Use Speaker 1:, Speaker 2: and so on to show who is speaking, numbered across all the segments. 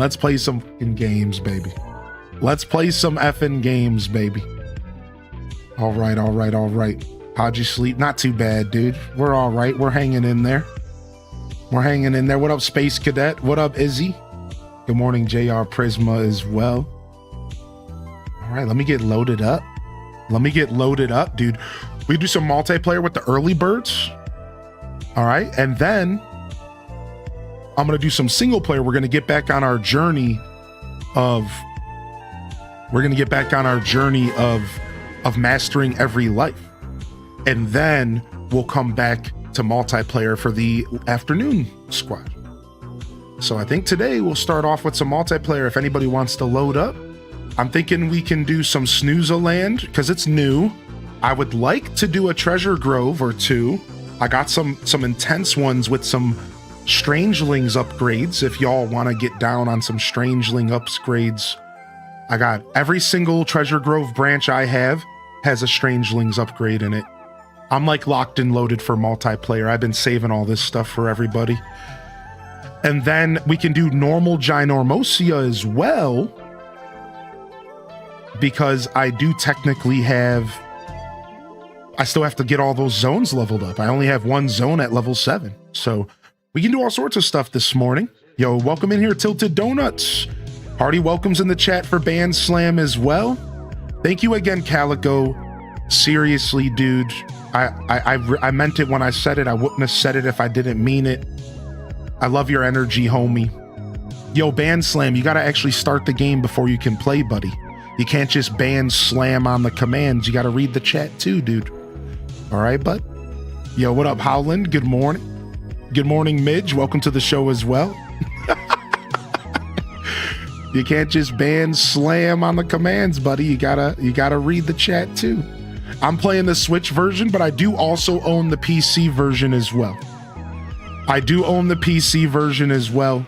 Speaker 1: Let's play some fucking games, baby. Let's play some effing games, baby. All right. How'd you sleep? Not too bad, dude. We're all right. We're hanging in there. What up, Space Cadet? What up, Izzy? Good morning, JR Prisma as well. All right, let me get loaded up. Dude. We do some multiplayer with the early birds. All right, and then I'm gonna do some single player. We're gonna get back on our journey of mastering every life. And then we'll come back to multiplayer for the afternoon squad. So I think today we'll start off with some multiplayer if anybody wants to load up. I'm thinking we can do some Snooze-a-Land because it's new. I would like to do a treasure grove or two. I got some intense ones with some Strangelings upgrades if y'all want to get down on some Strangeling upgrades. I got every single treasure grove branch I have has a Strangelings upgrade in it. I'm like locked and loaded for multiplayer. I've been saving all this stuff for everybody. And then we can do normal Ginormosia as well, because I do technically have, I still have to get all those zones leveled up. I only have one zone at level 7. So we can do all sorts of stuff this morning. Yo, welcome in here, Tilted Donuts. Party welcomes in the chat for Band Slam as well. Thank you again, Calico. Seriously, dude. I meant it when I said it. I wouldn't have said it if I didn't mean it. I love your energy, homie. Yo, Band Slam, you gotta actually start the game before you can play, buddy. You can't just Band Slam on the commands. You gotta read the chat too, dude. All right, bud? Yo, what up, Howland? Good morning. Good morning, Midge. Welcome to the show as well. You can't just Band Slam on the commands, buddy. You gotta read the chat too. I'm playing the Switch version, but I do also own the PC version as well.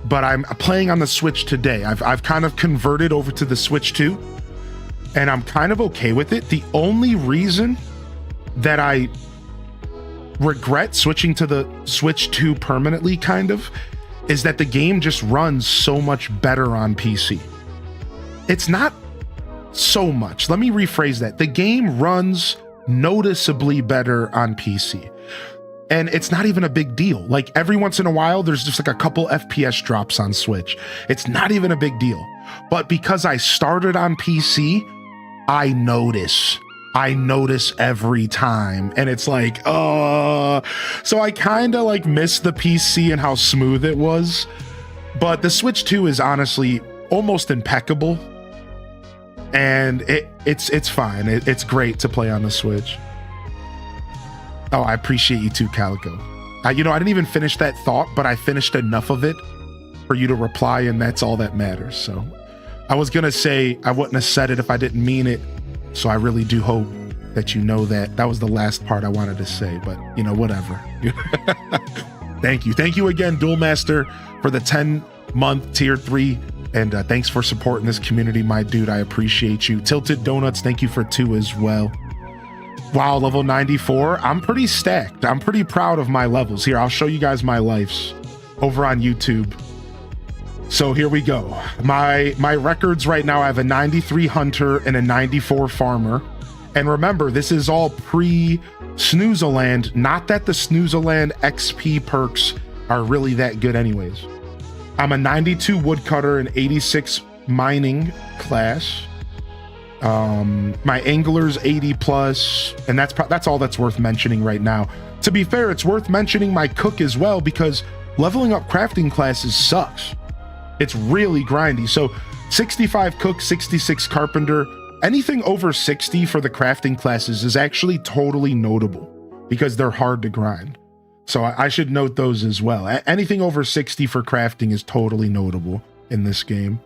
Speaker 1: But I'm playing on the Switch today. I've kind of converted over to the Switch 2, and I'm kind of okay with it. The only reason that I regret switching to the Switch 2 permanently, kind of, is that the game just runs so much better on PC. It's not so much. Let me rephrase that. The game runs noticeably better on PC. And it's not even a big deal. Like every once in a while, there's just like a couple FPS drops on Switch. It's not even a big deal. But because I started on PC, I notice every time. And it's like, so I kind of like miss the PC and how smooth it was. But the Switch 2 is honestly almost impeccable. And it's fine. It's great to play on the Switch. Oh, I appreciate you too, Calico. I didn't even finish that thought, but I finished enough of it for you to reply, and that's all that matters. So I was gonna say I wouldn't have said it if I didn't mean it. So I really do hope that you know that. That was the last part I wanted to say, but whatever. Thank you again, Duel Master, for the 10-month tier 3. And thanks for supporting this community, my dude. I appreciate you. Tilted Donuts, thank you for 2 as well. Wow, level 94. I'm pretty stacked. I'm pretty proud of my levels. Here, I'll show you guys my lives over on YouTube. So here we go. My records right now, I have a 93 Hunter and a 94 Farmer. And remember, this is all pre-Snooze-a-Land. Not that the Snooze-a-Land XP perks are really that good anyways. I'm a 92 Woodcutter and 86 Mining class. My Angler's 80 plus, and that's all that's worth mentioning right now. To be fair, it's worth mentioning my Cook as well, because leveling up crafting classes sucks. It's really grindy. So 65 Cook, 66 Carpenter, anything over 60 for the crafting classes is actually totally notable because they're hard to grind. So I should note those as well. Anything over 60 for crafting is totally notable in this game.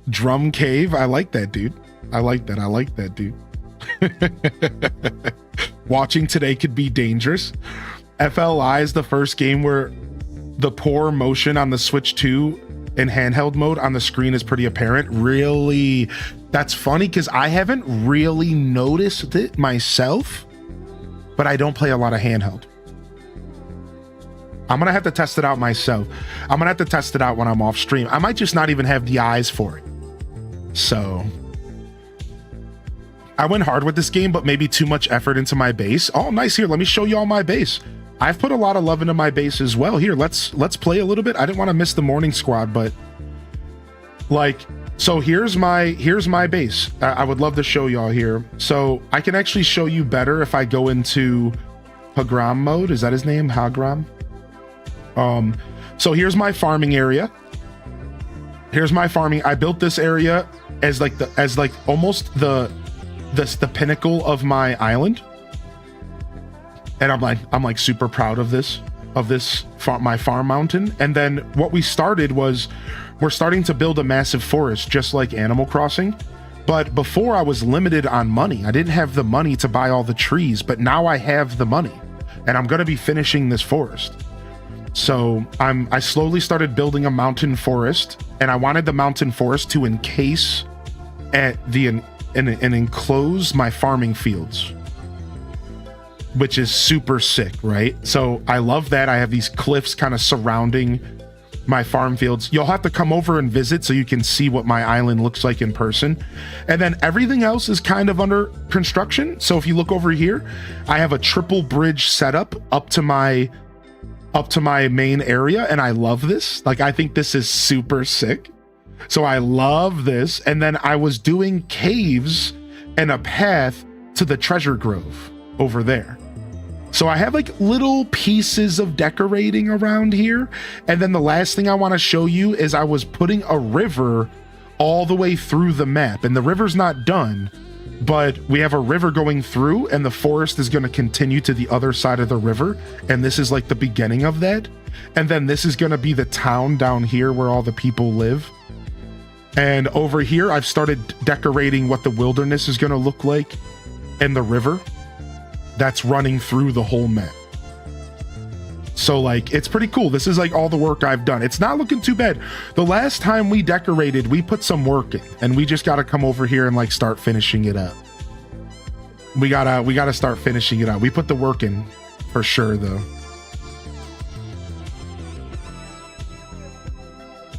Speaker 1: Drum Cave, I like that, dude. I like that, dude. Watching today could be dangerous. FLI is the first game where the poor motion on the Switch 2 in handheld mode on the screen is pretty apparent. Really? That's funny because I haven't really noticed it myself. but I don't play a lot of handheld. I'm gonna have to test it out myself. I'm gonna have to test it out when I'm off stream. I might just not even have the eyes for it. So I went hard with this game, but maybe too much effort into my base. Oh, nice. Here, let me show you all my base. I've put a lot of love into my base as well. Here, let's play a little bit. I didn't want to miss the morning squad, but like, so here's my base. I would love to show y'all here. So I can actually show you better if I go into Hagram mode. Is that his name? Hagram? So here's my farming area. Here's my farming. I built this area as almost the pinnacle of my island. And I'm like super proud of this my farm mountain. And then what we started was we're starting to build a massive forest, just like Animal Crossing. But before I was limited on money. I didn't have the money to buy all the trees, but now I have the money and I'm going to be finishing this forest. So I slowly started building a mountain forest, and I wanted the mountain forest to encase and enclose my farming fields, which is super sick, right? So I love that. I have these cliffs kind of surrounding my farm fields. You'll have to come over and visit so you can see what my island looks like in person. And then everything else is kind of under construction. So if you look over here, I have a triple bridge setup up to my main area, and I love this. Like, I think this is super sick. So I love this. And then I was doing caves and a path to the treasure grove over there. So I have like little pieces of decorating around here. And then the last thing I want to show you is I was putting a river all the way through the map, and the river's not done, but we have a river going through, and the forest is going to continue to the other side of the river. And this is like the beginning of that. And then this is going to be the town down here where all the people live. And over here, I've started decorating what the wilderness is going to look like and the river that's running through the whole map. So like, it's pretty cool. This is like all the work I've done. It's not looking too bad. The last time we decorated, we put some work in, and we just got to come over here and like start finishing it up. We gotta start finishing it up. We put the work in for sure though.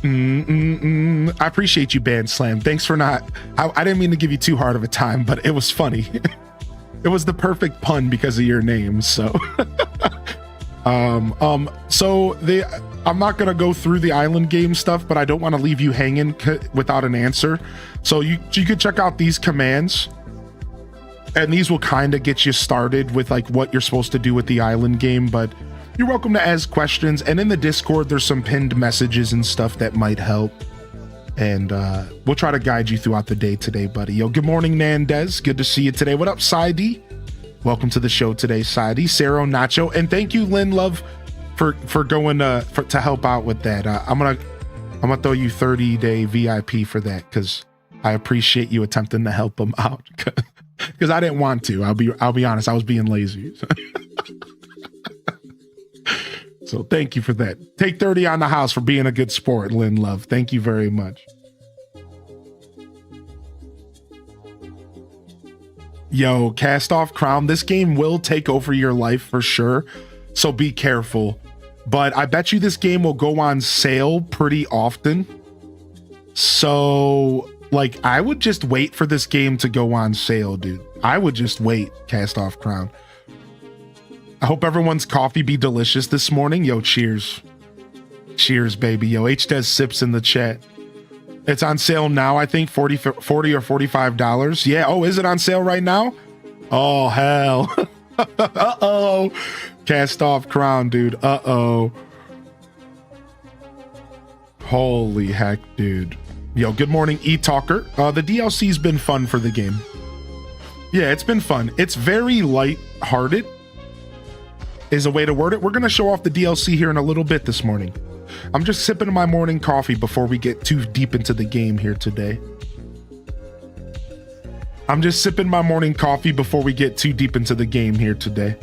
Speaker 1: I appreciate you, Band Slam. Thanks for not, I didn't mean to give you too hard of a time, but it was funny. It was the perfect pun because of your name. So I'm not gonna go through the island game stuff, but I don't want to leave you hanging without an answer. So you could check out these commands, and these will kind of get you started with like what you're supposed to do with the island game. But you're welcome to ask questions, and in the Discord there's some pinned messages and stuff that might help, and we'll try to guide you throughout the day today, buddy. Yo, good morning, Nandez. Good to see you today. What up, Saidi? Welcome to the show today, Saidi, Sarah, Nacho, and thank you, Lynn Love, for going to help out with that. I'm gonna throw you 30-day VIP for that, because I appreciate you attempting to help them out. Because I didn't want to. I'll be honest, I was being lazy. So thank you for that. Take 30 on the house for being a good sport, Lynn Love. Thank you very much. Yo, Cast Off Crown, this game will take over your life for sure, so be careful. But I bet you this game will go on sale pretty often. So, like, I would just wait for this game to go on sale, dude. I would just wait, Cast Off Crown. I hope everyone's coffee be delicious this morning. Yo, cheers. Cheers, baby. Yo, HDES sips in the chat. It's on sale now, I think, $40 or $45. Yeah, oh, is it on sale right now? Oh, hell. Uh-oh. Cast Off Crown, dude. Uh-oh. Holy heck, dude. Yo, good morning, E-Talker. The DLC's been fun for the game. Yeah, it's been fun. It's very light-hearted, is a way to word it. We're going to show off the DLC here in a little bit this morning. I'm just sipping my morning coffee before we get too deep into the game here today. I'm just sipping my morning coffee before we get too deep into the game here today.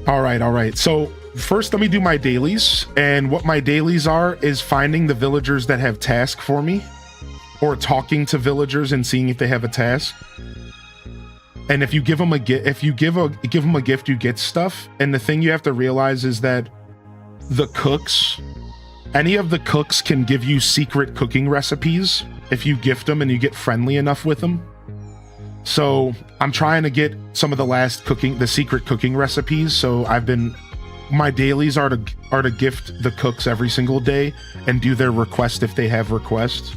Speaker 1: All right. So first, let me do my dailies. And what my dailies are is finding the villagers that have tasks for me, or talking to villagers and seeing if they have a task. And if you give them a gift, if you give them a gift, you get stuff. And the thing you have to realize is that the cooks, any of the cooks can give you secret cooking recipes if you gift them and you get friendly enough with them. So I'm trying to get some of the secret cooking recipes. So my dailies are to gift the cooks every single day and do their request if they have requests.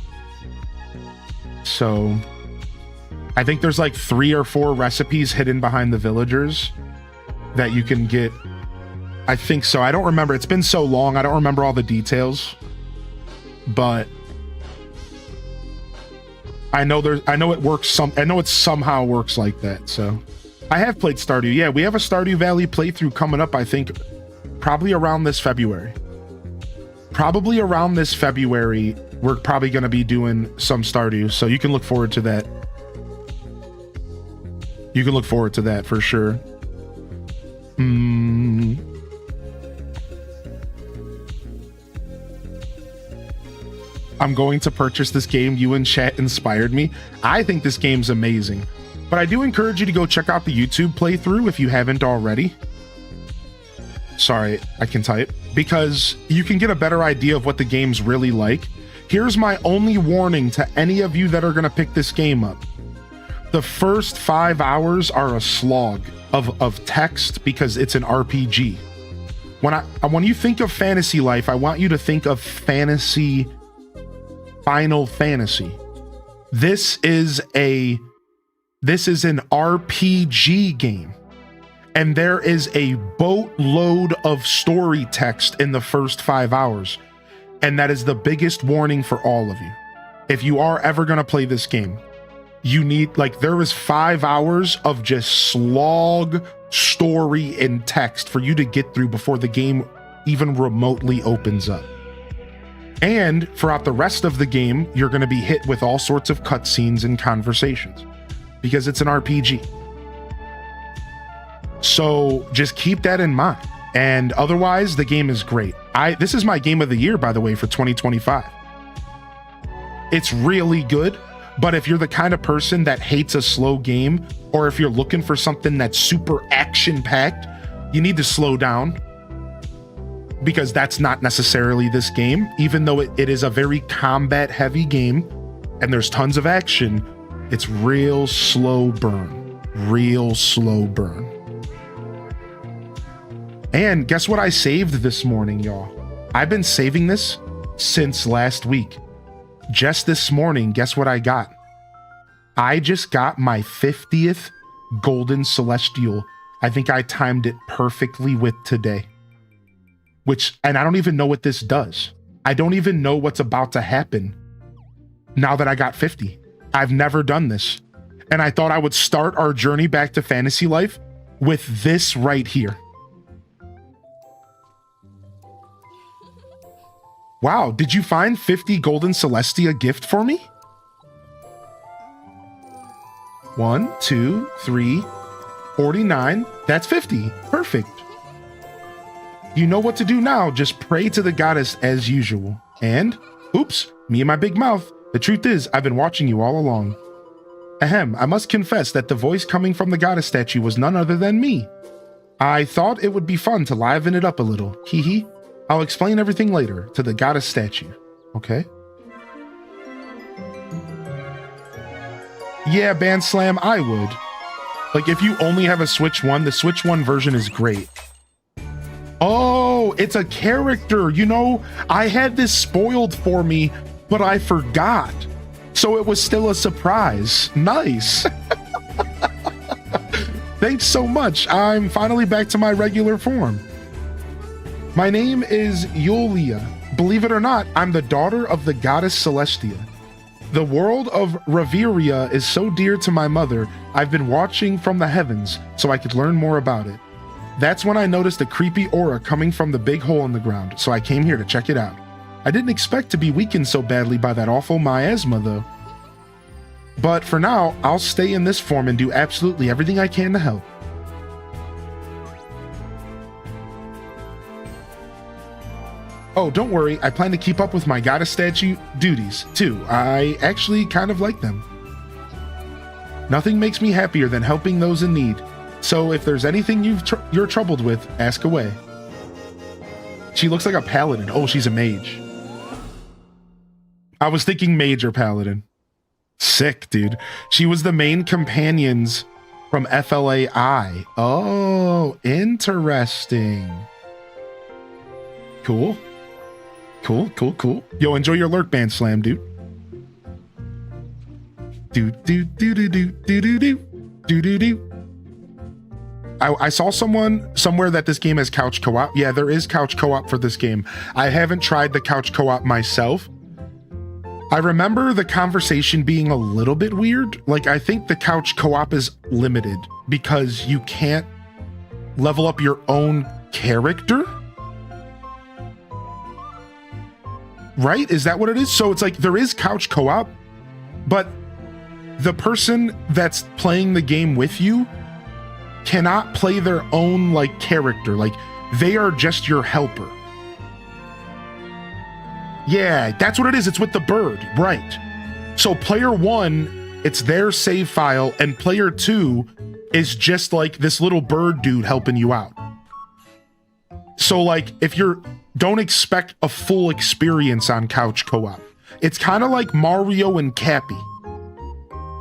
Speaker 1: So I think there's like 3 or 4 recipes hidden behind the villagers that you can get. I think so. I don't remember. It's been so long. I don't remember all the details, but I know it works. I know it somehow works like that. So I have played Stardew. Yeah, we have a Stardew Valley playthrough coming up, I think, probably around this February. We're probably going to be doing some Stardew. So you can look forward to that. You can look forward to that for sure. I'm going to purchase this game. You and chat inspired me. I think this game's amazing. But I do encourage you to go check out the YouTube playthrough if you haven't already. Sorry, I can type. Because you can get a better idea of what the game's really like. Here's my only warning to any of you that are going to pick this game up. The first 5 hours are a slog of text because it's an RPG. When you think of Fantasy Life, I want you to think of Final Fantasy. This is an RPG game, and there is a boatload of story text in the first 5 hours, and that is the biggest warning for all of you. If you are ever going to play this game, you need, there is 5 hours of just slog story and text for you to get through before the game even remotely opens up. And throughout the rest of the game, you're going to be hit with all sorts of cutscenes and conversations because it's an RPG. So just keep that in mind. And otherwise, the game is great. This is my game of the year, by the way, for 2025. It's really good, but if you're the kind of person that hates a slow game, or if you're looking for something that's super action-packed, you need to slow down. Because that's not necessarily this game, even though it is a very combat heavy game and there's tons of action. It's real slow burn. And guess what I saved this morning, y'all? I've been saving this since last week. Just this morning, guess what I got? I just got my 50th Golden Celestial. I think I timed it perfectly with today. And I don't even know what this does. I don't even know what's about to happen now that I got 50. I've never done this. And I thought I would start our journey back to Fantasy Life with this right here. Wow, did you find 50 Golden Celestia gift for me? 1, 2, 3, 49. That's 50. Perfect. You know what to do now. Just pray to the goddess as usual. And, oops, me and my big mouth. The truth is, I've been watching you all along. Ahem, I must confess that the voice coming from the goddess statue was none other than me. I thought it would be fun to liven it up a little. Hee hee. I'll explain everything later to the goddess statue. Okay. Yeah, Band Slam, I would. If you only have a Switch 1, the Switch 1 version is great. Oh, it's a character. I had this spoiled for me, but I forgot. So it was still a surprise. Nice. Thanks so much. I'm finally back to my regular form. My name is Yulia. Believe it or not, I'm the daughter of the goddess Celestia. The world of Reveria is so dear to my mother, I've been watching from the heavens so I could learn more about it. That's when I noticed a creepy aura coming from the big hole in the ground, so I came here to check it out. I didn't expect to be weakened so badly by that awful miasma, though. But for now, I'll stay in this form and do absolutely everything I can to help. Oh, don't worry, I plan to keep up with my goddess statue duties, too. I actually kind of like them. Nothing makes me happier than helping those in need. So if there's anything you're troubled with, ask away. She looks like a paladin. Oh, she's a mage. I was thinking mage or paladin. Sick, dude. She was the main companions from FLAI. Oh, interesting. Cool. Cool. Yo, enjoy your lurk band slam, dude. I saw somewhere that this game has couch co-op. Yeah, there is couch co-op for this game. I haven't tried the couch co-op myself. I remember the conversation being a little bit weird. Like, I think the couch co-op is limited because you can't level up your own character. Right? Is that what it is? So it's like there is couch co-op, but the person that's playing the game with you cannot play their own like character. Like, they are just your helper. Yeah, that's what it is. It's with the bird, right? So player 1, it's their save file, and player 2 is just like this little bird dude helping you out. So like, if don't expect a full experience on couch co-op. It's kind of like Mario and Cappy.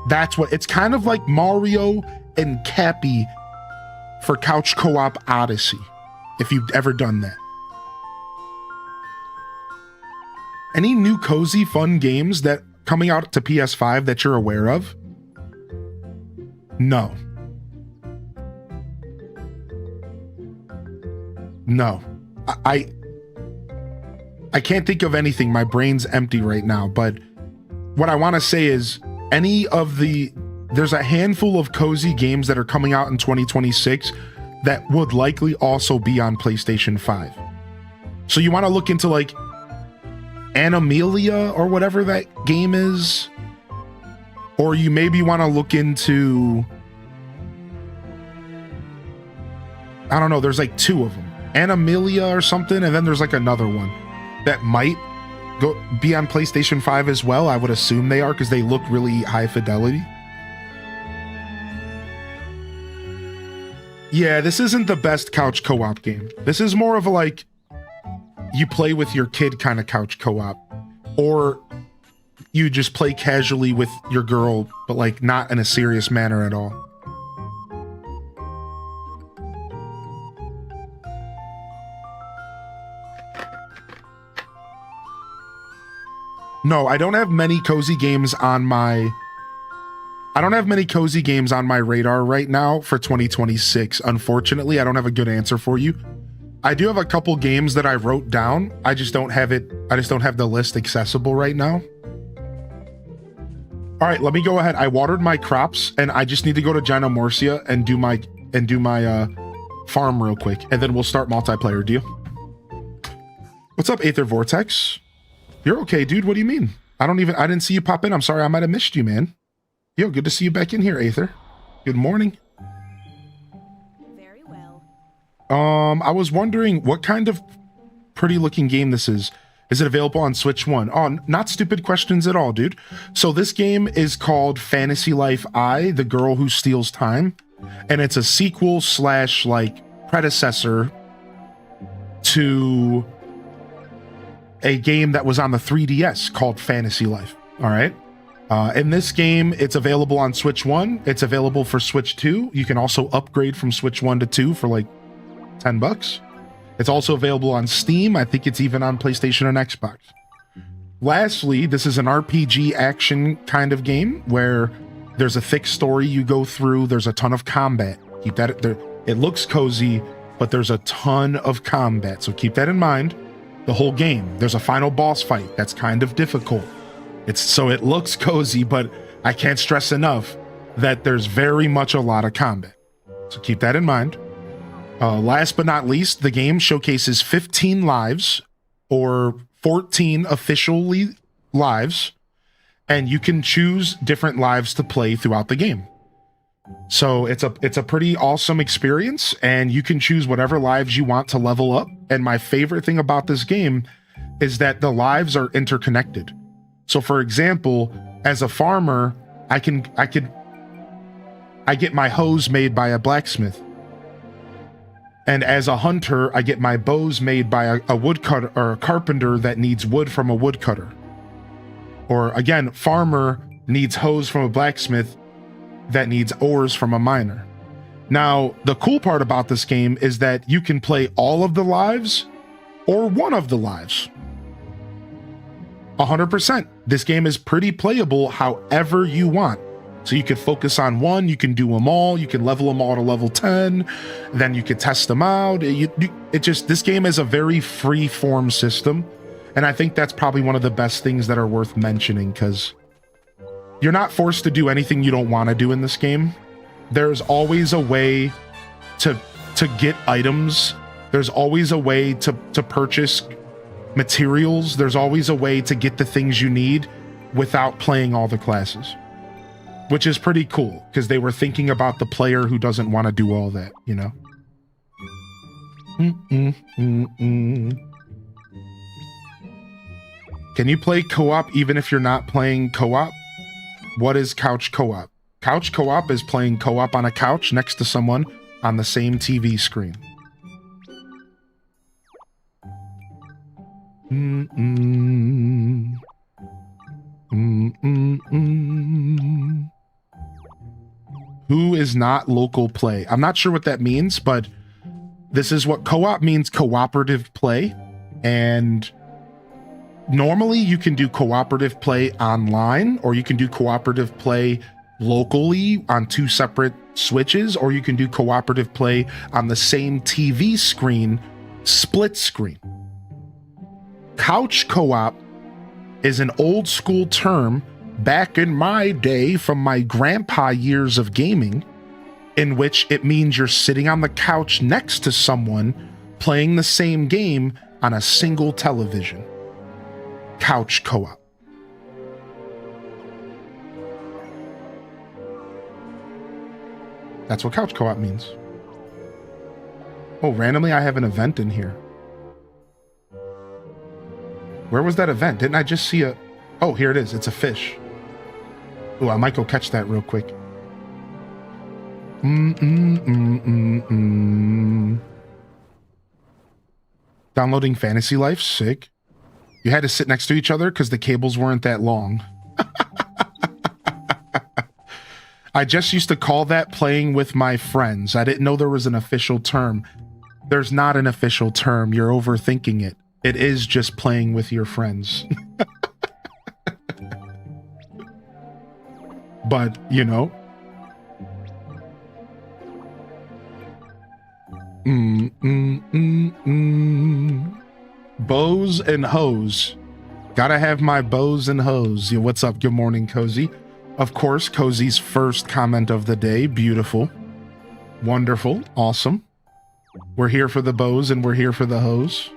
Speaker 1: It's kind of like Mario and Cappy for couch co-op Odyssey, if you've ever done that. Any new cozy fun games that coming out to PS5 that you're aware of? No. I can't think of anything. My brain's empty right now, but what I want to say is there's a handful of cozy games that are coming out in 2026 that would likely also be on PlayStation 5. So you want to look into like Animalia or whatever that game is, or you maybe want to look into, I don't know, there's like 2 of them, Animalia or something, and then there's like another one that might be on PlayStation 5 as well. I would assume they are because they look really high fidelity. Yeah, this isn't the best couch co-op game. This is more of a like, you play with your kid kind of couch co-op, or you just play casually with your girl, but like not in a serious manner at all. No, I don't have many cozy games on my radar right now for 2026. Unfortunately, I don't have a good answer for you. I do have a couple games that I wrote down. I just don't have the list accessible right now. All right, let me go ahead. I watered my crops and I just need to go to Ginomorphia and do my farm real quick, and then we'll start multiplayer. Deal? What's up, Aether Vortex? You're okay, dude. What do you mean? I didn't see you pop in. I'm sorry. I might have missed you, man. Yo, good to see you back in here, Aether. Good morning.
Speaker 2: Very well.
Speaker 1: I was wondering what kind of pretty looking game this is. Is it available on Switch 1? Oh, not stupid questions at all, dude. So this game is called Fantasy Life I, The Girl Who Steals Time. And it's a sequel / like predecessor to a game that was on the 3DS called Fantasy Life. All right. In this game, it's available on Switch 1. It's available for Switch 2. You can also upgrade from Switch 1 to 2 for like $10. It's also available on Steam. I think it's even on PlayStation and Xbox. Lastly, this is an RPG action kind of game where there's a thick story you go through. There's a ton of combat. Keep that there. It looks cozy, but there's a ton of combat. So keep that in mind. The whole game, there's a final boss fight that's kind of difficult. It looks cozy, but I can't stress enough that there's very much a lot of combat. So keep that in mind. Last but not least, the game showcases 15 lives or 14 officially lives, and you can choose different lives to play throughout the game. So it's a pretty awesome experience, and you can choose whatever lives you want to level up. And my favorite thing about this game is that the lives are interconnected. So for example, as a farmer, I could I get my hose made by a blacksmith. And as a hunter, I get my bows made by a woodcutter or a carpenter that needs wood from a woodcutter. Or again, farmer needs hose from a blacksmith that needs ores from a miner. Now, the cool part about this game is that you can play all of the lives or one of the lives. 100%. This game is pretty playable however you want. So you can focus on one, you can do them all, you can level them all to level 10, then you can test them out. This game is a very free form system. And I think that's probably one of the best things that are worth mentioning, because you're not forced to do anything you don't want to do in this game. There's always a way to get items. There's always a way to purchase materials. There's always a way to get the things you need without playing all the classes, which is pretty cool because they were thinking about the player who doesn't want to do all that, you know? Can you play co-op even if you're not playing co-op? What is couch co-op? Couch co-op is playing co-op on a couch next to someone on the same TV screen. Who is not local play? I'm not sure what that means, but this is what co-op means: cooperative play. And normally you can do cooperative play online, or you can do cooperative play locally on two separate switches, or you can do cooperative play on the same TV screen, split screen. Couch co-op is an old school term back in my day from my grandpa years of gaming, in which it means you're sitting on the couch next to someone playing the same game on a single television. Couch co-op. That's what couch co-op means. Oh, randomly I have an event in here. Where was that event? Didn't I just see a... Oh, here it is. It's a fish. Oh, I might go catch that real quick. Downloading Fantasy Life? Sick. You had to sit next to each other because the cables weren't that long. I just used to call that playing with my friends. I didn't know there was an official term. There's not an official term. You're overthinking it. It is just playing with your friends. But, you know. Bows and hose. Gotta have my bows and hose. Yeah, what's up? Good morning, Cozy. Of course, Cozy's first comment of the day. Beautiful. Wonderful. Awesome. We're here for the bows and we're here for the hose.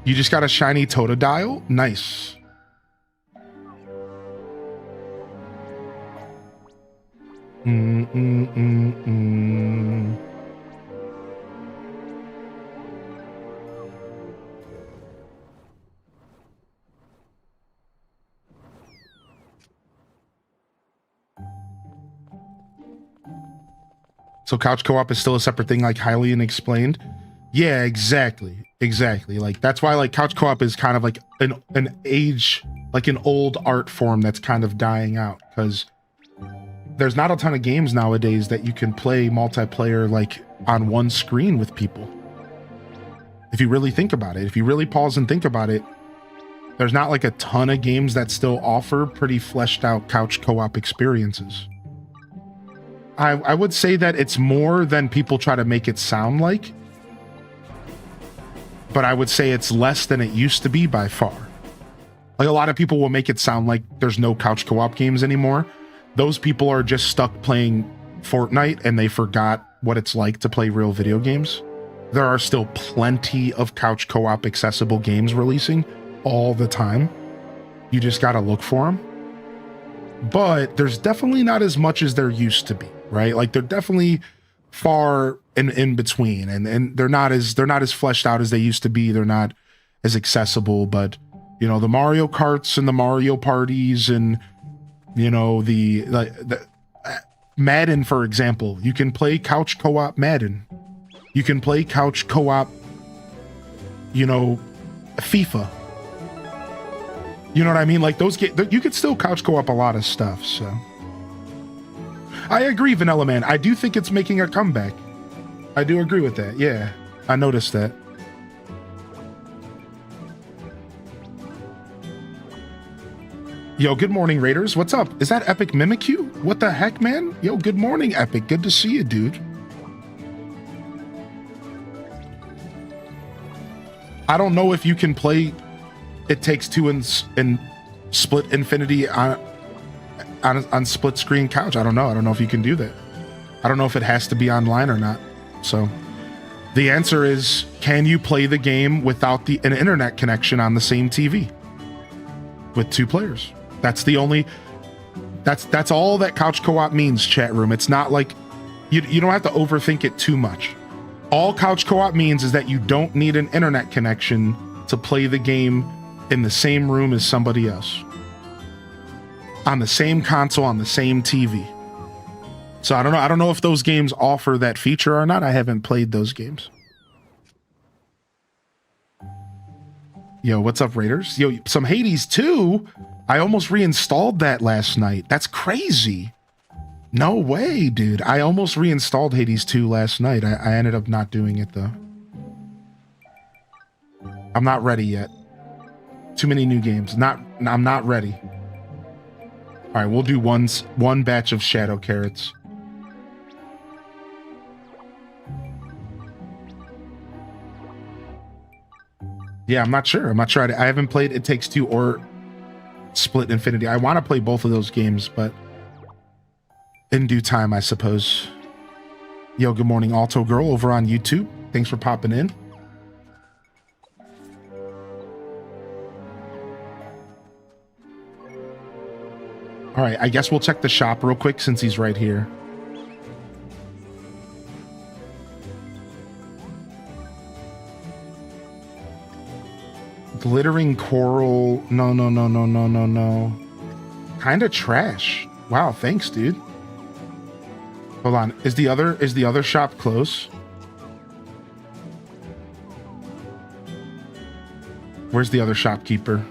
Speaker 1: You just got a shiny Totodile? Nice. So couch co-op is still a separate thing, like Hylian explained. Yeah, exactly. Exactly. Like, that's why, like, couch co-op is kind of like an age, like an old art form that's kind of dying out, because there's not a ton of games nowadays that you can play multiplayer, like, on one screen with people. If you really think about it, if you really pause and think about it, there's not like a ton of games that still offer pretty fleshed out couch co-op experiences. I would say that it's more than people try to make it sound like, but I would say it's less than it used to be by far. Like, a lot of people will make it sound like there's no couch co-op games anymore. Those people are just stuck playing Fortnite and they forgot what it's like to play real video games. There are still plenty of couch co-op accessible games releasing all the time. You just gotta look for them. But there's definitely not as much as there used to be, right? Like, they're definitely far in between, and they're not as fleshed out as they used to be. They're not as accessible, but you know, the Mario Karts and the Mario parties, and you know, the Madden, for example. You can play couch co-op Madden. You can play couch co-op, you know, FIFA. You know what I mean? Like those games, you could still couch co-op a lot of stuff, so. I agree, Vanilla Man. I do think it's making a comeback. I do agree with that. Yeah, I noticed that. Yo, good morning, Raiders. What's up? Is that Epic Mimikyu? What the heck, man? Yo, good morning, Epic. Good to see you, dude. I don't know if you can play It Takes Two and Split Infinity on split screen couch. I don't know. I don't know if you can do that. I don't know if it has to be online or not. So the answer is, can you play the game without an internet connection on the same TV with two players? That's the only, that's all that couch co-op means, chat room. It's not like, you don't have to overthink it too much. All couch co-op means is that you don't need an internet connection to play the game in the same room as somebody else. On the same console, on the same TV. So I don't know if those games offer that feature or not. I haven't played those games. Yo, what's up, Raiders? Yo, some Hades 2? I almost reinstalled that last night. That's crazy. No way, dude. I almost reinstalled Hades 2 last night. I ended up not doing it, though. I'm not ready yet. Too many new games. I'm not ready. All right, we'll do one batch of Shadow Carrots. Yeah, I'm not sure. I haven't played It Takes Two or Split Infinity. I want to play both of those games, but in due time, I suppose. Yo, good morning, Alto Girl over on YouTube. Thanks for popping in. All right, I guess we'll check the shop real quick since he's right here. Glittering coral. No. Kind of trash. Wow, thanks, dude. Hold on. Is the other shop close? Where's the other shopkeeper?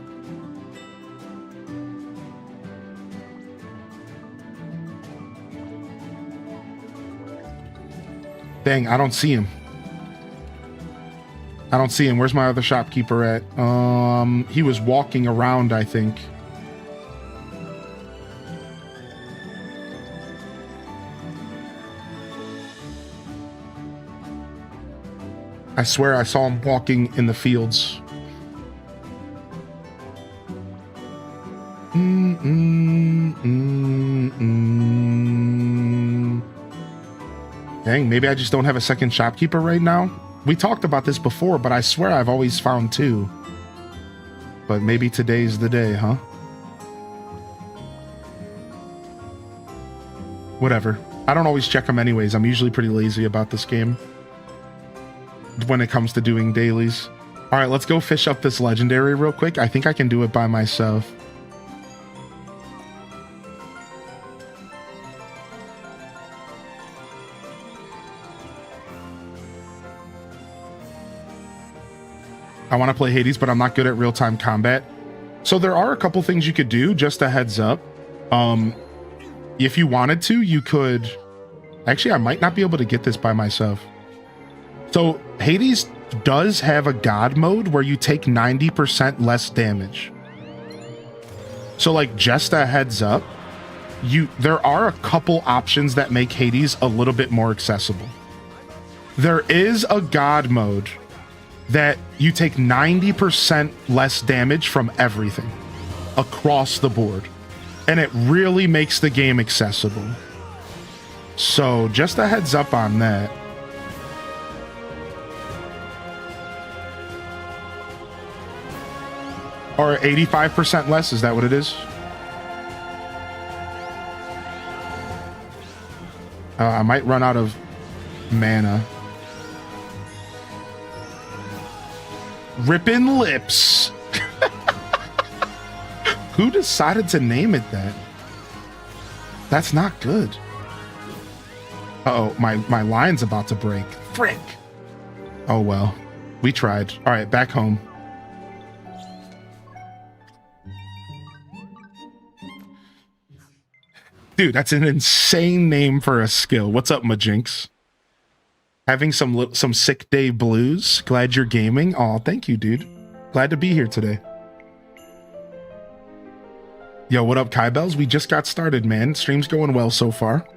Speaker 1: Dang, I don't see him. Where's my other shopkeeper at? He was walking around, I think. I swear I saw him walking in the fields. Dang, maybe I just don't have a second shopkeeper right now. We talked about this before, but I swear I've always found two. But maybe today's the day, huh? Whatever. I don't always check them anyways. I'm usually pretty lazy about this game when it comes to doing dailies. All right, let's go fish up this legendary real quick. I think I can do it by myself. I want to play Hades, but I'm not good at real-time combat. So there are a couple things you could do, just a heads up. If you wanted to, you could... Actually, I might not be able to get this by myself. So Hades does have a god mode where you take 90% less damage. So like, just a heads up, there are a couple options that make Hades a little bit more accessible. There is a god mode that you take 90% less damage from everything across the board. And it really makes the game accessible. So just a heads up on that. Or 85% less, is that what it is? I might run out of mana. Rippin' Lips. Who decided to name it that? That's not good. Uh-oh, my line's about to break. Frick. Oh, well. We tried. All right, back home. Dude, that's an insane name for a skill. What's up, Majinx? Having some sick day blues. Glad you're gaming. Oh, thank you, dude. Glad to be here today. Yo, what up, Kai Bells? We just got started, man. Stream's going well so far.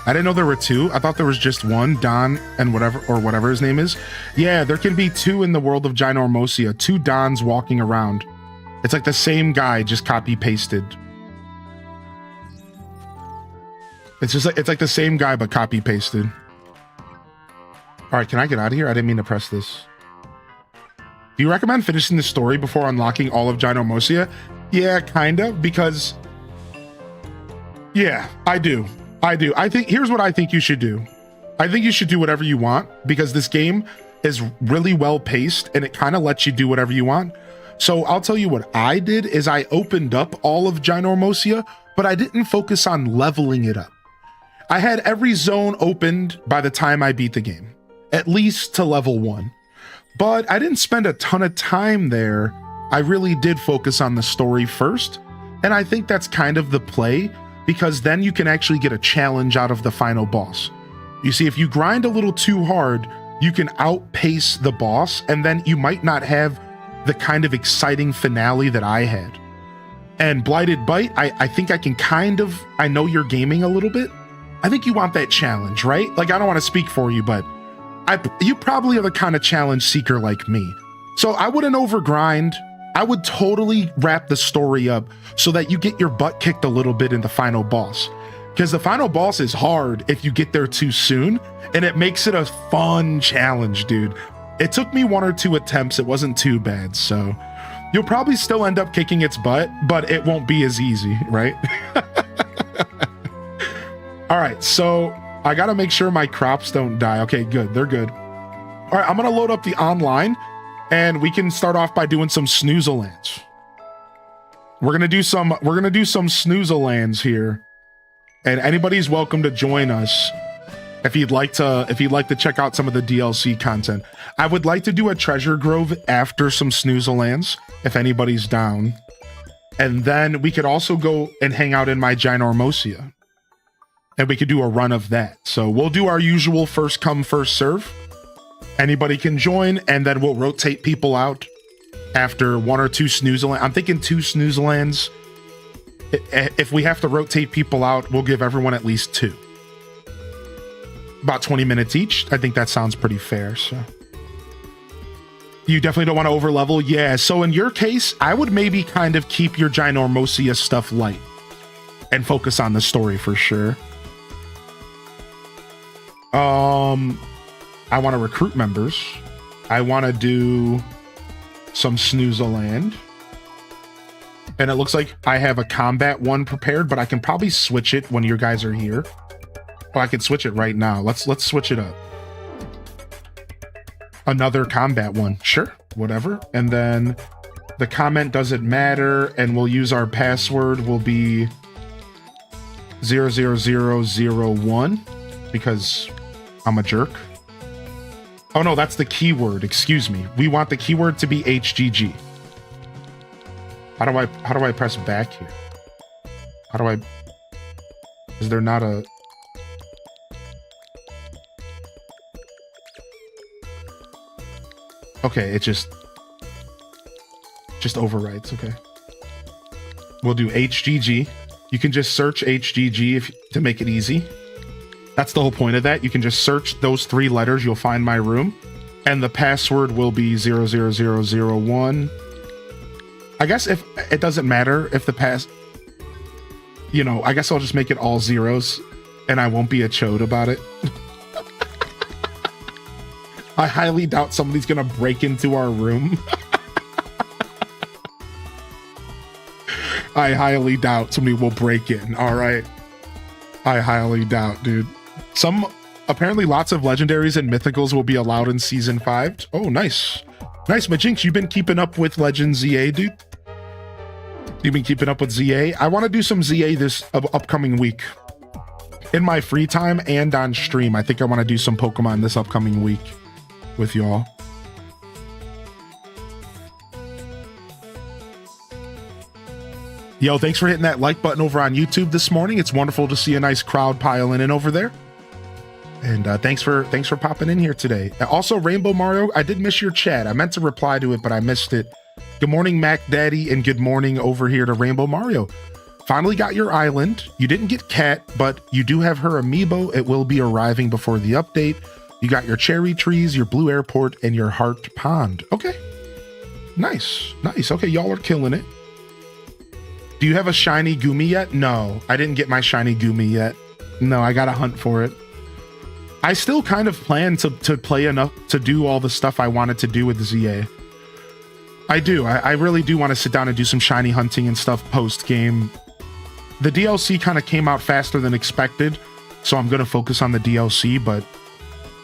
Speaker 1: I didn't know there were two. I thought there was just one, Don and whatever his name is. Yeah, there can be two in the world of Ginormosia. Two Dons walking around. It's like the same guy, just copy pasted. It's like the same guy, but copy pasted. All right, can I get out of here? I didn't mean to press this. Do you recommend finishing the story before unlocking all of Ginormosia? Yeah, kind of, because... Yeah, I do. I think, here's what I think you should do. I think you should do whatever you want, because this game is really well paced, and it kind of lets you do whatever you want. So I'll tell you what I did is I opened up all of Ginormosia, but I didn't focus on leveling it up. I had every zone opened by the time I beat the game, at least to level 1. But I didn't spend a ton of time there. I really did focus on the story first, and I think that's kind of the play, because then you can actually get a challenge out of the final boss. You see, if you grind a little too hard, you can outpace the boss, and then you might not have the kind of exciting finale that I had. And Blighted Bite, I think I can I know you're gaming a little bit. I think you want that challenge, right? Like, I don't want to speak for you, but you probably are the kind of challenge seeker like me. So I wouldn't overgrind. I would totally wrap the story up so that you get your butt kicked a little bit in the final boss. Because the final boss is hard if you get there too soon, and it makes it a fun challenge, dude. It took me 1 or 2 attempts. It wasn't too bad, so you'll probably still end up kicking its butt, but it won't be as easy, right? All right, so I gotta make sure my crops don't die. Okay, good, they're good. All right, I'm gonna load up the online, and we can start off by doing some Snoozallands. We're gonna do some Snoozallands here, and anybody's welcome to join us if you'd like to check out some of the DLC content. I would like to do a treasure grove after some Snoozallands, if anybody's down, and then we could also go and hang out in my Ginormosia, and we could do a run of that. So we'll do our usual first come first serve. Anybody can join, and then we'll rotate people out after 1 or 2 Snoozallands. I'm thinking 2 Snoozallands. If we have to rotate people out, we'll give everyone at least 2. About 20 minutes each. I think that sounds pretty fair. So you definitely don't want to over level. Yeah. So in your case, I would maybe kind of keep your Ginormosia stuff light and focus on the story for sure. I want to recruit members. I want to do some Snoozalland. And it looks like I have a combat one prepared, but I can probably switch it when your guys are here. Oh, I can switch it right now. Let's switch it up. Another combat one. Sure, whatever. And then the comment doesn't matter, and we'll use our password will be 00001 because I'm a jerk. Oh no, that's the keyword. Excuse me. We want the keyword to be HGG. How do I press back here? Is there not a... Okay, it just overwrites. Okay. We'll do HGG. You can just search HGG to make it easy. That's the whole point of that. You can just search those 3 letters. You'll find my room. And the password will be 00001. I guess if it doesn't matter if the I guess I'll just make it all zeros and I won't be a chode about it. I highly doubt somebody's gonna break into our room. I highly doubt somebody will break in. All right. I highly doubt, dude. Apparently lots of legendaries and mythicals will be allowed in season 5. Oh, nice. Nice, Majinx. You've been keeping up with Legend ZA, dude? You've been keeping up with ZA? I want to do some ZA this upcoming week. In my free time and on stream. I think I want to do some Pokemon this upcoming week with y'all. Yo, thanks for hitting that like button over on YouTube this morning. It's wonderful to see a nice crowd piling in over there. And thanks for popping in here today. Also, Rainbow Mario, I did miss your chat. I meant to reply to it, but I missed it. Good morning, Mac Daddy, and good morning over here to Rainbow Mario. Finally got your island. You didn't get Cat, but you do have her amiibo. It will be arriving before the update. You got your cherry trees, your blue airport, and your heart pond. Okay. Nice. Nice. Okay, y'all are killing it. Do you have a shiny Gumi yet? No, I didn't get my shiny Gumi yet. No, I gotta hunt for it. I still kind of plan to play enough to do all the stuff I wanted to do with ZA. I do. I really do want to sit down and do some shiny hunting and stuff post-game. The DLC kind of came out faster than expected, so I'm going to focus on the DLC, but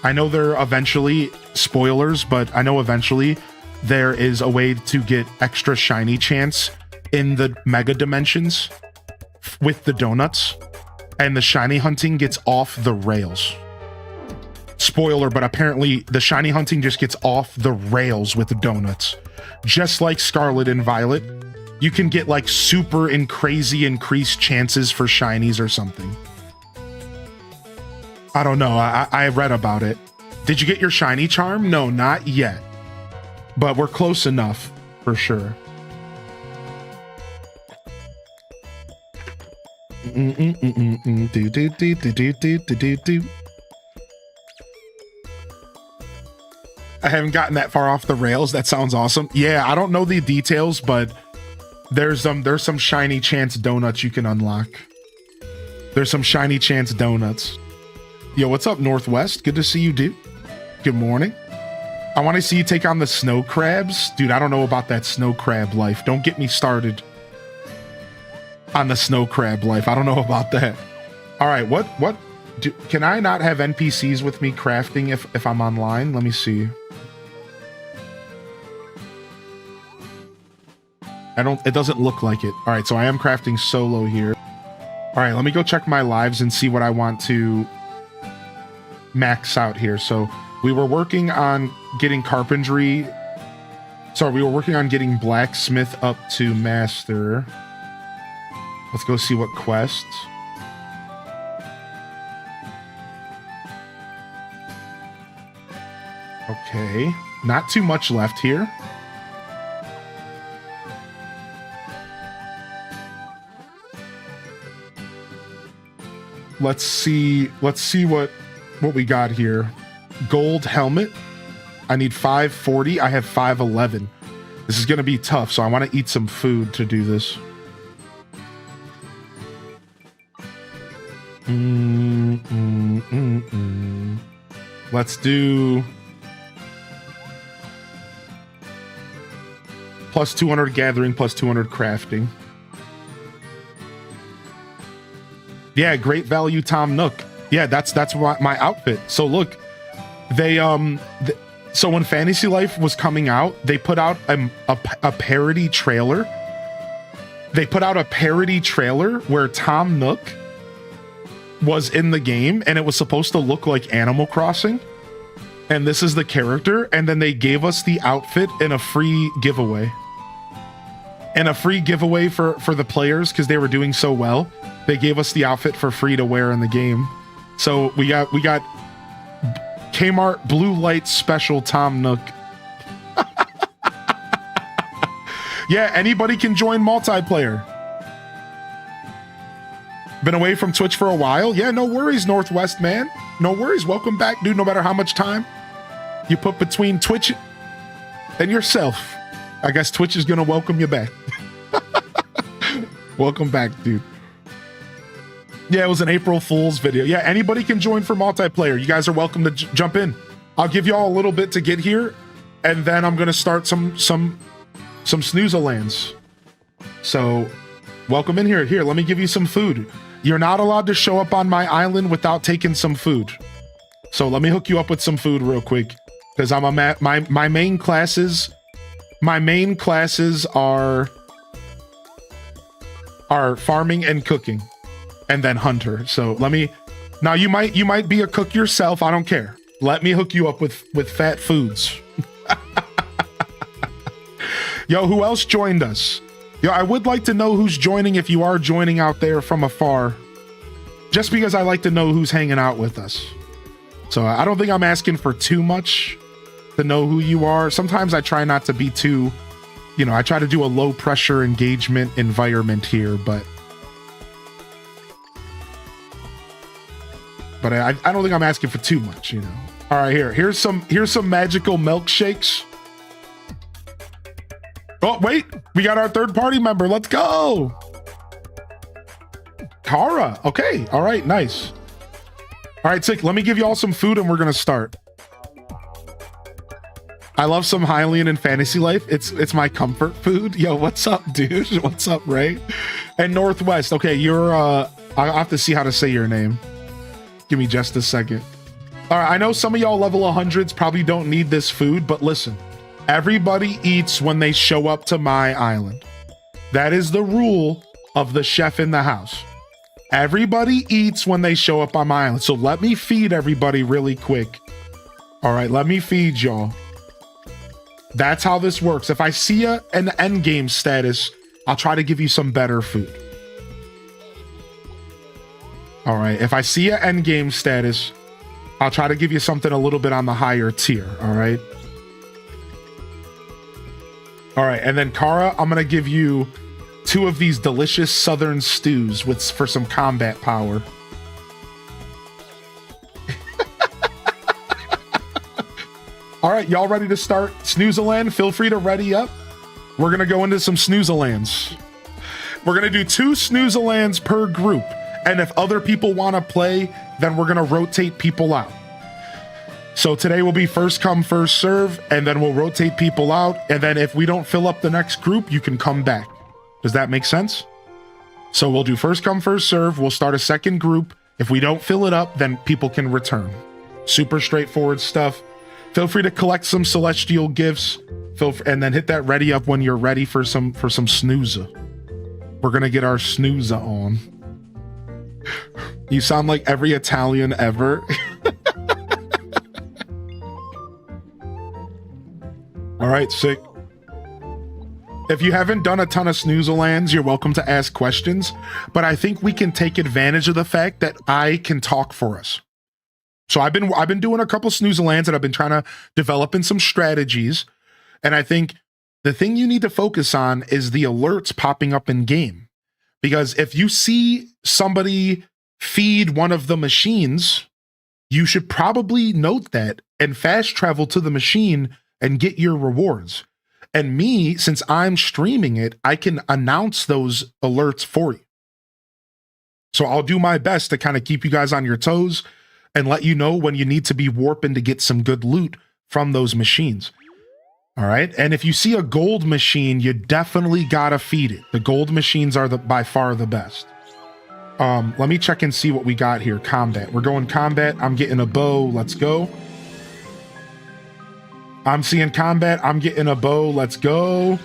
Speaker 1: I know there eventually, spoilers, but I know eventually there is a way to get extra shiny chance in the mega dimensions with the donuts, and the shiny hunting gets off the rails. Spoiler, but apparently the shiny hunting just gets off the rails with the donuts. Just like Scarlet and Violet, you can get like super and crazy increased chances for shinies or something. I don't know. I read about it. Did you get your shiny charm? No, not yet. But we're close enough for sure. I haven't gotten that far off the rails. That sounds awesome. Yeah, I don't know the details, but there's some shiny chance donuts you can unlock. There's some shiny chance donuts. Yo, what's up, Northwest? Good to see you, dude. Good morning. I want to see you take on the snow crabs. Dude, I don't know about that snow crab life. Don't get me started on the snow crab life. I don't know about that. All right, can I not have NPCs with me crafting if I'm online? Let me see. It doesn't look like it. All right, so I am crafting solo here. All right, let me go check my lives and see what I want to max out here. So we were working on getting carpentry. Sorry, we were working on getting blacksmith up to master. Let's go see what quests. Okay, not too much left here. Let's see what we got here. Gold helmet. I need 540. I have 511. This is going to be tough, so I want to eat some food to do this. Let's do plus 200 gathering, plus 200 crafting. Yeah, great value Tom Nook. Yeah, that's my outfit. So look, they so when Fantasy Life was coming out, they put out a parody trailer. They put out a parody trailer where Tom Nook was in the game, and it was supposed to look like Animal Crossing. And this is the character, and then they gave us the outfit in a free giveaway. And a free giveaway for the players, because they were doing so well. They gave us the outfit for free to wear in the game. So we got Kmart Blue Light Special Tom Nook. Yeah, anybody can join multiplayer. Been away from Twitch for a while? Yeah, no worries, Northwest man. No worries. Welcome back, dude. No matter how much time you put between Twitch and yourself, I guess Twitch is going to welcome you back. Welcome back, dude. Yeah, it was an April Fool's video. Yeah, anybody can join for multiplayer. You guys are welcome to jump in. I'll give y'all a little bit to get here, and then I'm going to start some snooze-a-lands. So, welcome in here. Here, let me give you some food. You're not allowed to show up on my island without taking some food. So let me hook you up with some food real quick. because I'm my main classes. My main classes are farming and cooking, and then hunter. So let me. Now you might be a cook yourself. I don't care. Let me hook you up with fat foods. Yo, who else joined us? Yo, I would like to know who's joining if you are joining out there from afar. Just because I like to know who's hanging out with us. So I don't think I'm asking for too much to know who you are. Sometimes I try not to be too, I try to do a low pressure engagement environment here, but I don't think I'm asking for too much, All right, here's some magical milkshakes. Oh, wait, we got our third party member. Let's go. Kara. Okay. All right. Nice. All right, sick. Let me give you all some food and we're going to start. I love some Hylian and Fantasy Life. It's my comfort food. Yo, what's up, dude? What's up, Ray? And Northwest. Okay, you're, I'll have to see how to say your name. Give me just a second. All right, I know some of y'all level 100s probably don't need this food, but listen. Everybody eats when they show up to my island. That is the rule of the chef in the house. Everybody eats when they show up on my island. So let me feed everybody really quick. All right, let me feed y'all. That's how this works. If I see an end game status, I'll try to give you some better food. All right, if I see an end game status, I'll try to give you something a little bit on the higher tier, all right? All right, and then Kara, I'm gonna give you 2 of these delicious southern stews for some combat power. All right, y'all ready to start Snoozaland? Feel free to ready up. We're gonna go into some Snoozalands. We're gonna do 2 Snoozalands per group, and if other people wanna play, then we're gonna rotate people out. So today will be first come, first serve, and then we'll rotate people out. And then if we don't fill up the next group, you can come back. Does that make sense? So we'll do first come, first serve. We'll start a second group. If we don't fill it up, then people can return. Super straightforward stuff. Feel free to collect some celestial gifts. And then hit that ready up when you're ready for some snoozer. We're gonna get our snoozer on. You sound like every Italian ever. All right, sick. If you haven't done a ton of Snoozalands, you're welcome to ask questions, but I think we can take advantage of the fact that I can talk for us. So I've been doing a couple Snoozalands and I've been trying to develop in some strategies, and I think the thing you need to focus on is the alerts popping up in game. Because if you see somebody feed one of the machines, you should probably note that and fast travel to the machine and get your rewards. And me, since I'm streaming it, I can announce those alerts for you. So I'll do my best to kind of keep you guys on your toes and let you know when you need to be warping to get some good loot from those machines. All right. And if you see a gold machine, you definitely gotta feed it. The gold machines are by far the best. Let me check and see what we got here. Combat. We're going combat. I'm getting a bow. Let's go. I'm seeing combat. I'm getting a bow. Let's go.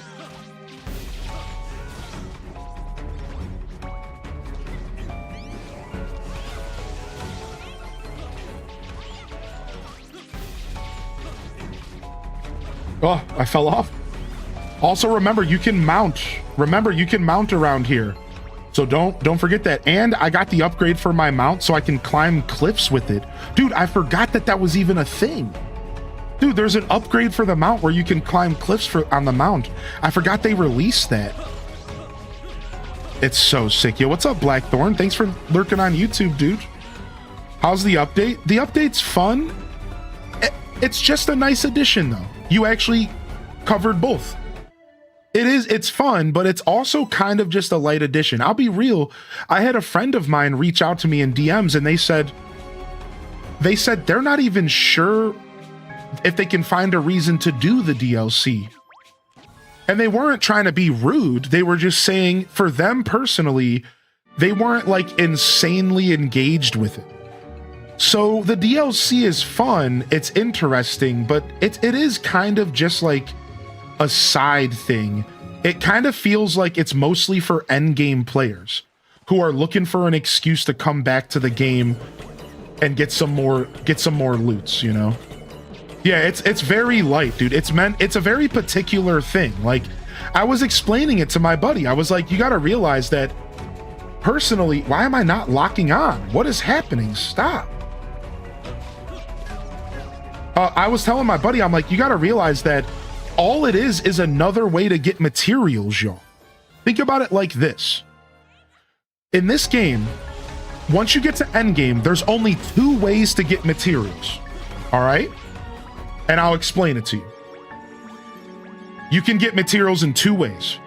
Speaker 1: Oh, I fell off. Also, remember, you can mount. Remember, you can mount around here. So don't forget that. And I got the upgrade for my mount so I can climb cliffs with it. Dude, I forgot that was even a thing. Dude, there's an upgrade for the mount where you can climb cliffs on the mount. I forgot they released that. It's so sick. Yo, what's up, Blackthorn? Thanks for lurking on YouTube, dude. How's the update? The update's fun. It's just a nice addition, though. You actually covered both. It's fun, but it's also kind of just a light addition. I'll be real. I had a friend of mine reach out to me in DMs and they said they're not even sure if they can find a reason to do the DLC. And they weren't trying to be rude. They were just saying for them personally, they weren't like insanely engaged with it. So the DLC is fun, it's interesting, but it is kind of just like a side thing. It kind of feels like it's mostly for endgame players who are looking for an excuse to come back to the game and get some more loots, you know? Yeah, it's very light, dude. It's a very particular thing. Like, I was explaining it to my buddy. I was like, you gotta realize that personally, why am I not locking on? What is happening? Stop. I was telling my buddy, I'm like, you gotta realize that all it is another way to get materials, y'all. Think about it like this. In this game, once you get to endgame, there's only 2 ways to get materials. All right? And I'll explain it to you. You can get materials in 2 ways.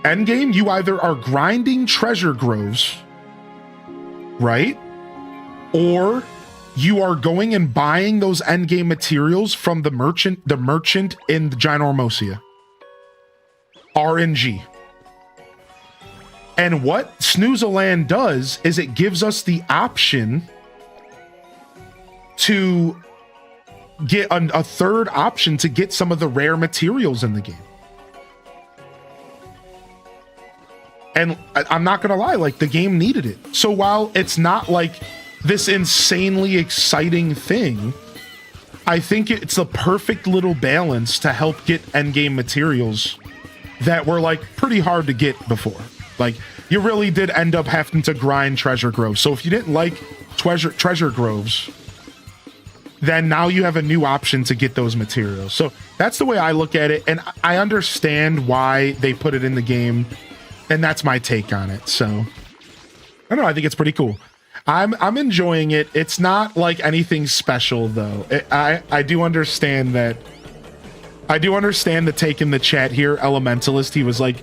Speaker 1: Endgame, you either are grinding treasure groves, right? Or you are going and buying those endgame materials from the merchant in the Ginormosia. RNG. And what Snoozeland does is it gives us the option to get a third option to get some of the rare materials in the game. And I'm not gonna lie, like, the game needed it. So while it's not like this insanely exciting thing, I think it's the perfect little balance to help get endgame materials that were like pretty hard to get before. Like, you really did end up having to grind treasure groves. So if you didn't like treasure groves, then now you have a new option to get those materials. So that's the way I look at it, and I understand why they put it in the game, and that's my take on it. So I don't know, I think it's pretty cool. I'm enjoying it. It's not like anything special though. I do understand that. I do understand the take in the chat here. Elementalist, he was like,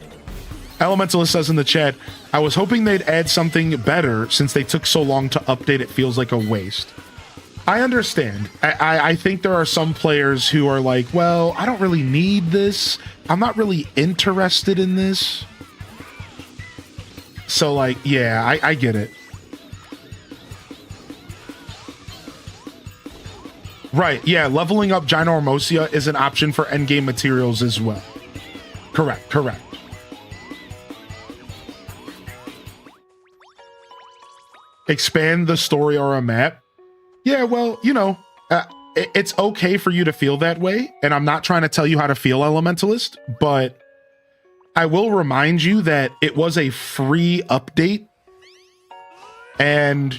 Speaker 1: Elementalist says in the chat, I was hoping they'd add something better since they took so long to update. It feels like a waste. I understand. I think there are some players who are like, well, I don't really need this. I'm not really interested in this. So like, yeah, I get it. Right, yeah, leveling up Ginormosia is an option for endgame materials as well. Correct. Expand the story or a map. Yeah, well, you know, it's okay for you to feel that way, and I'm not trying to tell you how to feel, Elementalist, but I will remind you that it was a free update, and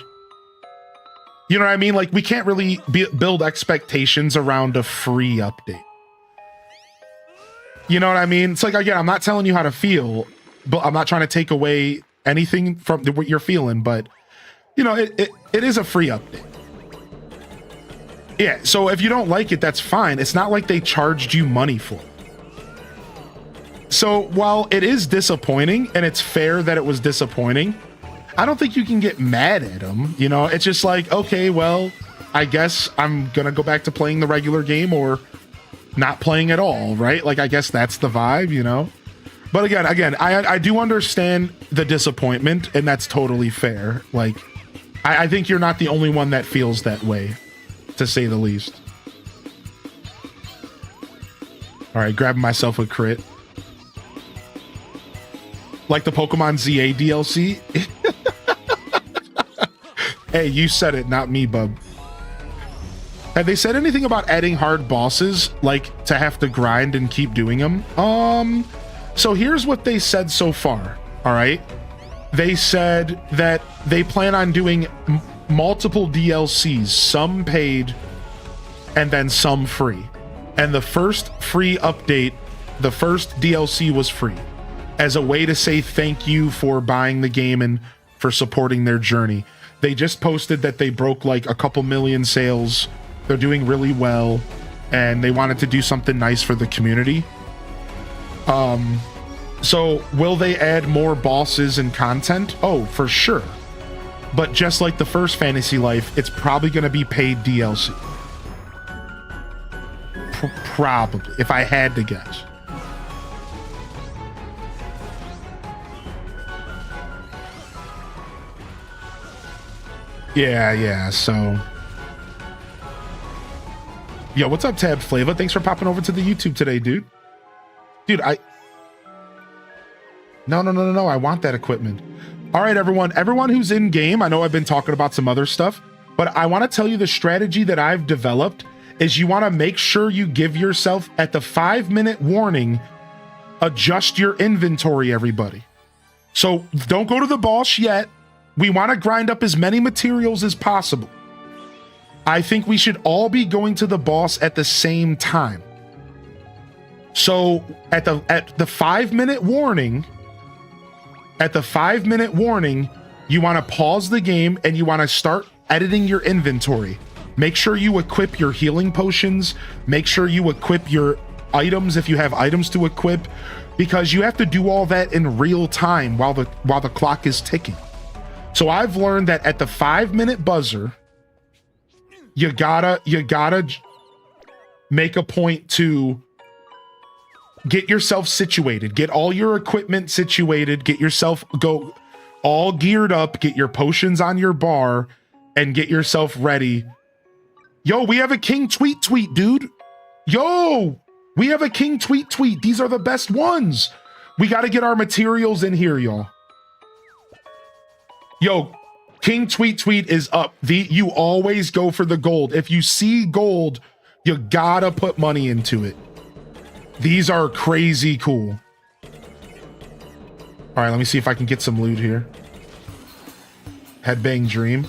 Speaker 1: you know what I mean? Like, we can't really build expectations around a free update. You know what I mean? It's like, again, I'm not telling you how to feel, but I'm not trying to take away anything from what you're feeling, but you know, it is a free update. Yeah, so if you don't like it, that's fine. It's not like they charged you money for it. So while it is disappointing, and it's fair that it was disappointing, I don't think you can get mad at them. You know, it's just like, okay, well, I guess I'm gonna go back to playing the regular game or not playing at all, right? Like, I guess that's the vibe, you know? But again, I do understand the disappointment, and that's totally fair. Like, I think you're not the only one that feels that way, to say the least. All right, grabbing myself a crit. Like the Pokemon ZA DLC? Hey, you said it, not me, bub. Have they said anything about adding hard bosses, like to have to grind and keep doing them? So here's what they said so far, all right? They said that they plan on doing multiple DLCs, some paid and then some free. And the first free update, the first DLC was free, as a way to say thank you for buying the game and for supporting their journey. They just posted that they broke like a couple million sales. They're doing really well, and they wanted to do something nice for the community. So will they add more bosses and content? Oh, for sure. But just like the first Fantasy Life, it's probably going to be paid DLC. Probably, if I had to guess. Yeah, so Yo, what's up, Tab Flava? Thanks for popping over to the YouTube today, dude. Dude, No. I want that equipment. All right, everyone. Everyone who's in game, I know I've been talking about some other stuff, but I want to tell you the strategy that I've developed is you want to make sure you give yourself at the 5-minute warning, adjust your inventory, everybody. So don't go to the boss yet. We want to grind up as many materials as possible. I think we should all be going to the boss at the same time. So at the 5-minute warning, you want to pause the game and you want to start editing your inventory. Make sure you equip your healing potions. Make sure you equip your items if you have items to equip, because you have to do all that in real time while the clock is ticking. So I've learned that at the 5-minute buzzer, you gotta make a point to get yourself situated, get all your equipment situated, get yourself go all geared up, get your potions on your bar, and get yourself ready. Yo, we have a king tweet, dude. Yo, we have a king tweet. These are the best ones. We got to get our materials in here, y'all. Yo, king tweet is up. You always go for the gold. If you see gold, you gotta put money into it. These are crazy cool. All right, let me see if I can get some loot here. Headbang Dream.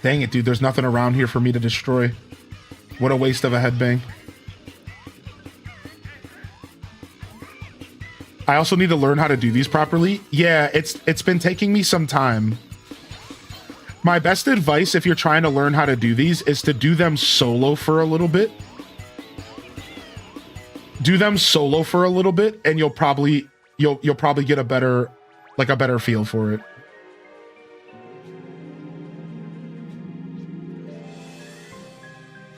Speaker 1: Dang it, dude. There's nothing around here for me to destroy. What a waste of a headbang. I also need to learn how to do these properly. Yeah, it's been taking me some time. My best advice if you're trying to learn how to do these is to do them solo for a little bit. Do them solo for a little bit and you'll probably get a better feel for it.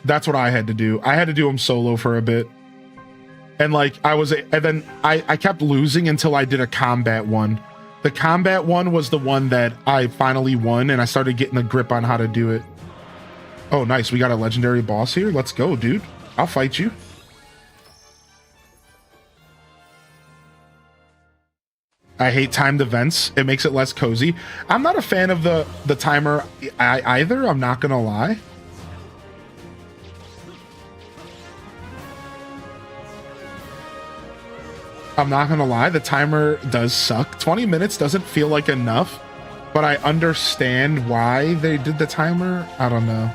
Speaker 1: That's what I had to do. I had to do them solo for a bit. And then I kept losing until I did a combat one. The combat one was the one that I finally won, and I started getting a grip on how to do it. Oh, nice. We got a legendary boss here. Let's go, dude. I'll fight you. I hate timed events. It makes it less cozy. I'm not a fan of the timer either. I'm not going to lie. I'm not gonna lie, the timer does suck. 20 minutes doesn't feel like enough, but I understand why they did the timer. I don't know.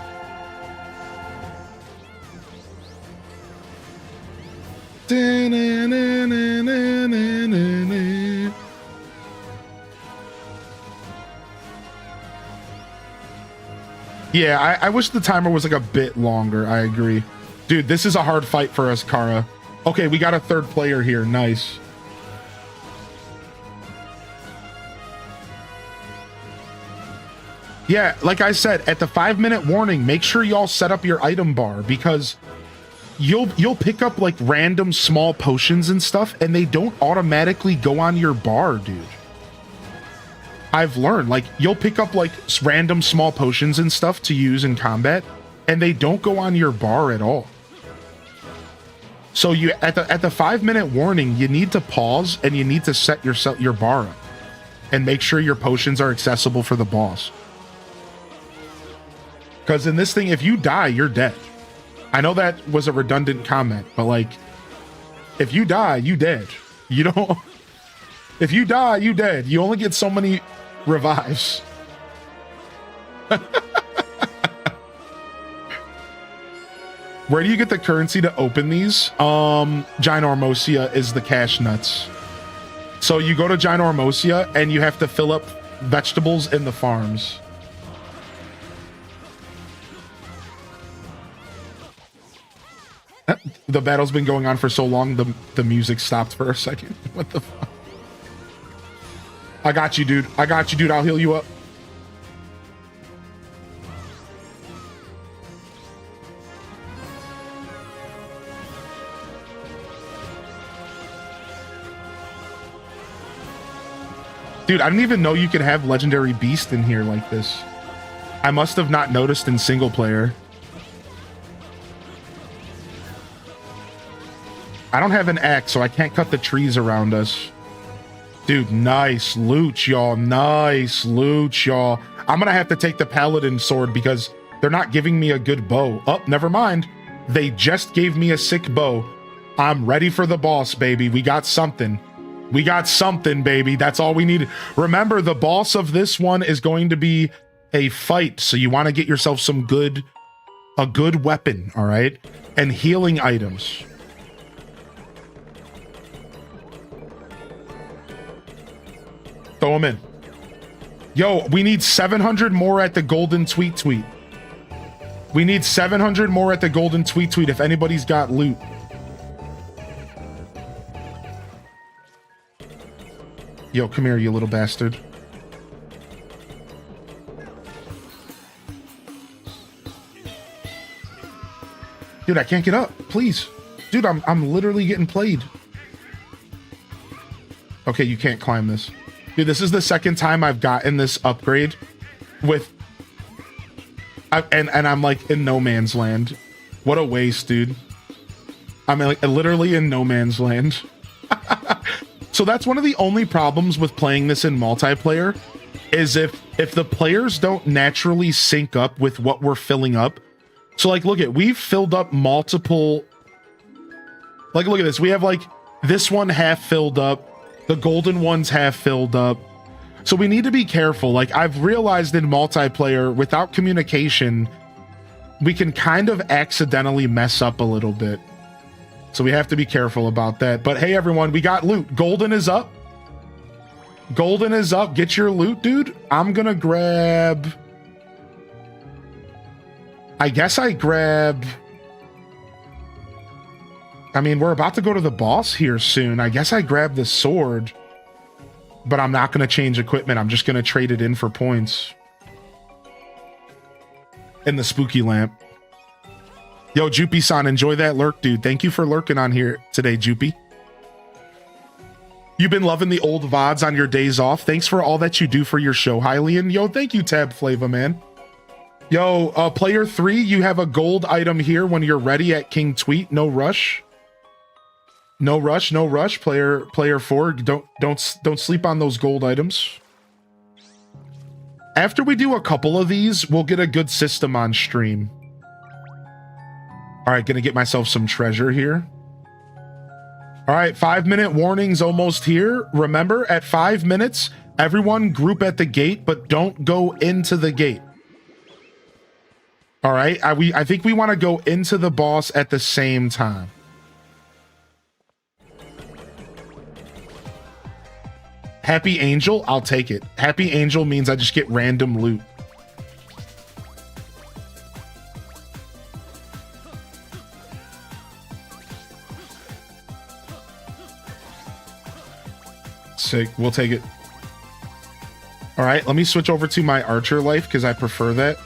Speaker 1: Yeah, I wish the timer was like a bit longer. I agree. Dude, this is a hard fight for us, Kara. Okay, we got a third player here. Nice. Yeah, like I said, at the 5-minute warning, make sure y'all set up your item bar, because you'll pick up like random small potions and stuff and they don't automatically go on your bar, dude. I've learned, like, you'll pick up like random small potions and stuff to use in combat and they don't go on your bar at all. So you at the 5-minute warning, you need to pause and you need to set your bar up and make sure your potions are accessible for the boss. Because in this thing, if you die, you're dead. I know that was a redundant comment, but like, if you die, you dead. You don't. If you die, you dead. You only get so many revives. Where do you get the currency to open these? Ginormosia is the cash nuts. So you go to Ginormosia and you have to fill up vegetables in the farms. The battle's been going on for so long, the music stopped for a second. What the fuck? I got you, dude. I'll heal you up. Dude, I didn't even know you could have Legendary Beast in here like this. I must have not noticed in single player. I don't have an axe, so I can't cut the trees around us. Dude, nice loot, y'all. Nice loot, y'all. I'm gonna have to take the Paladin sword because they're not giving me a good bow. Oh, never mind. They just gave me a sick bow. I'm ready for the boss, baby. We got something. We got something, baby. That's all we need. Remember, the boss of this one is going to be a fight, so you want to get yourself a good weapon, all right? And healing items. Throw them in. Yo, we need 700 more at the Golden Tweet Tweet. We need 700 more at the Golden Tweet Tweet if anybody's got loot. Yo, come here, you little bastard. Dude, I can't get up. Please. Dude, I'm literally getting played. Okay, you can't climb this. Dude, this is the second time I've gotten this upgrade with... and I'm like in no man's land. What a waste, dude. I'm like literally in no man's land. So that's one of the only problems with playing this in multiplayer is if the players don't naturally sync up with what we're filling up. So like, look at, we've filled up multiple, like, look at this. We have like this one half filled up. The golden one's half filled up. So we need to be careful. Like I've realized in multiplayer without communication, we can kind of accidentally mess up a little bit. So we have to be careful about that. But hey, everyone, we got loot. Golden is up. Golden is up. Get your loot, dude. I'm gonna grab... I guess I grab... I mean, we're about to go to the boss here soon. I guess I grab the sword. But I'm not gonna change equipment. I'm just gonna trade it in for points. And the spooky lamp. Yo, Joopy-san, enjoy that lurk, dude. Thank you for lurking on here today, Joopy. You've been loving the old VODs on your days off. Thanks for all that you do for your show, Hylian. Yo, thank you, Tab Flava, man. Yo, player 3, you have a gold item here when you're ready at King Tweet. No rush. No rush, no rush. Player 4, don't sleep on those gold items. After we do a couple of these, we'll get a good system on stream. All right, gonna get myself some treasure here. All right, 5-minute warning's almost here. Remember, at 5 minutes, everyone group at the gate, but don't go into the gate. All right, I think we want to go into the boss at the same time. Happy Angel, I'll take it. Happy Angel means I just get random loot. Sick, we'll take it. All right, let me switch over to my archer life because I prefer that.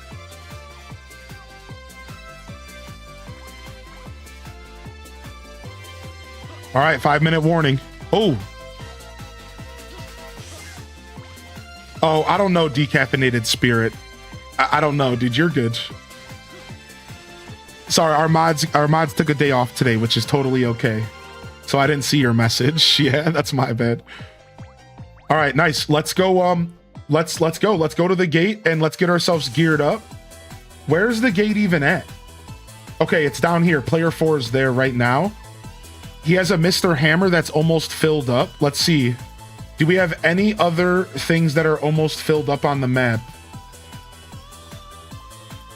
Speaker 1: All right, 5-minute warning. Oh, I don't know, Decaffeinated Spirit. I don't know, dude. You're good. Sorry, our mods took a day off today, which is totally okay. So I didn't see your message. Yeah, that's my bad. All right, nice. Let's go. Let's go. Let's go to the gate and let's get ourselves geared up. Where's the gate even at? Okay, it's down here. Player 4 is there right now. He has a Mr. Hammer that's almost filled up. Let's see. Do we have any other things that are almost filled up on the map?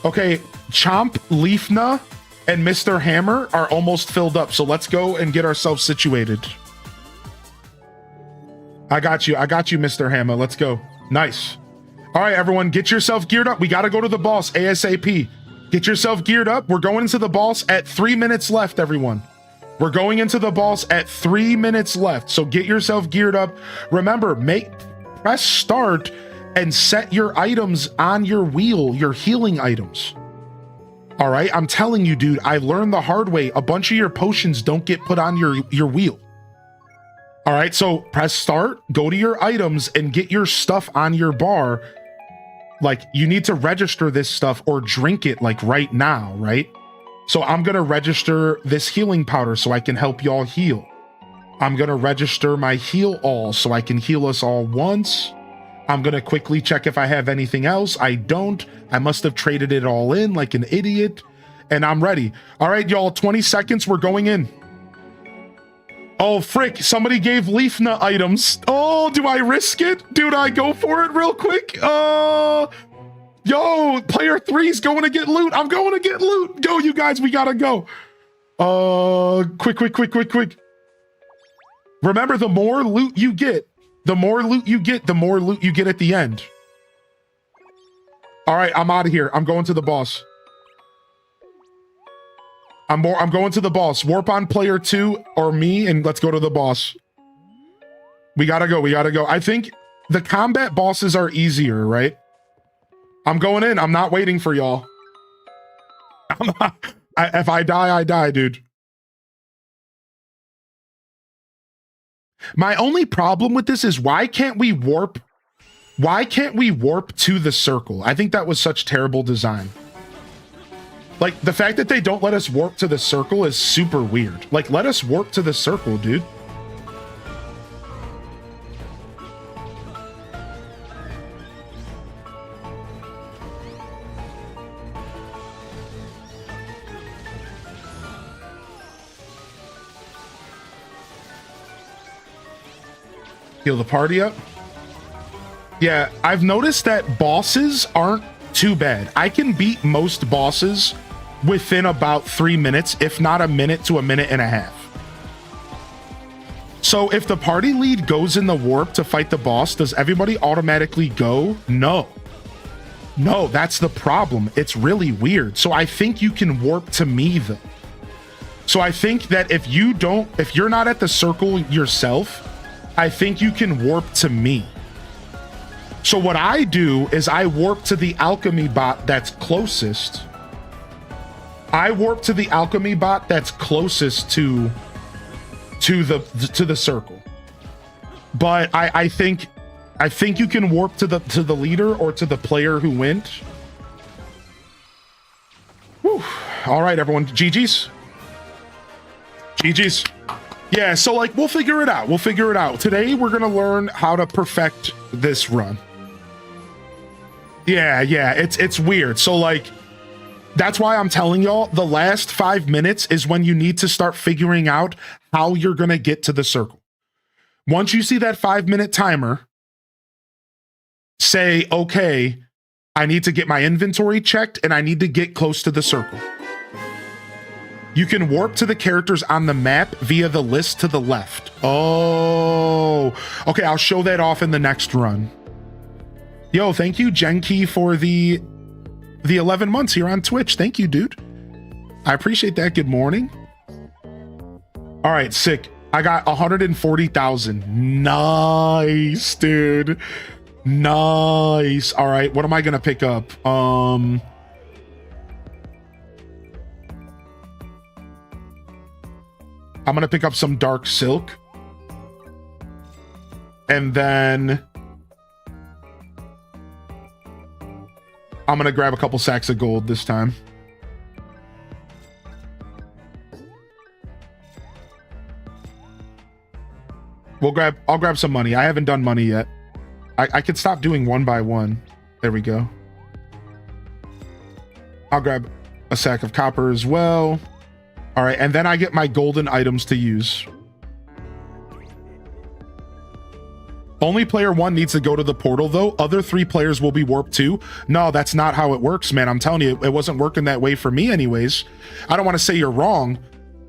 Speaker 1: Okay, Chomp, Leafna, and Mr. Hammer are almost filled up. So let's go and get ourselves situated. I got you, Mr. Hammer. Let's go. Nice. All right, everyone, get yourself geared up. We got to go to the boss ASAP. Get yourself geared up. We're going into the boss at 3 minutes left, everyone. We're going into the boss at 3 minutes left. So get yourself geared up. Remember, press start and set your items on your wheel, your healing items. All right, I'm telling you, dude, I learned the hard way. A bunch of your potions don't get put on your wheel. All right, so press start, go to your items and get your stuff on your bar. Like you need to register this stuff or drink it like right now, right? So I'm gonna register this healing powder so I can help y'all heal. I'm gonna register my heal all so I can heal us all once. I'm gonna quickly check if I have anything else. I don't. I must have traded it all in like an idiot. And I'm ready. All right, y'all, 20 seconds, we're going in. Oh, frick, somebody gave leaf nut items. Oh, do I risk it? Dude, I go for it real quick? Yo, player 3's going to get loot. I'm going to get loot. Go, you guys, we gotta go. Quick. Remember, the more loot you get, the more loot you get at the end. All right, I'm out of here. I'm going to the boss. I'm going to the boss. Warp on player 2 or me, and let's go to the boss. We gotta go. I think the combat bosses are easier, right? I'm going in. I'm not waiting for y'all. If I die, I die, dude. My only problem with this is why can't we warp to the circle? I think that was such terrible design. Like, the fact that they don't let us warp to the circle is super weird. Like, let us warp to the circle, dude. Heal the party up. Yeah, I've noticed that bosses aren't too bad. I can beat most bosses within about 3 minutes, if not a minute to a minute and a half. So if the party lead goes in the warp to fight the boss, does everybody automatically go? No, that's the problem. It's really weird. So I think you can warp to me though. So I think that if you're not at the circle yourself, I think you can warp to me. So what I do is I warp to the alchemy bot that's closest. I warp to the alchemy bot that's closest to the circle. But I think you can warp to the leader or to the player who went. Whew. All right, everyone. GG's. Yeah, so like we'll figure it out. Today we're gonna learn how to perfect this run. Yeah, it's weird. So like that's why I'm telling y'all the last 5 minutes is when you need to start figuring out how you're gonna get to the circle. Once you see that 5-minute timer, say, okay, I need to get my inventory checked and I need to get close to the circle. You can warp to the characters on the map via the list to the left. Oh, okay, I'll show that off in the next run. Yo, thank you, Genki, for the 11 months here on Twitch. Thank you, dude. I appreciate that. Good morning. All right, sick. I got 140,000. Nice, dude. Nice. All right, what am I gonna pick up? I'm gonna pick up some dark silk. And then I'm gonna grab a couple sacks of gold this time. I'll grab some money. I haven't done money yet. I could stop doing one by one. There we go. I'll grab a sack of copper as well. All right, and then I get my golden items to use. Only player 1 needs to go to the portal, though. Other 3 players will be warped too. No, that's not how it works, man. I'm telling you, it wasn't working that way for me anyways. I don't want to say you're wrong,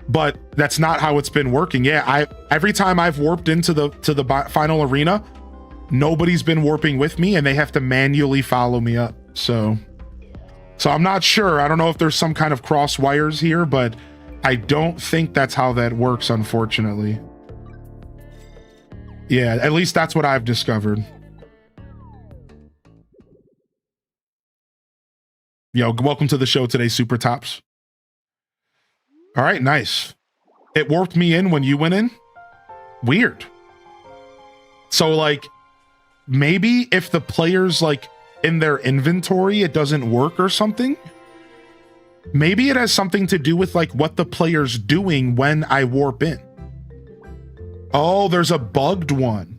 Speaker 1: but that's not how it's been working. Yeah, every time I've warped into the final arena, nobody's been warping with me, and they have to manually follow me up. So I'm not sure. I don't know if there's some kind of cross wires here, but I don't think that's how that works, unfortunately. Yeah, at least that's what I've discovered. Yo, welcome to the show today, Super Tops. All right, nice. It warped me in when you went in? Weird. So like maybe if the players like in their inventory it doesn't work or something. Maybe it has something to do with like what the player's doing when I warp in. Oh, there's a bugged one.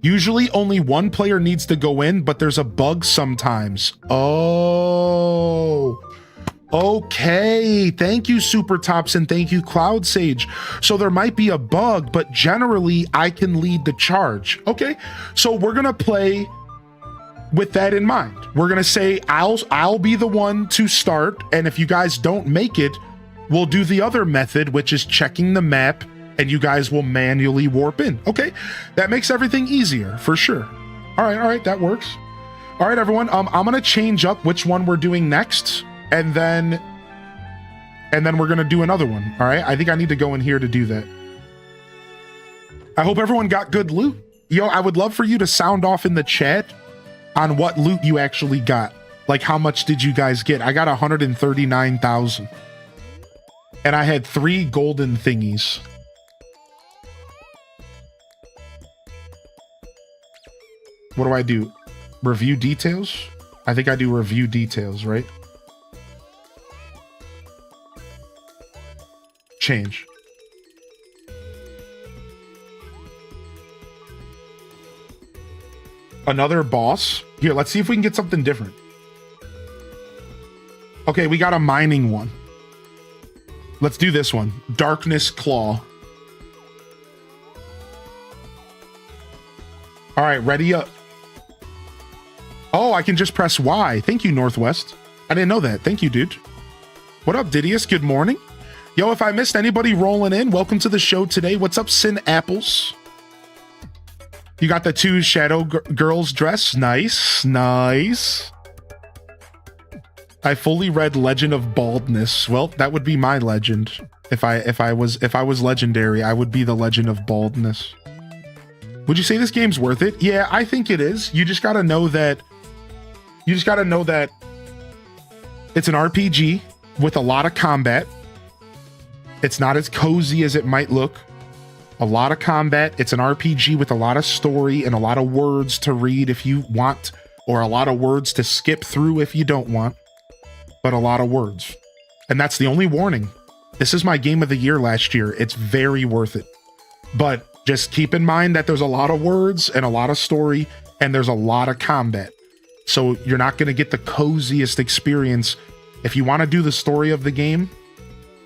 Speaker 1: Usually only one player needs to go in, but there's a bug sometimes. Oh, okay. Thank you, Super Tops, and thank you, Cloud Sage. So there might be a bug, but generally I can lead the charge. Okay, so we're gonna play with that in mind. We're gonna say I'll be the one to start, and if you guys don't make it, we'll do the other method, which is checking the map, and you guys will manually warp in. Okay, that makes everything easier for sure. All right, that works. All right, everyone. I'm gonna change up which one we're doing next, and then we're gonna do another one. All right, I think I need to go in here to do that. I hope everyone got good loot. Yo, I would love for you to sound off in the chat on what loot you actually got. Like, how much did you guys get? I got 139,000, and I had 3 golden thingies. What do I do? Review details? I think I do review details, right? Change. Another boss? Here, let's see if we can get something different. Okay, we got a mining one. Let's do this one. Darkness Claw. All right, ready up. Oh, I can just press Y. Thank you, Northwest. I didn't know that. Thank you, dude. What up, Didius? Good morning. Yo, if I missed anybody rolling in, welcome to the show today. What's up, Sin Apples? You got the 2 Shadow Girls dress. Nice, nice. I fully read Legend of Baldness. Well, that would be my legend. If I was legendary, I would be the Legend of Baldness. Would you say this game's worth it? Yeah, I think it is. You just gotta know that. You just gotta know that it's an RPG with a lot of combat. It's not as cozy as it might look. A lot of combat. It's an RPG with a lot of story and a lot of words to read if you want, or a lot of words to skip through if you don't want, but a lot of words. And that's the only warning. This is my game of the year last year. It's very worth it. But just keep in mind that there's a lot of words and a lot of story, and there's a lot of combat. So you're not going to get the coziest experience. If you want to do the story of the game,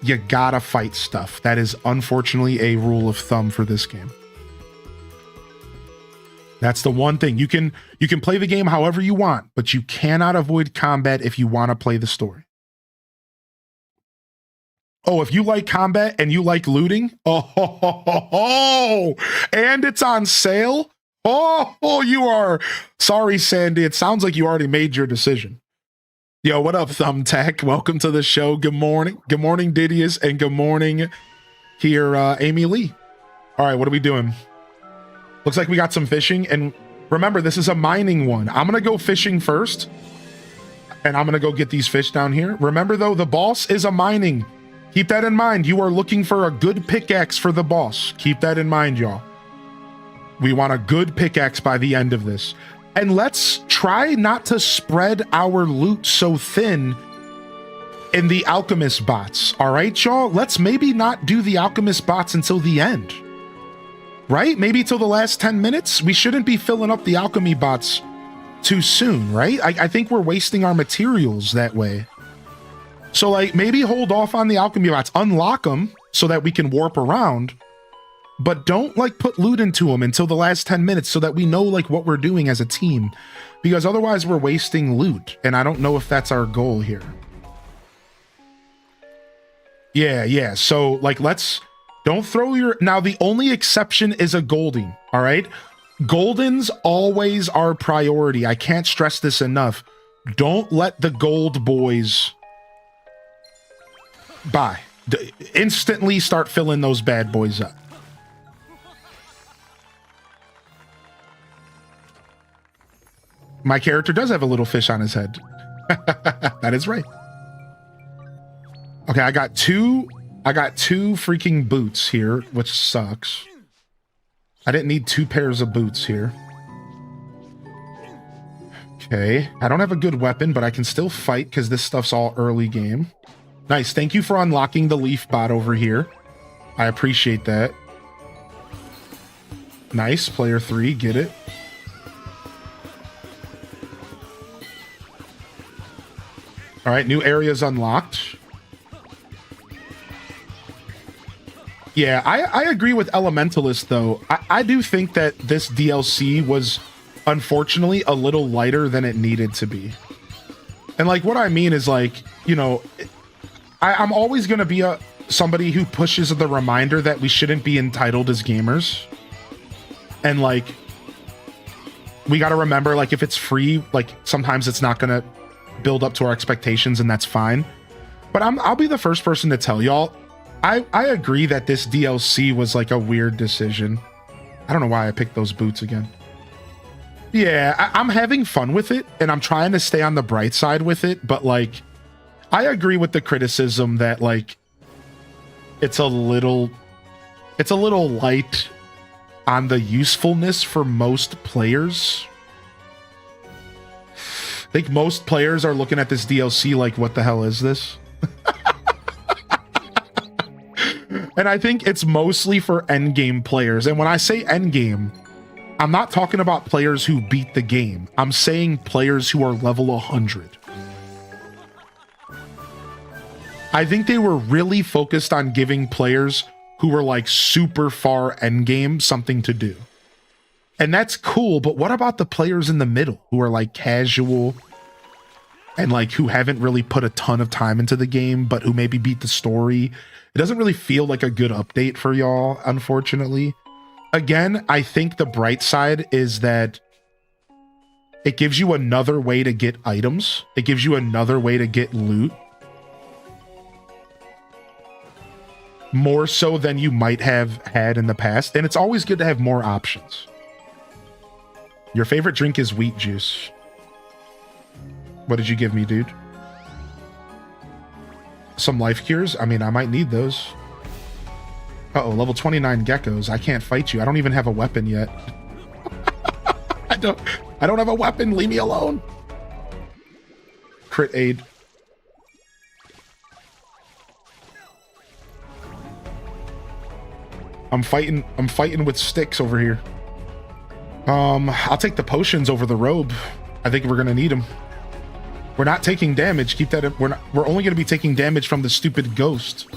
Speaker 1: you gotta fight stuff. That is unfortunately a rule of thumb for this game. That's the one thing. You can play the game however you want, but you cannot avoid combat if you want to play the story. Oh, if you like combat and you like looting, oh, and it's on sale. Oh, you are sorry, Sandy. It sounds like you already made your decision. Yo, what up, Thumbtack? Welcome to the show. Good morning. Good morning, Didius, and good morning here, Amy Lee. All right, what are we doing? Looks like we got some fishing, and remember, this is a mining one. I'm gonna go fishing first, and I'm gonna go get these fish down here. Remember, though, the boss is a mining. Keep that in mind. You are looking for a good pickaxe for the boss. Keep that in mind, y'all. We want a good pickaxe by the end of this. And let's try not to spread our loot so thin in the alchemist bots. All right, y'all? Let's maybe not do the alchemist bots until the end. Right? Maybe till the last 10 minutes? We shouldn't be filling up the alchemy bots too soon, right? I think we're wasting our materials that way. So, like, maybe hold off on the alchemy bots. Unlock them so that we can warp around. But don't, like, put loot into them until the last 10 minutes so that we know, like, what we're doing as a team. Because otherwise we're wasting loot. And I don't know if that's our goal here. Yeah. So, like, don't throw your... Now, the only exception is a Golding, all right? Goldens always are priority. I can't stress this enough. Don't let the gold boys buy. Instantly start filling those bad boys up. My character does have a little fish on his head. That is right. Okay, I got two freaking boots here, which sucks. I didn't need 2 pairs of boots here. Okay, I don't have a good weapon, but I can still fight because this stuff's all early game. Nice, thank you for unlocking the leaf bot over here. I appreciate that. Nice, player 3, get it. All right, new areas unlocked. Yeah, I agree with Elementalist, though. I do think that this DLC was, unfortunately, a little lighter than it needed to be. And, like, what I mean is, like, you know, I'm always going to be somebody who pushes the reminder that we shouldn't be entitled as gamers. And, like, we got to remember, like, if it's free, like, sometimes it's not going to build up to our expectations, and that's fine. But I'll be the first person to tell y'all, I agree that this DLC was like a weird decision. I don't know why I picked those boots again. Yeah, I'm having fun with it, and I'm trying to stay on the bright side with it, but like, I agree with the criticism that like, it's a little light on the usefulness for most players. I think most players are looking at this DLC like, what the hell is this? And I think it's mostly for endgame players. And when I say endgame, I'm not talking about players who beat the game. I'm saying players who are level 100. I think they were really focused on giving players who were like super far endgame something to do. And that's cool, but what about the players in the middle who are like casual and like who haven't really put a ton of time into the game, but who maybe beat the story? It doesn't really feel like a good update for y'all, unfortunately. Again, I think the bright side is that it gives you another way to get items. It gives you another way to get loot. More so than you might have had in the past. And it's always good to have more options. Your favorite drink is wheat juice. What did you give me, dude? Some life cures? I mean, I might need those. Uh-oh, level 29 geckos. I can't fight you. I don't even have a weapon yet. I don't have a weapon. Leave me alone. Crit aid. I'm fighting with sticks over here. I'll take the potions over the robe. I think we're gonna need them. We're not taking damage. Keep that. We're only gonna be taking damage from the stupid ghost.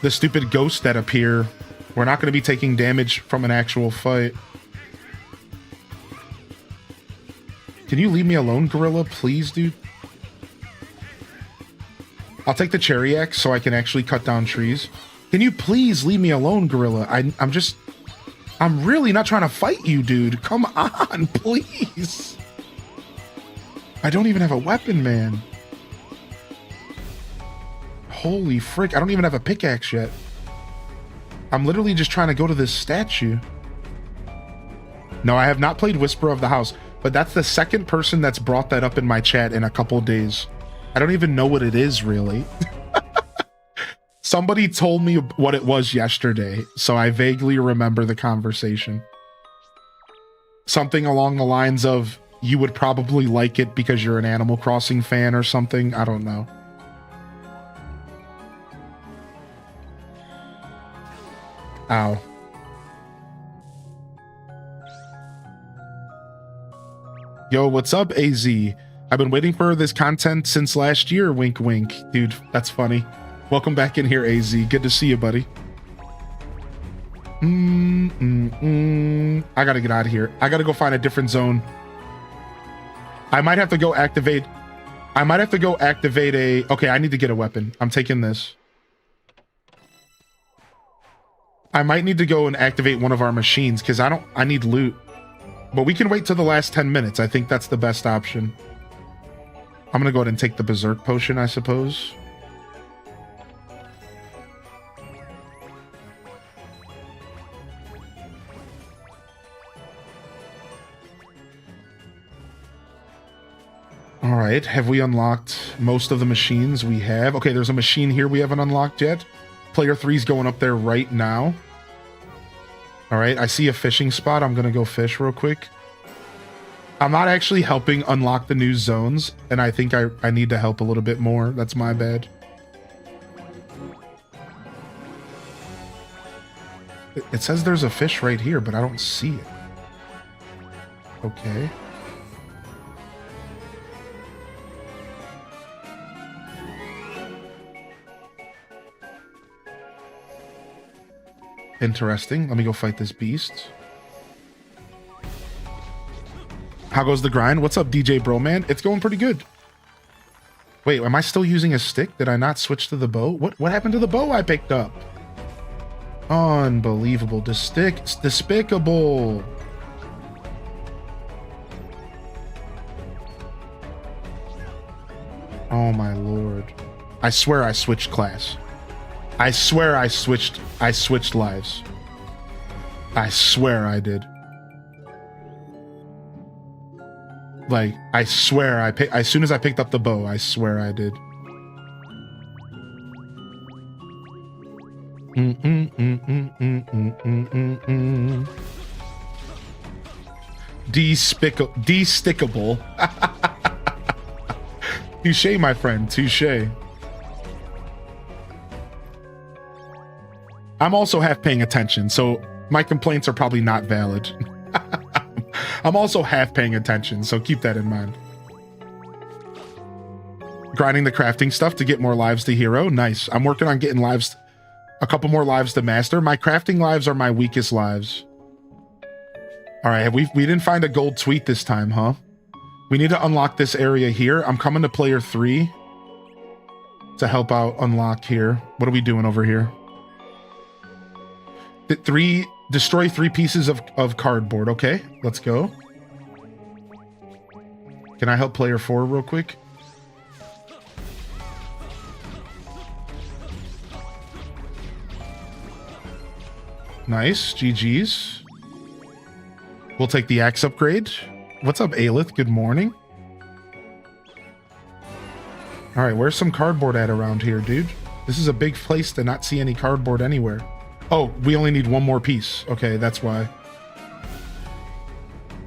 Speaker 1: The stupid ghosts that appear. We're not gonna be taking damage from an actual fight. Can you leave me alone, Gorilla? Please, dude. I'll take the cherry axe so I can actually cut down trees. Can you please leave me alone, Gorilla? I'm really not trying to fight you, dude. Come on, please. I don't even have a weapon, man. Holy frick, I don't even have a pickaxe yet. I'm literally just trying to go to this statue. No, I have not played Whisper of the House, but that's the second person that's brought that up in my chat in a couple days. I don't even know what it is, really. Somebody told me what it was yesterday, so I vaguely remember the conversation. Something along the lines of, you would probably like it because you're an Animal Crossing fan or something. I don't know. Ow. Yo, what's up, AZ? I've been waiting for this content since last year, wink wink. Dude, that's funny. Welcome back in here, AZ. Good to see you, buddy. I gotta get out of here. I gotta go find a different zone. I might have to go activate a... Okay, I need to get a weapon. I'm taking this. I might need to go and activate one of our machines because I need loot. But we can wait till the last 10 minutes. I think that's the best option. I'm gonna go ahead and take the Berserk Potion, I suppose. All right, have we unlocked most of the machines? We have. Okay, there's a machine here we haven't unlocked yet. Player 3's going up there right now. All right, I see a fishing spot. I'm gonna go fish real quick. I'm not actually helping unlock the new zones, and I think I need to help a little bit more. That's my bad. It says there's a fish right here, but I don't see it. Okay. Interesting. Let me go fight this beast. How goes the grind? What's up, DJ Broman? It's going pretty good. Wait, am I still using a stick? Did I not switch to the bow? What happened to the bow I picked up? Unbelievable. Despicable. Oh my lord. I swear I switched class. I swear I switched lives. I swear I did. Like, I swear as soon as I picked up the bow, I swear I did. Despicable. Touché, my friend, touché. I'm also half paying attention, so my complaints are probably not valid. I'm also half paying attention, so keep that in mind. Grinding the crafting stuff to get more lives to hero. Nice. I'm working on getting lives, a couple more lives to master. My crafting lives are my weakest lives. All right, we didn't find a gold tweet this time, huh? We need to unlock this area here. I'm coming to player 3 to help out unlock here. What are we doing over here? Destroy 3 pieces of cardboard. Okay, let's go. Can I help player 4 real quick? Nice, GG's. We'll take the axe upgrade. What's up, Aelith? Good morning. All right, where's some cardboard at around here, dude? This is a big place to not see any cardboard anywhere. Oh, we only need 1 more piece. Okay, that's why.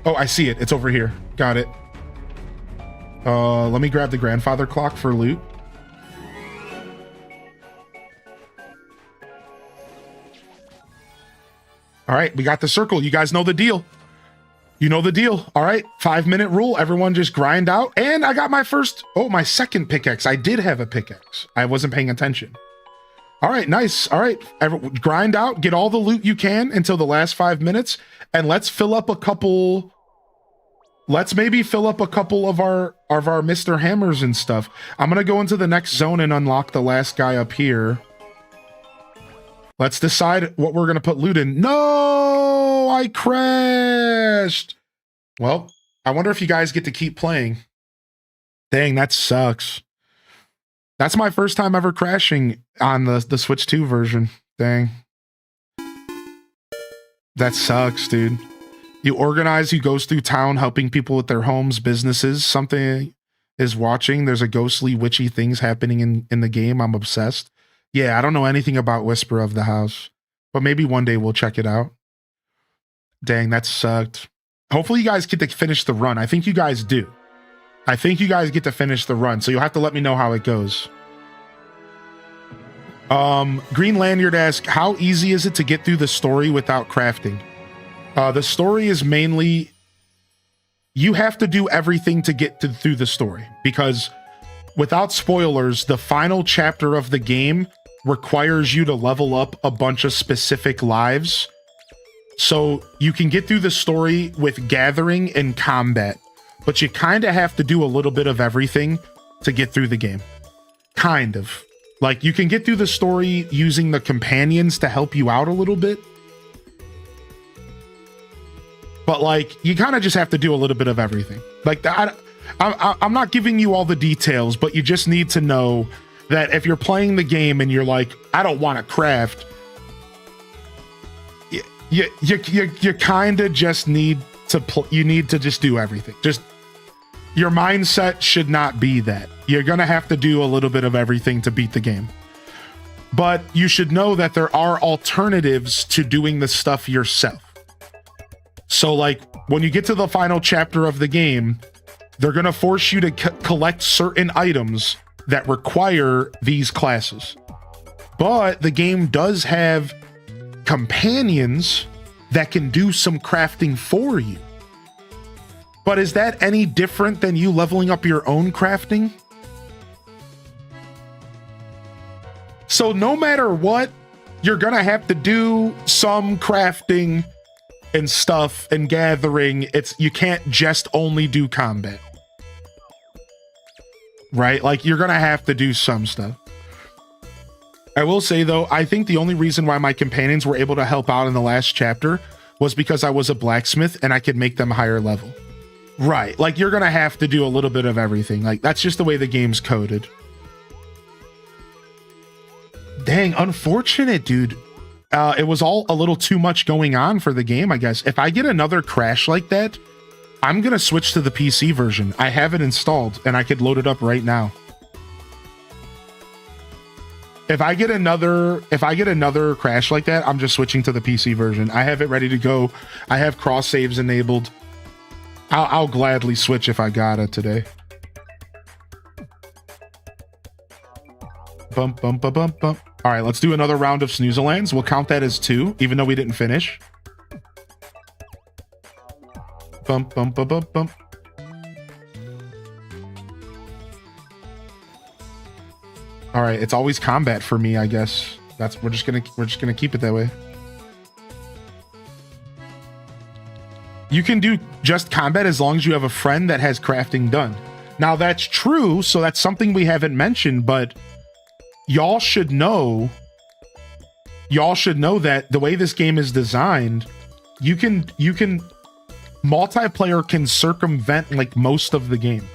Speaker 1: Oh, I see it. It's over here. Got it. Let me grab the grandfather clock for loot. All right, we got the circle. You guys know the deal. You know the deal. All right, 5-minute rule. Everyone just grind out. And I got my my second pickaxe. I did have a pickaxe. I wasn't paying attention. All right, nice. All right, grind out. Get all the loot you can until the last 5 minutes. And let's fill up a couple... Let's maybe fill up a couple of our Mr. Hammers and stuff. I'm going to go into the next zone and unlock the last guy up here. Let's decide what we're going to put loot in. No, I crashed. Well, I wonder if you guys get to keep playing. Dang, that sucks. That's my first time ever crashing on the Switch 2 version. Dang. That sucks, dude. You organize who goes through town helping people with their homes, businesses. Something is watching. There's a ghostly, witchy things happening in the game. I'm obsessed. Yeah, I don't know anything about Whisper of the House, but maybe one day we'll check it out. Dang, that sucked. Hopefully you guys get to finish the run. I think you guys do. I think you guys get to finish the run, so you'll have to let me know how it goes. Green Lanyard asks, how easy is it to get through the story without crafting? The story is mainly, you have to do everything to get through the story, because without spoilers, the final chapter of the game requires you to level up a bunch of specific lives. So you can get through the story with gathering and combat, but you kind of have to do a little bit of everything to get through the game. Kind of. Like, you can get through the story using the companions to help you out a little bit. But, like, you kind of just have to do a little bit of everything. Like, I'm not giving you all the details, but you just need to know that if you're playing the game and you're like, I don't want to craft, you kind of just need to you need to just do everything. Just, your mindset should not be that. You're gonna have to do a little bit of everything to beat the game. But you should know that there are alternatives to doing the stuff yourself. So like when you get to the final chapter of the game, they're going to force you to collect certain items that require these classes. But the game does have companions that can do some crafting for you. But is that any different than you leveling up your own crafting? So no matter what, you're gonna have to do some crafting and stuff and gathering. You can't just only do combat. Right? Like you're gonna have to do some stuff. I will say though, I think the only reason why my companions were able to help out in the last chapter was because I was a blacksmith and I could make them higher level. Right, like you're gonna have to do a little bit of everything. Like that's just the way the game's coded. Dang, unfortunate, dude. It was all a little too much going on for the game, I guess. If I get another crash like that, I'm gonna switch to the PC version. I have it installed and I could load it up right now. If I get another crash like that, I'm just switching to the PC version. I have it ready to go. I have cross saves enabled. I'll gladly switch if I got it today. Bump, bump, bump, bump, bump. All right, let's do another round of Snoozelands. We'll count that as 2, even though we didn't finish. Bump, bump, bump, bump, bump. All right, it's always combat for me, I guess. We're just gonna keep it that way. You can do just combat as long as you have a friend that has crafting done. Now that's true, so that's something we haven't mentioned, but y'all should know that the way this game is designed, you can multiplayer can circumvent like most of the game.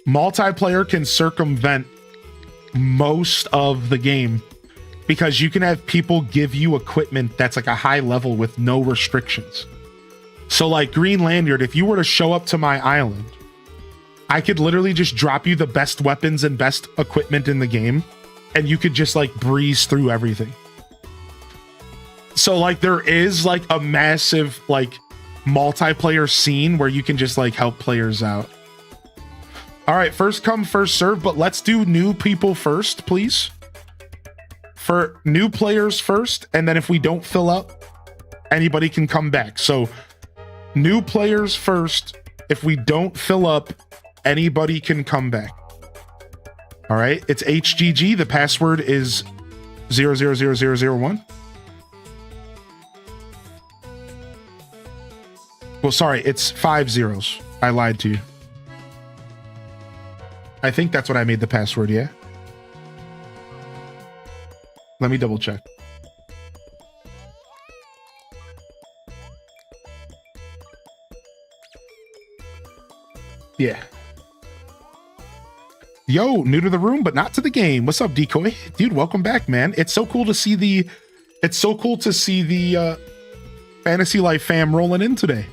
Speaker 1: Multiplayer can circumvent most of the game because you can have people give you equipment that's like a high level with no restrictions. So like Green Lanyard, if you were to show up to my island, I could literally just drop you the best weapons and best equipment in the game, and you could just like breeze through everything. So like there is like a massive like multiplayer scene where you can just like help players out. All right, first come, first serve, but let's do new people first, please. For new players first, and then if we don't fill up, anybody can come back. So new players first. If we don't fill up, anybody can come back. All right, it's HGG. The password is 000001. Well, sorry, it's 5 zeros. I lied to you. I think that's what I made the password, yeah? Let me double check. Yeah. Yo, new to the room, but not to the game. What's up, Decoy? Dude, welcome back, man. It's so cool to see the Fantasy Life fam rolling in today.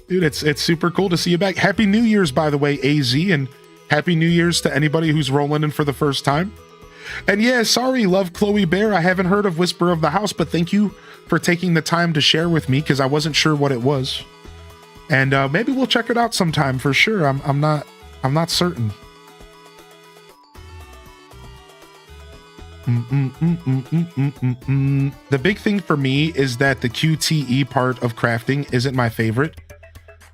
Speaker 1: Dude, it's super cool to see you back. Happy New Year's, by the way, AZ, and Happy New Year's to anybody who's rolling in for the first time. And yeah, sorry, Love Chloe Bear. I haven't heard of Whisper of the House, but thank you for taking the time to share with me because I wasn't sure what it was. And maybe we'll check it out sometime for sure. I'm not certain. The big thing for me is that the QTE part of crafting isn't my favorite.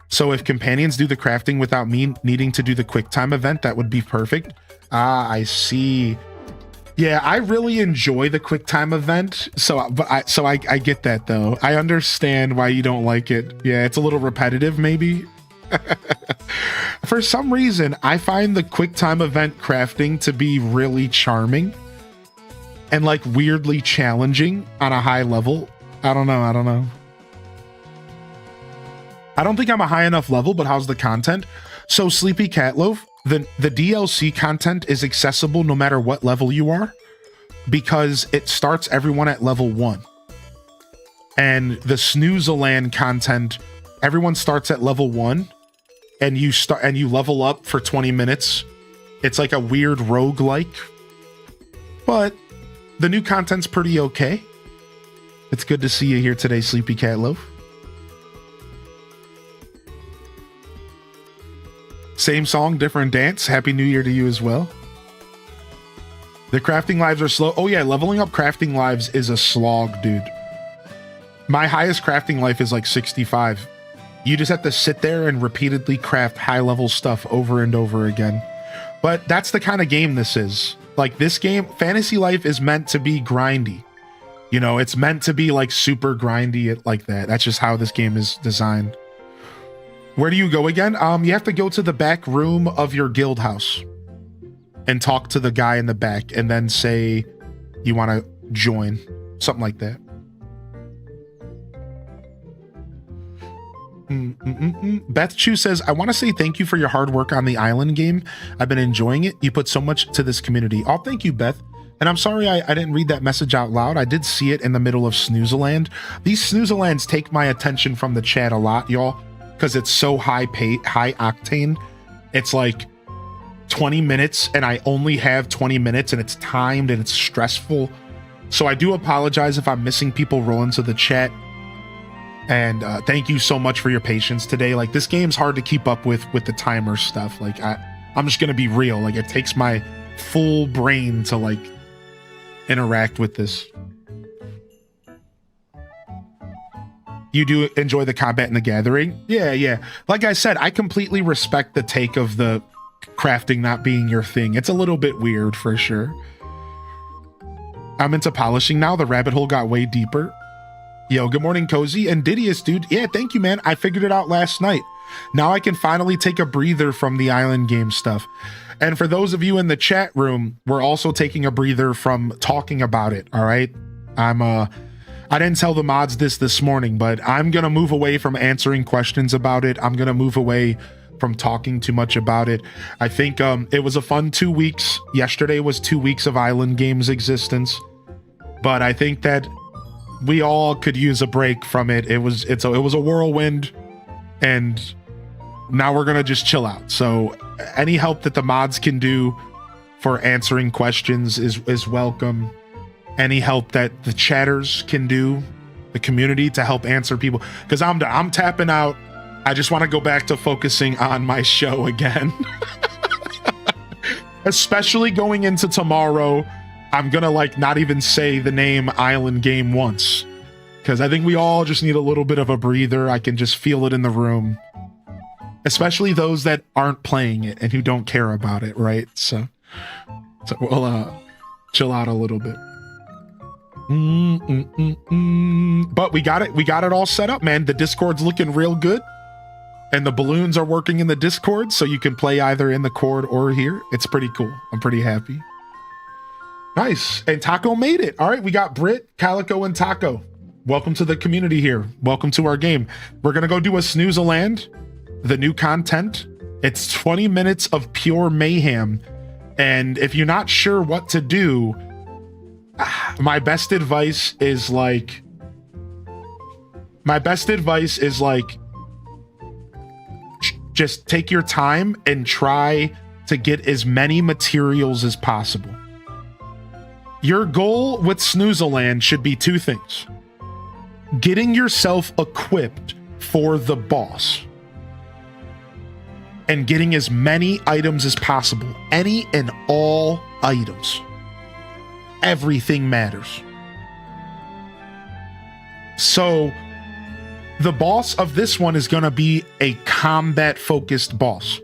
Speaker 1: So if companions do the crafting without me needing to do the quick time event, that would be perfect. Ah, I see. Yeah, I really enjoy the quick time event. So I get that though. I understand why you don't like it. Yeah, it's a little repetitive maybe. For some reason, I find the quick time event crafting to be really charming and like weirdly challenging on a high level. I don't know. I don't think I'm a high enough level, but how's the content? So Sleepy Catloaf, the DLC content is accessible no matter what level you are because it starts everyone at level 1. And the Snoozeland content, everyone starts at level 1 and you level up for 20 minutes It's like a weird roguelike, but the new content's pretty okay. It's good to see you here today, Sleepy Cat Loaf. Same song, different dance. Happy New Year to you as well. The crafting lives are slow. Oh yeah, leveling up crafting lives is a slog, dude. My highest crafting life is like 65. You just have to sit there and repeatedly craft high level stuff over and over again. But that's the kind of game this is. Like this game, Fantasy Life is meant to be grindy. You know, it's meant to be like super grindy like that. That's just how this game is designed. Where do you go again? You have to go to the back room of your guild house and talk to the guy in the back and then say you want to join. Something like that. Beth Chu says, I want to say thank you for your hard work on the island game. I've been enjoying it. You put so much to this community. Oh, thank you, Beth. And I'm sorry I didn't read that message out loud. I did see it in the middle of Snoozeland. These Snoozelands take my attention from the chat a lot, y'all, because it's so high octane. It's like 20 minutes and I only have 20 minutes and it's timed and it's stressful. So I do apologize if I'm missing people roll into the chat. And thank you so much for your patience today. Like this game's hard to keep up with the timer stuff. Like I'm just gonna be real. Like it takes my full brain to like interact with this. You do enjoy the combat in the gathering? Yeah. Like I said, I completely respect the take of the crafting not being your thing. It's a little bit weird for sure. I'm into polishing now. The rabbit hole got way deeper. Yo, good morning, Cozy. And Didius, dude. Yeah, thank you, man. I figured it out last night. Now I can finally take a breather from the island game stuff. And for those of you in the chat room, we're also taking a breather from talking about it, all right? I didn't tell the mods this morning, but I'm going to move away from answering questions about it. I'm going to move away from talking too much about it. I think it was a fun 2 weeks. Yesterday was 2 weeks of island games existence. But I think that we all could use a break from it. It was a whirlwind, and now we're gonna just chill out. So any help that the mods can do for answering questions is welcome. Any help that the chatters can do, the community, to help answer people, because I'm tapping out. I just want to go back to focusing on my show again. Especially going into tomorrow. I'm gonna like not even say the name island game once, because I think we all just need a little bit of a breather. I can just feel it in the room, especially those that aren't playing it and who don't care about it, right? So we'll chill out a little bit. But we got it all set up, man. The Discord's looking real good, and the balloons are working in the Discord, so you can play either in the Cord or here. It's pretty cool. I'm pretty happy. Nice. And Taco made it. All right, we got Britt, Calico, and Taco. Welcome to the community here. Welcome to our game. We're going to go do a Snoozeland, the new content. It's 20 minutes of pure mayhem. And if you're not sure what to do, my best advice is like, just take your time and try to get as many materials as possible. Your goal with Snoozeland should be two things: getting yourself equipped for the boss and getting as many items as possible. Any and all items. Everything matters. So the boss of this one is going to be a combat focused boss.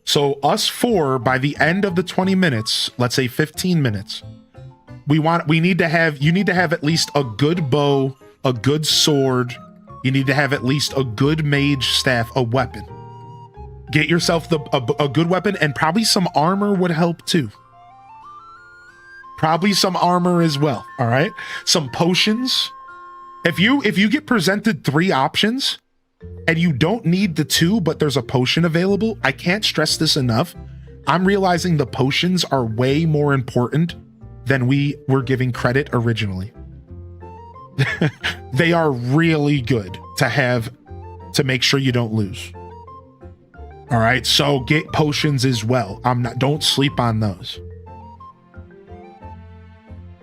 Speaker 1: So us four, by the end of the 20 minutes, let's say 15 minutes, you need to have at least a good bow, a good sword. You need to have at least a good mage staff, a weapon. Get yourself a good weapon, and probably some armor would help too. Probably some armor as well. All right. Some potions. If you get presented 3 options and you don't need the 2, but there's a potion available, I can't stress this enough. I'm realizing the potions are way more important than we were giving credit originally. They are really good to have to make sure you don't lose. All right, so get potions as well. Don't sleep on those.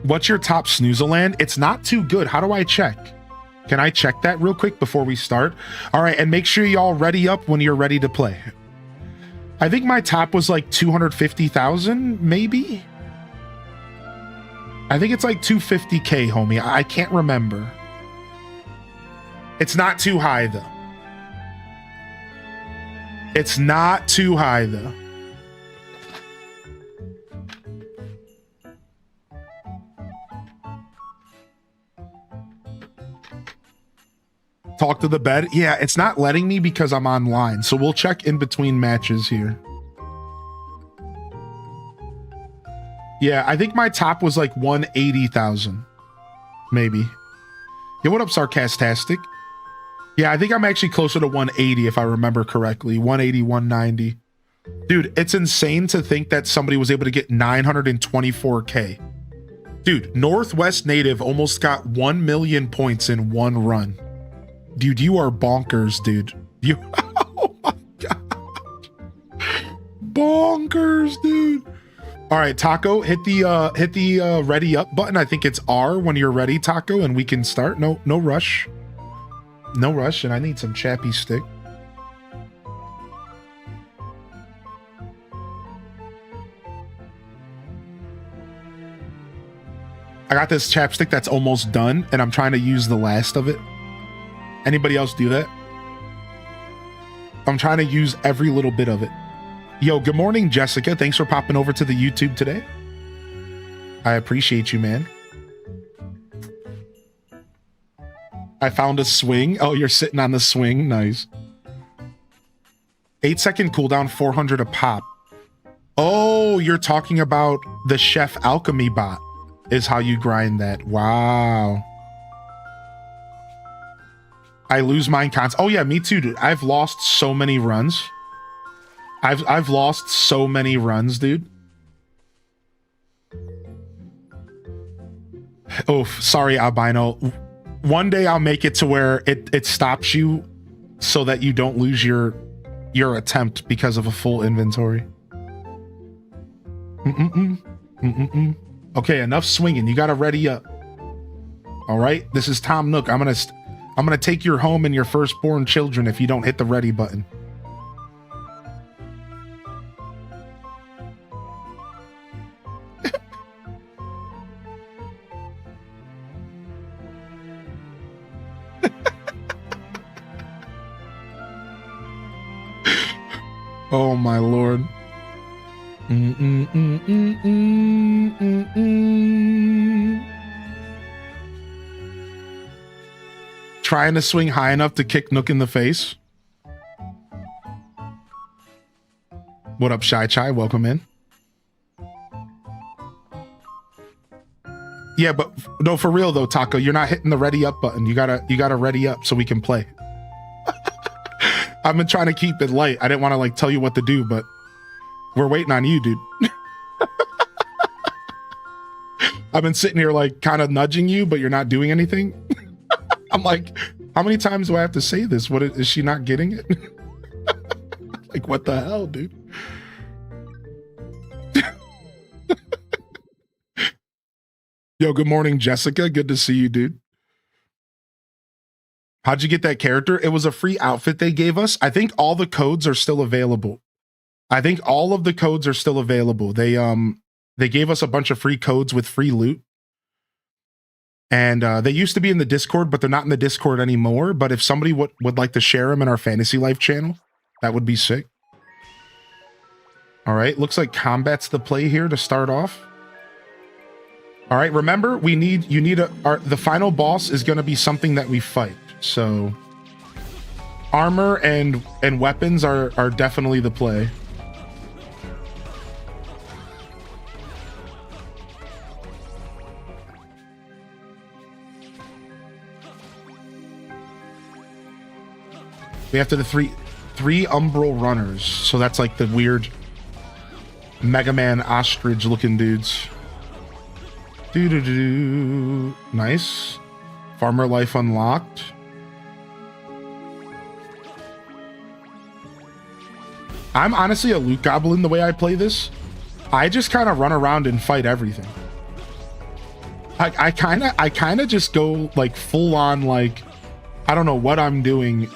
Speaker 1: What's your top Snoozeland? It's not too good. How do I check? Can I check that real quick before we start? All right, and make sure y'all ready up when you're ready to play. I think my top was like 250,000, maybe? I think it's like 250K, homie. I can't remember. It's not too high, though. It's not too high, though. Talk to the bed. Yeah, it's not letting me because I'm online. So we'll check in between matches here. Yeah, I think my top was like 180,000. Maybe. Yeah, what up, Sarcastastic? Yeah, I think I'm actually closer to 180 if I remember correctly. 180, 190. Dude, it's insane to think that somebody was able to get 924K. Dude, Northwest Native almost got 1 million points in one run. Dude, you are bonkers, dude. You, oh my god, bonkers, dude. All right, Taco, hit the ready up button. I think it's R when you're ready, Taco, and we can start. No rush, no rush. And I need some Chappy Stick. I got this chapstick that's almost done, and I'm trying to use the last of it. Anybody else do that? I'm trying to use every little bit of it. Yo, good morning, Jessica. Thanks for popping over to the YouTube today. I appreciate you, man. I found a swing. Oh, you're sitting on the swing. Nice. 8-second cooldown, 400 a pop. Oh, you're talking about the Chef Alchemy bot is how you grind that. Wow. I lose mine constantly. Oh yeah, me too, dude. I've lost so many runs. I've lost so many runs, dude. Oh, sorry, Albino. One day I'll make it to where it stops you so that you don't lose your attempt because of a full inventory. Okay, enough swinging. You gotta ready up. All right, this is Tom Nook. I'm gonna take your home and your firstborn children if you don't hit the ready button. Oh my lord. Trying to swing high enough to kick Nook in the face. What up, Shy Chai? Welcome in. Yeah, but no, for real though, Taco, you're not hitting the ready up button. You gotta ready up so we can play. I've been trying to keep it light. I didn't want to like tell you what to do, but we're waiting on you, dude. I've been sitting here like kind of nudging you, but you're not doing anything. I'm like, how many times do I have to say this? What is she not getting it? Like, what the hell, dude? Yo, good morning, Jessica. Good to see you, dude. How'd you get that character? It was a free outfit they gave us. I think all the codes are still available. I think all of the codes are still available. They gave us a bunch of free codes with free loot. And they used to be in the Discord, but they're not in the Discord anymore. But if somebody would like to share them in our Fantasy Life channel, that would be sick. All right, looks like combat's the play here to start off. All right, remember, the final boss is going to be something that we fight. So armor and weapons are definitely the play. We have to the three Umbral runners. So that's like the weird Mega Man ostrich looking dudes. Nice. Farmer life unlocked. I'm honestly a loot goblin the way I play this. I just kind of run around and fight everything. I kind of just go like full on, like, I don't know what I'm doing.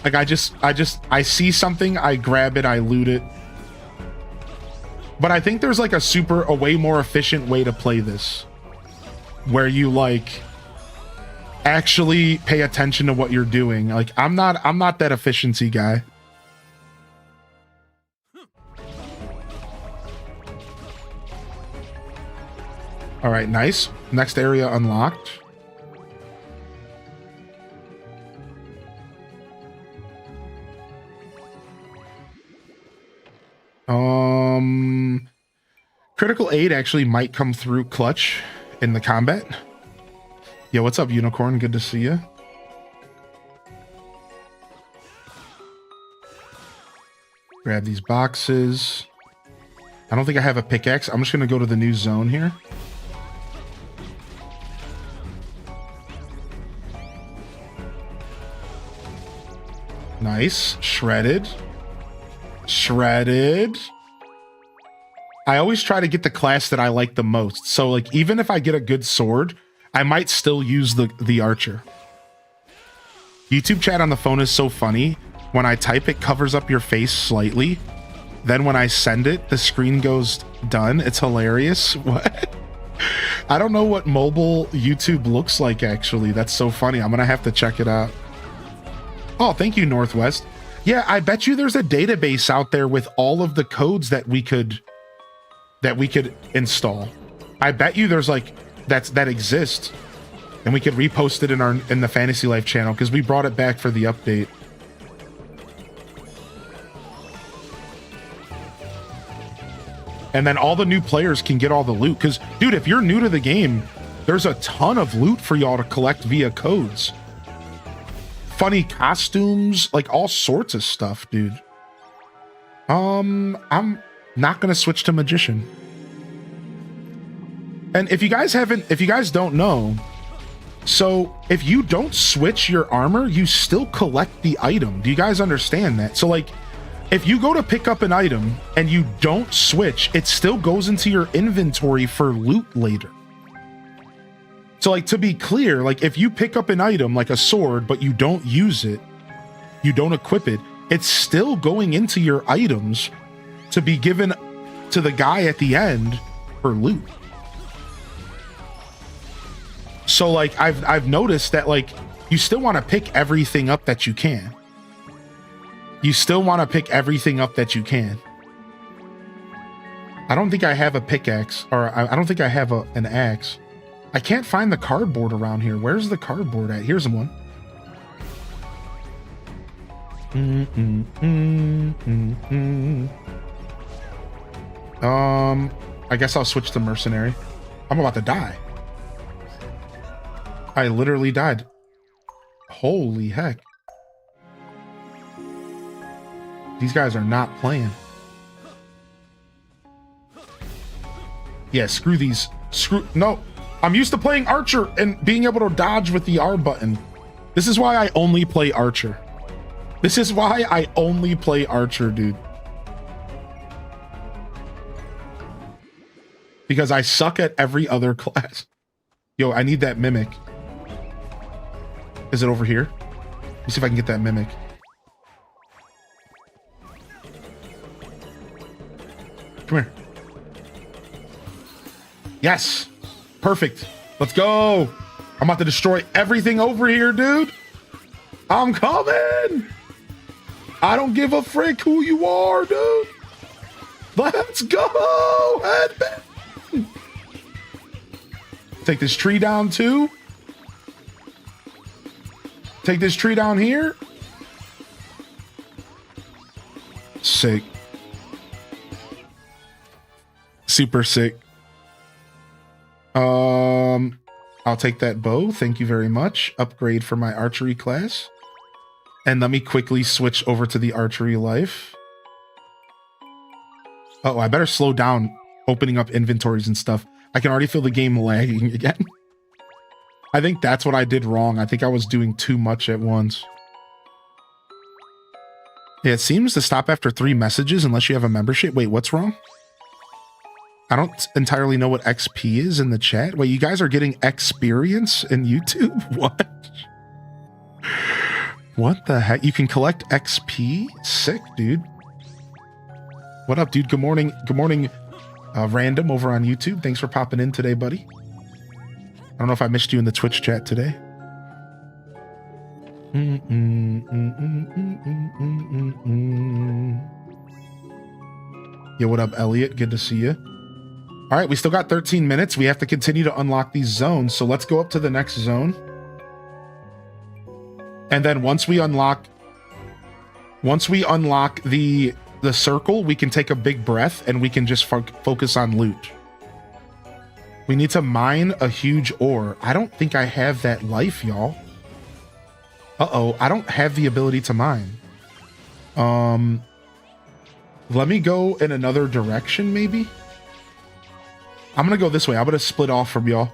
Speaker 1: Like I see something, I grab it, I loot it. But I think there's like a way more efficient way to play this, where you like actually pay attention to what you're doing. Like I'm not that efficiency guy. All right, nice. Next area unlocked. Critical aid actually might come through clutch in the combat. Yo, what's up, Unicorn? Good to see you. Grab these boxes. I don't think I have a pickaxe. I'm just gonna go to the new zone here. Nice. Shredded. Shredded. I always try to get the class that I like the most. So like even if I get a good sword, I might still use the archer. YouTube chat on the phone is so funny. When I type, it covers up your face slightly. Then when I send it, the screen goes done. It's hilarious. What? I don't know what mobile YouTube looks like, actually. That's so funny. I'm gonna have to check it out. Oh, thank you, Northwest. Yeah, I bet you there's a database out there with all of the codes that we could install. I bet you there's like that exists, and we could repost it in the Fantasy Life channel because we brought it back for the update. And then all the new players can get all the loot. Because, dude, if you're new to the game, there's a ton of loot for y'all to collect via codes. Funny costumes, like all sorts of stuff, dude. I'm not gonna switch to Magician. And if you guys don't know, so if you don't switch your armor, you still collect the item. Do you guys understand that? So like, if you go to pick up an item and you don't switch, it still goes into your inventory for loot later. So like, to be clear, like if you pick up an item like a sword, but you don't use it, you don't equip it, it's still going into your items to be given to the guy at the end for loot. So like, I've noticed that like, you still want to pick everything up that you can. You still want to pick everything up that you can. I don't think I have a pickaxe, or I don't think I have an axe. I can't find the cardboard around here. Where's the cardboard at? Here's one. I guess I'll switch to mercenary. I'm about to die. I literally died. Holy heck. These guys are not playing. Yeah, screw these. No. I'm used to playing Archer and being able to dodge with the R button. This is why I only play Archer. This is why I only play Archer, dude. Because I suck at every other class. Yo, I need that mimic. Is it over here? Let me see if I can get that mimic. Come here. Yes. Perfect. Let's go. I'm about to destroy everything over here, dude. I'm coming. I don't give a frick who you are, dude. Let's go. Headbang. Take this tree down too. Take this tree down here. Sick. Super sick. I'll take that bow. Thank you very much. Upgrade for my archery class. And let me quickly switch over to the archery life. Oh, I better slow down opening up inventories and stuff. I can already feel the game lagging again. I think that's what I did wrong. I think I was doing too much at once. Yeah, it seems to stop after 3 messages unless you have a membership. Wait, what's wrong? I don't entirely know what XP is in the chat. Wait, you guys are getting experience in YouTube? What? What the heck? You can collect XP? Sick, dude. What up, dude? Good morning. Good morning, Random over on YouTube. Thanks for popping in today, buddy. I don't know if I missed you in the Twitch chat today. Yo, what up, Elliot? Good to see you. All right, we still got 13 minutes. We have to continue to unlock these zones. So let's go up to the next zone. And then once we unlock the circle, we can take a big breath and we can just focus on loot. We need to mine a huge ore. I don't think I have that life, y'all. Uh-oh, I don't have the ability to mine. Let me go in another direction, maybe? I'm gonna go this way. I'm gonna split off from y'all.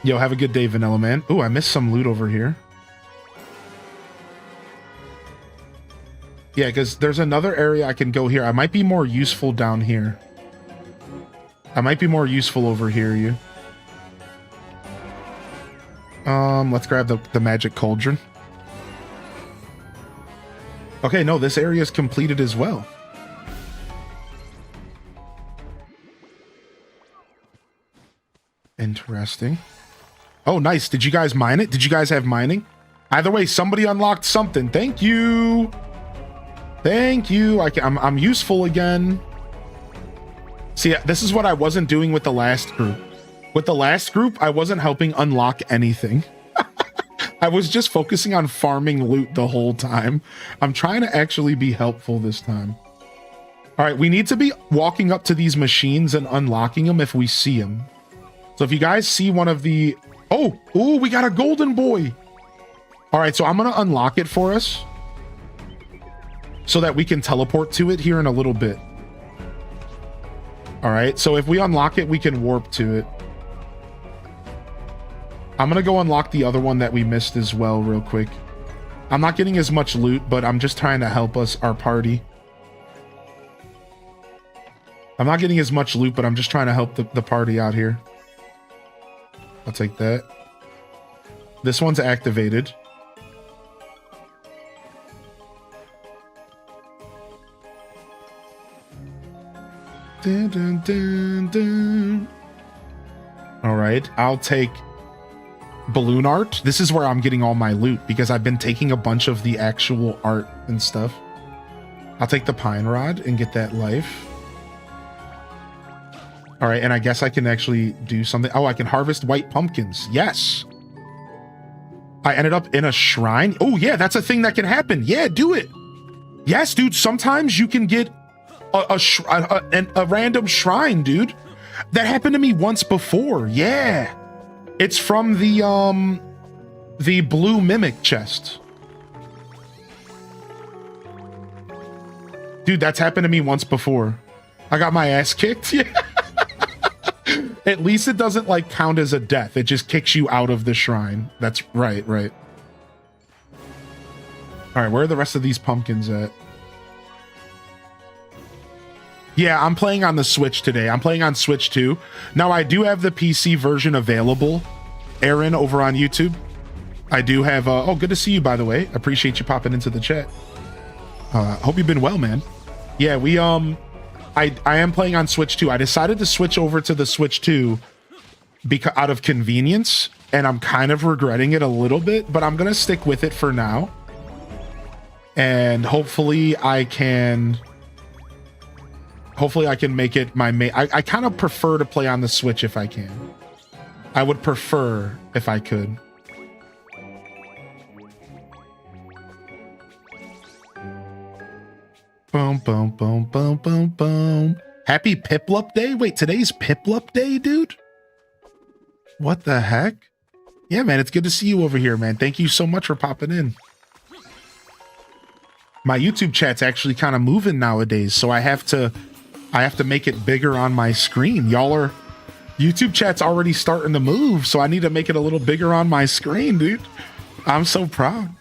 Speaker 1: Yo, have a good day, Vanilla Man. Ooh, I missed some loot over here. Yeah, because there's another area I can go here. I might be more useful down here. I might be more useful over here, you. Let's grab the magic cauldron. Okay, no, this area is completed as well. Interesting. Oh, nice. Did you guys mine it? Did you guys have mining? Either way, somebody unlocked something. Thank you. Thank you. I'm useful again. See, this is what I wasn't doing with the last group. With the last group, I wasn't helping unlock anything. I was just focusing on farming loot the whole time. I'm trying to actually be helpful this time. All right, we need to be walking up to these machines and unlocking them if we see them. So if you guys see one of the... Oh, we got a golden boy. All right, so I'm going to unlock it for us so that we can teleport to it here in a little bit. All right, so if we unlock it, we can warp to it. I'm going to go unlock the other one that we missed as well real quick. I'm not getting as much loot, but I'm just trying to help our party. I'm not getting as much loot, but I'm just trying to help the party out here. I'll take that. This one's activated. Dun, dun, dun, dun. All right, I'll take balloon art. This is where I'm getting all my loot because I've been taking a bunch of the actual art and stuff. I'll take the pine rod and get that life. All right, and I guess I can actually do something. Oh, I can harvest white pumpkins. Yes. I ended up in a shrine. Oh, yeah, that's a thing that can happen. Yeah, do it. Yes, dude, sometimes you can get a random shrine, dude. That happened to me once before. Yeah. It's from the blue mimic chest. Dude, that's happened to me once before. I got my ass kicked. Yeah. At least it doesn't like count as a death. It just kicks you out of the shrine. That's right. All right, where are the rest of these pumpkins at? Yeah, I'm playing on the Switch today. I'm playing on Switch 2. Now, I do have the PC version available, Aaron, over on YouTube. I do have... oh, good to see you, by the way. Appreciate you popping into the chat. Hope you've been well, man. Yeah, we... I am playing on Switch 2. I decided to switch over to the Switch 2 because out of convenience, and I'm kind of regretting it a little bit, but I'm going to stick with it for now. And hopefully I can make it my main. I kind of prefer to play on the Switch if I can. I would prefer if I could. Boom, boom, boom, boom, boom, boom. Happy Piplup Day? Wait, today's Piplup Day, dude? What the heck? Yeah, man, it's good to see you over here, man. Thank you so much for popping in. My YouTube chat's actually kind of moving nowadays, so I have to make it bigger on my screen. YouTube chat's already starting to move, so I need to make it a little bigger on my screen, dude. I'm so proud.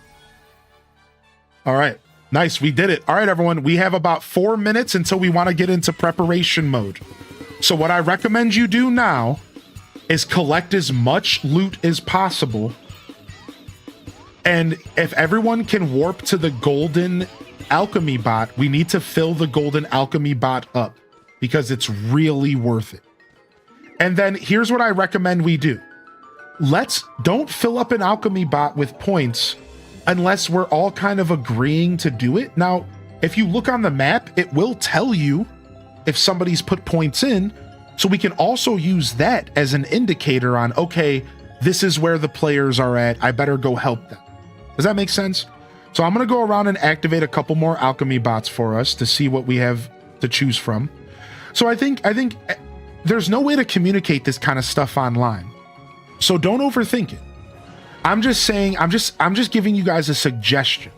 Speaker 1: All right. Nice. We did it. All right, everyone. We have about 4 minutes until we want to get into preparation mode. So what I recommend you do now is collect as much loot as possible. And if everyone can warp to the golden alchemy bot, we need to fill the golden alchemy bot up because it's really worth it. And then here's what I recommend we do. Don't fill up an alchemy bot with points unless we're all kind of agreeing to do it. Now, if you look on the map, it will tell you if somebody's put points in. So we can also use that as an indicator on, okay, this is where the players are at. I better go help them. Does that make sense? So I'm going to go around and activate a couple more alchemy bots for us to see what we have to choose from. So I think there's no way to communicate this kind of stuff online. So don't overthink it. I'm just saying, I'm just giving you guys a suggestion.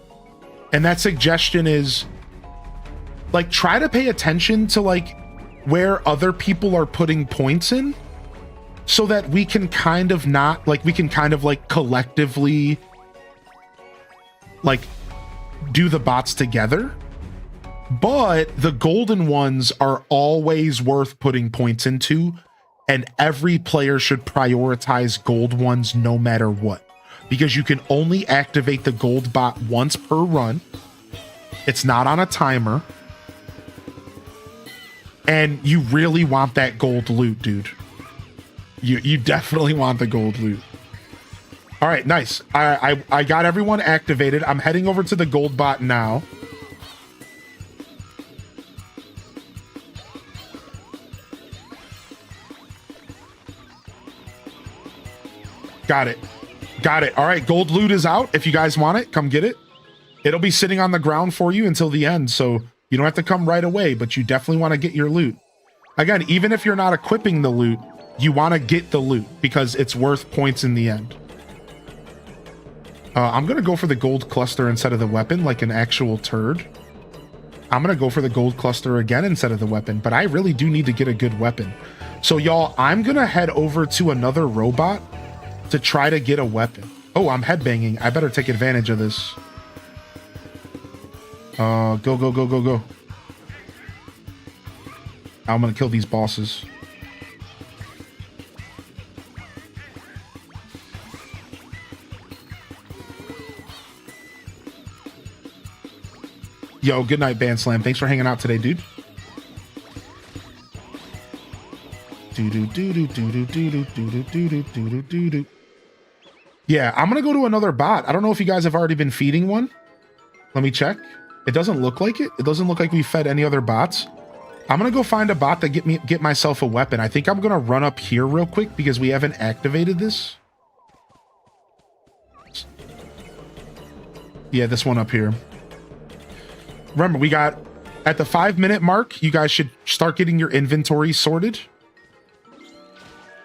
Speaker 1: And that suggestion is like, try to pay attention to like where other people are putting points in so that we can kind of collectively like do the bots together. But the golden ones are always worth putting points into, and every player should prioritize gold ones no matter what, because you can only activate the gold bot once per run. It's not on a timer. And you really want that gold loot, dude. You definitely want the gold loot. All right, nice. I got everyone activated. I'm heading over to the gold bot now. Got it. Got it. All right, gold loot is out. If you guys want it, come get it. It'll be sitting on the ground for you until the end, so you don't have to come right away, but you definitely want to get your loot. Again, even if you're not equipping the loot, you want to get the loot because it's worth points in the end. I'm going to go for the gold cluster instead of the weapon, like an actual turd. I'm going to go for the gold cluster again instead of the weapon, but I really do need to get a good weapon. So y'all, I'm going to head over to another robot to try to get a weapon. Oh, I'm headbanging. I better take advantage of this. Go, go, go, go, go. I'm gonna kill these bosses. Yo, good night, Band Slam. Thanks for hanging out today, dude. Yeah, I'm gonna go to another bot. I don't know if you guys have already been feeding one. Let me check. It doesn't look like it. It doesn't look like we fed any other bots. I'm gonna go find a bot that get myself a weapon. I think I'm gonna run up here real quick because we haven't activated this. Yeah, this one up here. Remember, we got at the 5-minute mark, you guys should start getting your inventory sorted.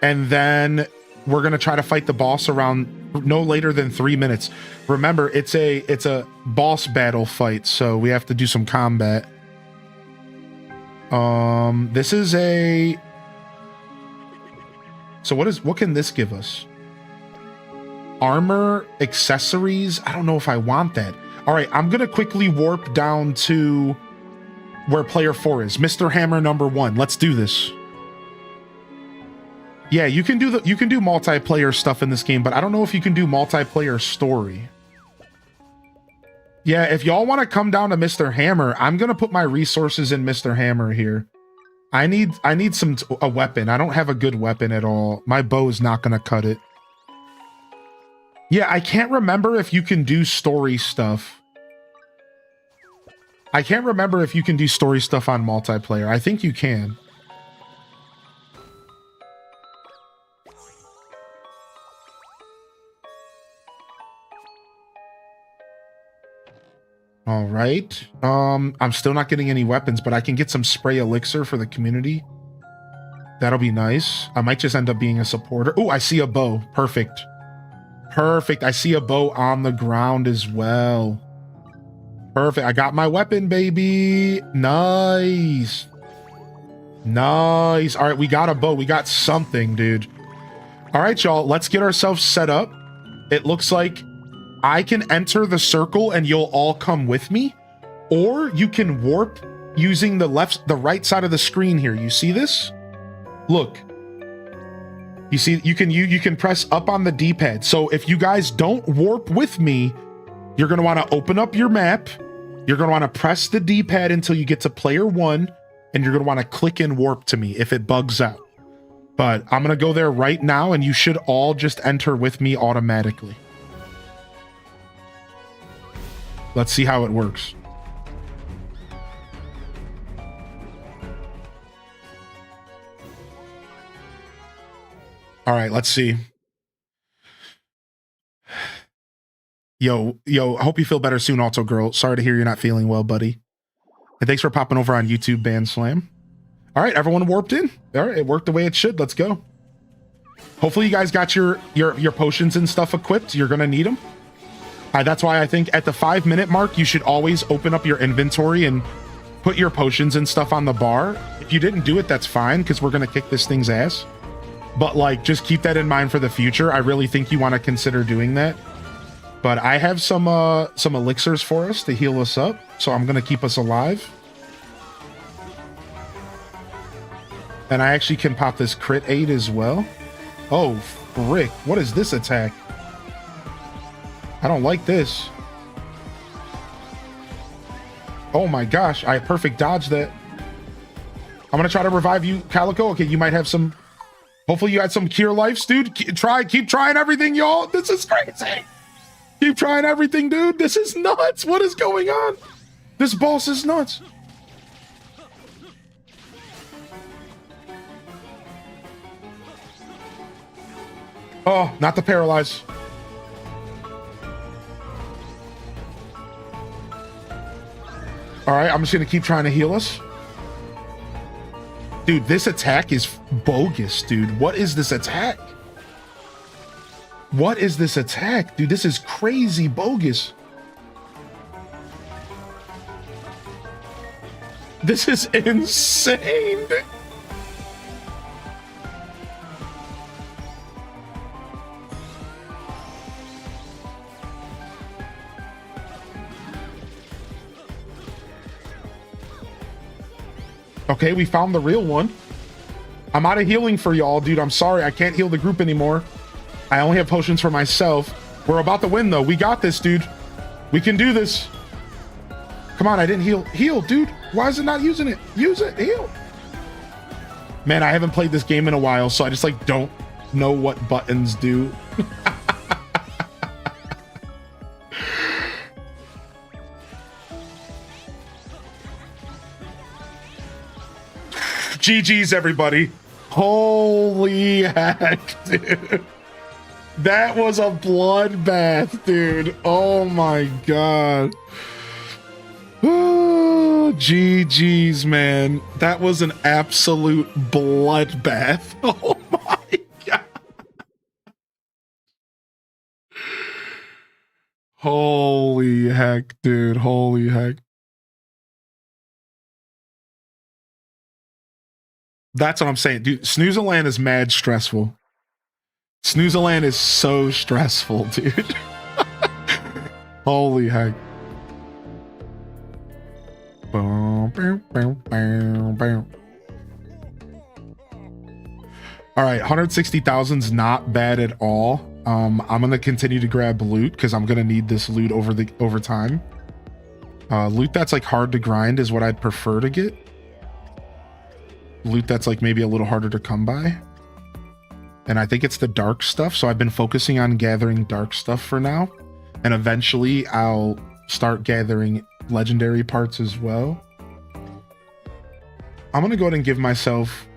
Speaker 1: And then we're gonna try to fight the boss around no later than 3 minutes. Remember, it's a boss battle fight, so we have to do some combat. This is a... So what can this give us? Armor, accessories? I don't know if I want that. All right, I'm gonna quickly warp down to where player 4 is. Mr. Hammer number 1. Let's do this. Yeah, you can do multiplayer stuff in this game, but I don't know if you can do multiplayer story. Yeah, if y'all want to come down to Mr. Hammer, I'm gonna put my resources in Mr. Hammer here. I need a weapon. I don't have a good weapon at all. My bow is not gonna cut it. Yeah, I can't remember if you can do story stuff. I can't remember if you can do story stuff on multiplayer. I think you can. All right. I'm still not getting any weapons, but I can get some spray elixir for the community. That'll be nice. I might just end up being a supporter. Oh, I see a bow. Perfect. Perfect. I see a bow on the ground as well. Perfect. I got my weapon, baby. Nice. Nice. All right, we got a bow. We got something, dude. All right, y'all. Let's get ourselves set up. It looks like I can enter the circle and you'll all come with me, or you can warp using the right side of the screen here. You see this? Look. You see, you can press up on the D-pad. So if you guys don't warp with me, you're going to want to open up your map. You're going to want to press the D-pad until you get to player 1, and you're going to want to click and warp to me if it bugs out. But I'm going to go there right now, and you should all just enter with me automatically. Let's see how it works. All right, let's see. Yo, I hope you feel better soon, Alto Girl. Sorry to hear you're not feeling well, buddy. And thanks for popping over on YouTube, Band Slam. All right, everyone warped in. All right, it worked the way it should. Let's go. Hopefully you guys got your potions and stuff equipped. You're gonna need them. That's why I think at the 5-minute mark, you should always open up your inventory and put your potions and stuff on the bar. If you didn't do it, that's fine, because we're gonna kick this thing's ass. But like, just keep that in mind for the future. I really think you want to consider doing that. But I have some elixirs for us to heal us up, so I'm gonna keep us alive. And I actually can pop this crit aid as well. Oh, frick. What is this attack? I don't like this. Oh my gosh, I perfect dodged that. I'm gonna try to revive you, Calico. Okay, you might have some... Hopefully you had some cure lives, dude. Keep trying everything, y'all. This is crazy. Keep trying everything, dude. This is nuts. What is going on? This boss is nuts. Oh, not the paralyze. All right, I'm just gonna keep trying to heal us. Dude, this attack is bogus, dude. What is this attack? What is this attack? Dude, this is crazy bogus. This is insane. Okay, we found the real one. I'm out of healing for y'all, dude. I'm sorry. I can't heal the group anymore. I only have potions for myself. We're about to win, though. We got this, dude. We can do this. Come on, I didn't heal. Heal, dude. Why is it not using it? Use it. Heal. Man, I haven't played this game in a while, so I just, like, don't know what buttons do. GG's, everybody. Holy heck, dude. That was a bloodbath, dude. Oh my god. Oh, GG's, man. That was an absolute bloodbath. Oh my god. Holy heck, dude. Holy heck. That's what I'm saying, dude. Snooze-a-land is mad stressful. Snooze-a-land is so stressful, dude. Holy heck. All right, 160,000's not bad at all. I'm gonna continue to grab loot because I'm gonna need this loot over time. Loot that's like hard to grind is what I'd prefer to get. Loot that's like maybe a little harder to come by. And I think it's the dark stuff, so I've been focusing on gathering dark stuff for now. And eventually I'll start gathering legendary parts as well. I'm gonna go ahead and give myself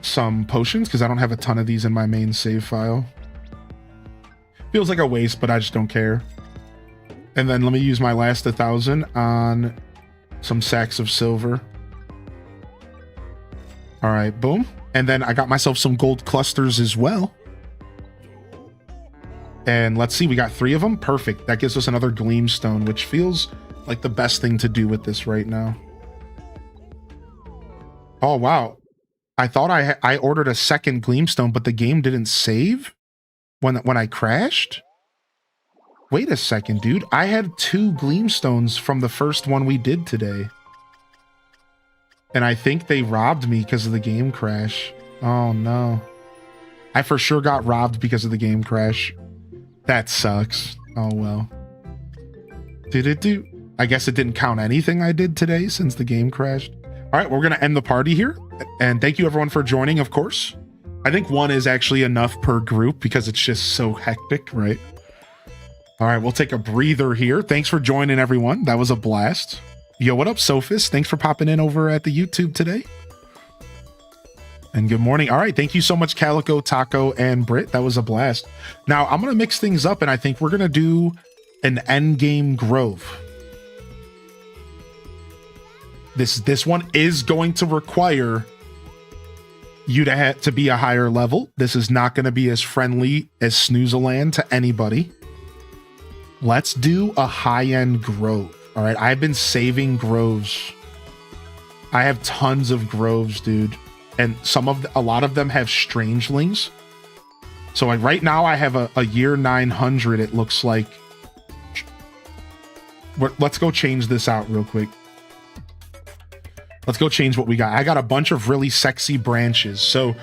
Speaker 1: some potions because I don't have a ton of these in my main save file. Feels like a waste, but I just don't care. And then let me use my last 1,000 on some sacks of silver. All right, boom. And then I got myself some gold clusters as well. And let's see, we got 3 of them. Perfect. That gives us another gleamstone, which feels like the best thing to do with this right now. Oh, wow. I thought I ordered a second gleamstone, but the game didn't save when I crashed. Wait a second, dude. I had 2 Gleamstones from the first one we did today. And I think they robbed me because of the game crash. Oh, no. I for sure got robbed because of the game crash. That sucks. Oh, well. Did it do? I guess it didn't count anything I did today since the game crashed. All right, we're going to end the party here. And thank you, everyone, for joining, of course. I think 1 is actually enough per group because it's just so hectic, right? All right, we'll take a breather here. Thanks for joining, everyone. That was a blast. Yo, what up, Sophist? Thanks for popping in over at the YouTube today. And good morning. All right, thank you so much, Calico, Taco, and Britt. That was a blast. Now, I'm going to mix things up, and I think we're going to do an endgame Grove. This one is going to require you to be a higher level. This is not going to be as friendly as Snoozeland to anybody. Let's do a high-end Grove. All right, I've been saving Groves. I have tons of Groves, dude. And a lot of them have Strangelings. So right now I have a year 900, it looks like. Let's go change this out real quick. Let's go change what we got. I got a bunch of really sexy branches. So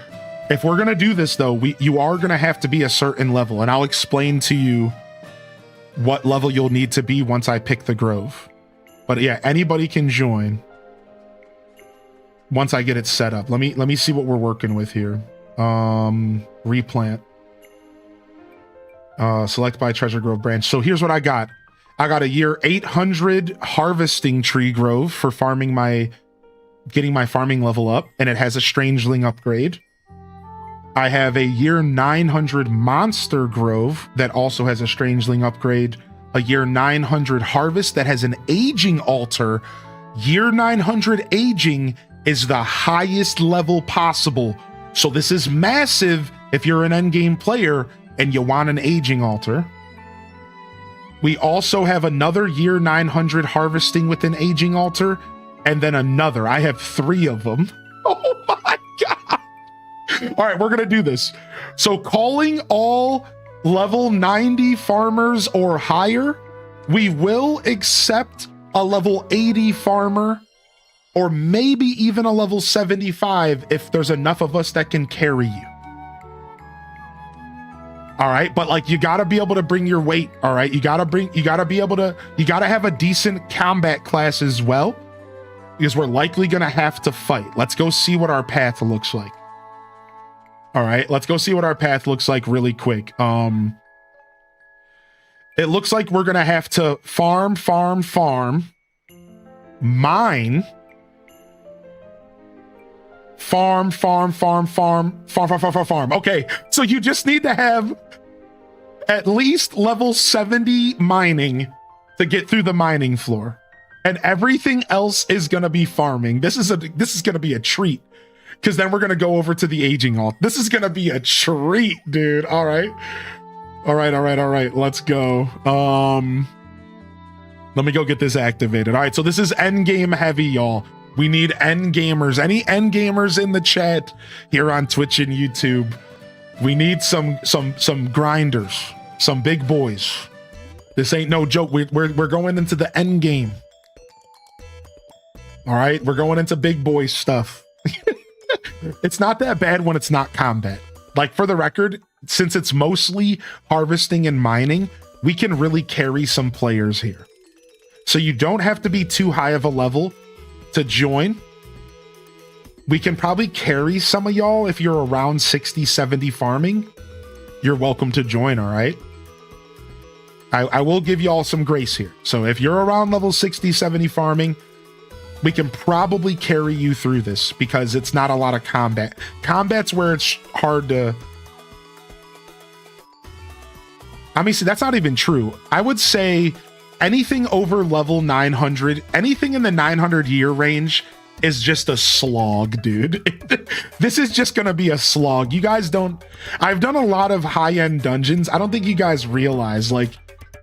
Speaker 1: if we're going to do this, though, you are going to have to be a certain level. And I'll explain to you what level you'll need to be once I pick the Grove. But yeah, anybody can join once I get it set up. Let me see what we're working with here. Replant. Select by Treasure Grove branch. So here's what I got. I got a year 800 harvesting tree grove for getting my farming level up, and it has a Strangeling upgrade. I have a year 900 monster grove that also has a Strangeling upgrade. A year 900 harvest that has an aging altar. Year 900 aging is the highest level possible. So this is massive if you're an endgame player and you want an aging altar. We also have another year 900 harvesting with an aging altar, and then another. I have 3 of them. Oh my God. All right, we're going to do this. So calling all level 90 farmers or higher, we will accept a level 80 farmer or maybe even a level 75 if there's enough of us that can carry you. All right, but like you got to be able to bring your weight. All right, you got to have a decent combat class as well, because we're likely going to have to fight. Let's go see what our path looks like. All right, let's go see what our path looks like really quick. It looks like we're going to have to farm, mine, farm. Okay, so you just need to have at least level 70 mining to get through the mining floor, and everything else is going to be farming. This is going to be a treat, because then we're going to go over to the aging alt. This is going to be a treat, dude. All right, let's go. Let me go get this activated. All right, so this is endgame heavy, y'all. We need end gamers. Any end gamers in the chat here on Twitch and YouTube? We need some grinders, some big boys. This ain't no joke. We're going into the end game. All right, we're going into big boy stuff. It's not that bad when it's not combat. Like, for the record, since it's mostly harvesting and mining, we can really carry some players here. So you don't have to be too high of a level to join. We can probably carry some of y'all. If you're around 60, 70 farming, you're welcome to join, all right? I will give y'all some grace here. So if you're around level 60, 70 farming, we can probably carry you through this because it's not a lot of combat. Combat's where it's hard to... I mean, see, that's not even true. I would say anything over level 900, anything in the 900 year range is just a slog, dude. This is just gonna be a slog. You guys don't... I've done a lot of high-end dungeons. I don't think you guys realize, like,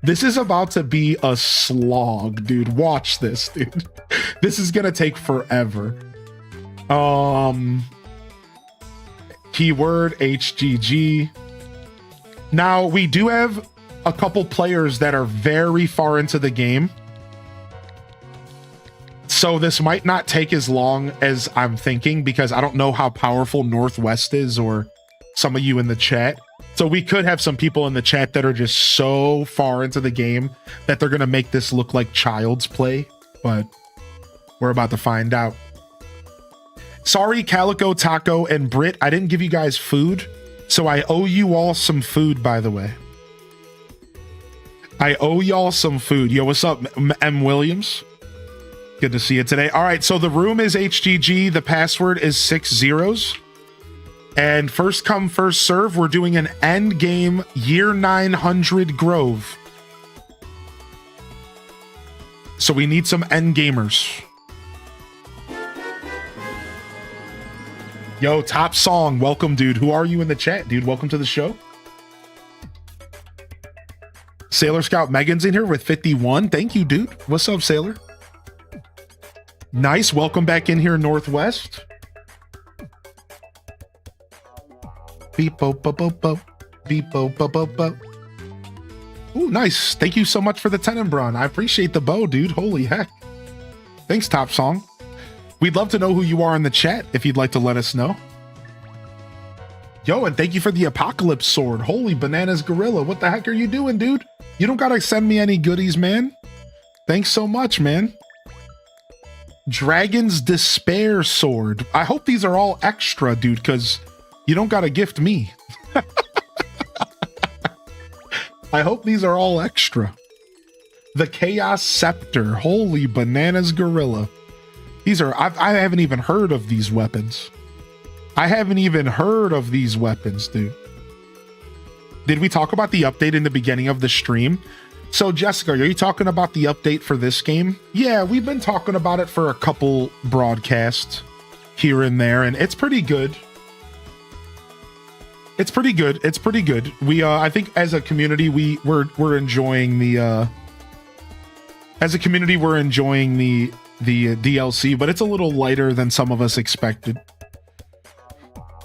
Speaker 1: this is about to be a slog, dude. Watch this, dude. This is gonna take forever. Keyword HGG. Now, we do have a couple players that are very far into the game. So this might not take as long as I'm thinking, because I don't know how powerful Northwest is, or some of you in the chat. So we could have some people in the chat that are just so far into the game that they're going to make this look like child's play, but we're about to find out. Sorry, Calico, Taco, and Brit, I didn't give you guys food, so I owe you all some food, by the way. I owe y'all some food. Yo, what's up, M. Williams? Good to see you today. All right, so the room is HGG. The password is 6 zeros. And first come, first serve. We're doing an end game year 900 Grove. So we need some end gamers. Yo, Top Song, welcome, dude. Who are you in the chat, dude? Welcome to the show. Sailor Scout Megan's in here with 51. Thank you, dude. What's up, Sailor? Nice. Welcome back in here, Northwest. Beep, bo, bo, bo, bo. Beep, bo, bo, bo, bo. Ooh, nice. Thank you so much for the Tenenbron. I appreciate the bow, dude. Holy heck. Thanks, Top Song. We'd love to know who you are in the chat if you'd like to let us know. Yo, and thank you for the Apocalypse Sword. Holy bananas, Gorilla. What the heck are you doing, dude? You don't gotta send me any goodies, man. Thanks so much, man. Dragon's Despair Sword. I hope these are all extra, dude, because you don't gotta gift me. I hope these are all extra. The Chaos Scepter. Holy bananas, Gorilla. These are, I haven't even heard of these weapons. I haven't even heard of these weapons, dude. Did we talk about the update in the beginning of the stream? So, Jessica, are you talking about the update for this game? Yeah, we've been talking about it for a couple broadcasts here and there, and it's pretty good. It's pretty good. It's pretty good. We, I think as a community, we're enjoying the, as a community, we're enjoying the DLC, but it's a little lighter than some of us expected.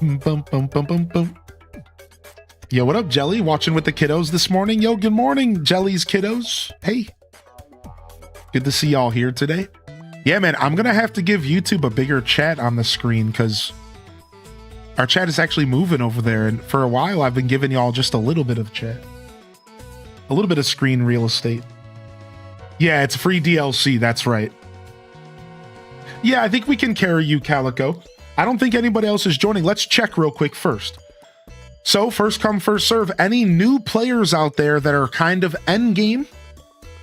Speaker 1: Bum, bum, bum, bum, bum. Yo, what up, Jelly? Watching with the kiddos this morning? Yo, good morning, Jelly's kiddos. Hey. Good to see y'all here today. Yeah, man, I'm going to have to give YouTube a bigger chat on the screen, because our chat is actually moving over there, and for a while I've been giving y'all just a little bit of chat. A little bit of screen real estate. Yeah, it's free DLC, that's right. Yeah, I think we can carry you, Calico. I don't think anybody else is joining. Let's check real quick first. So, first come, first serve. Any new players out there that are kind of endgame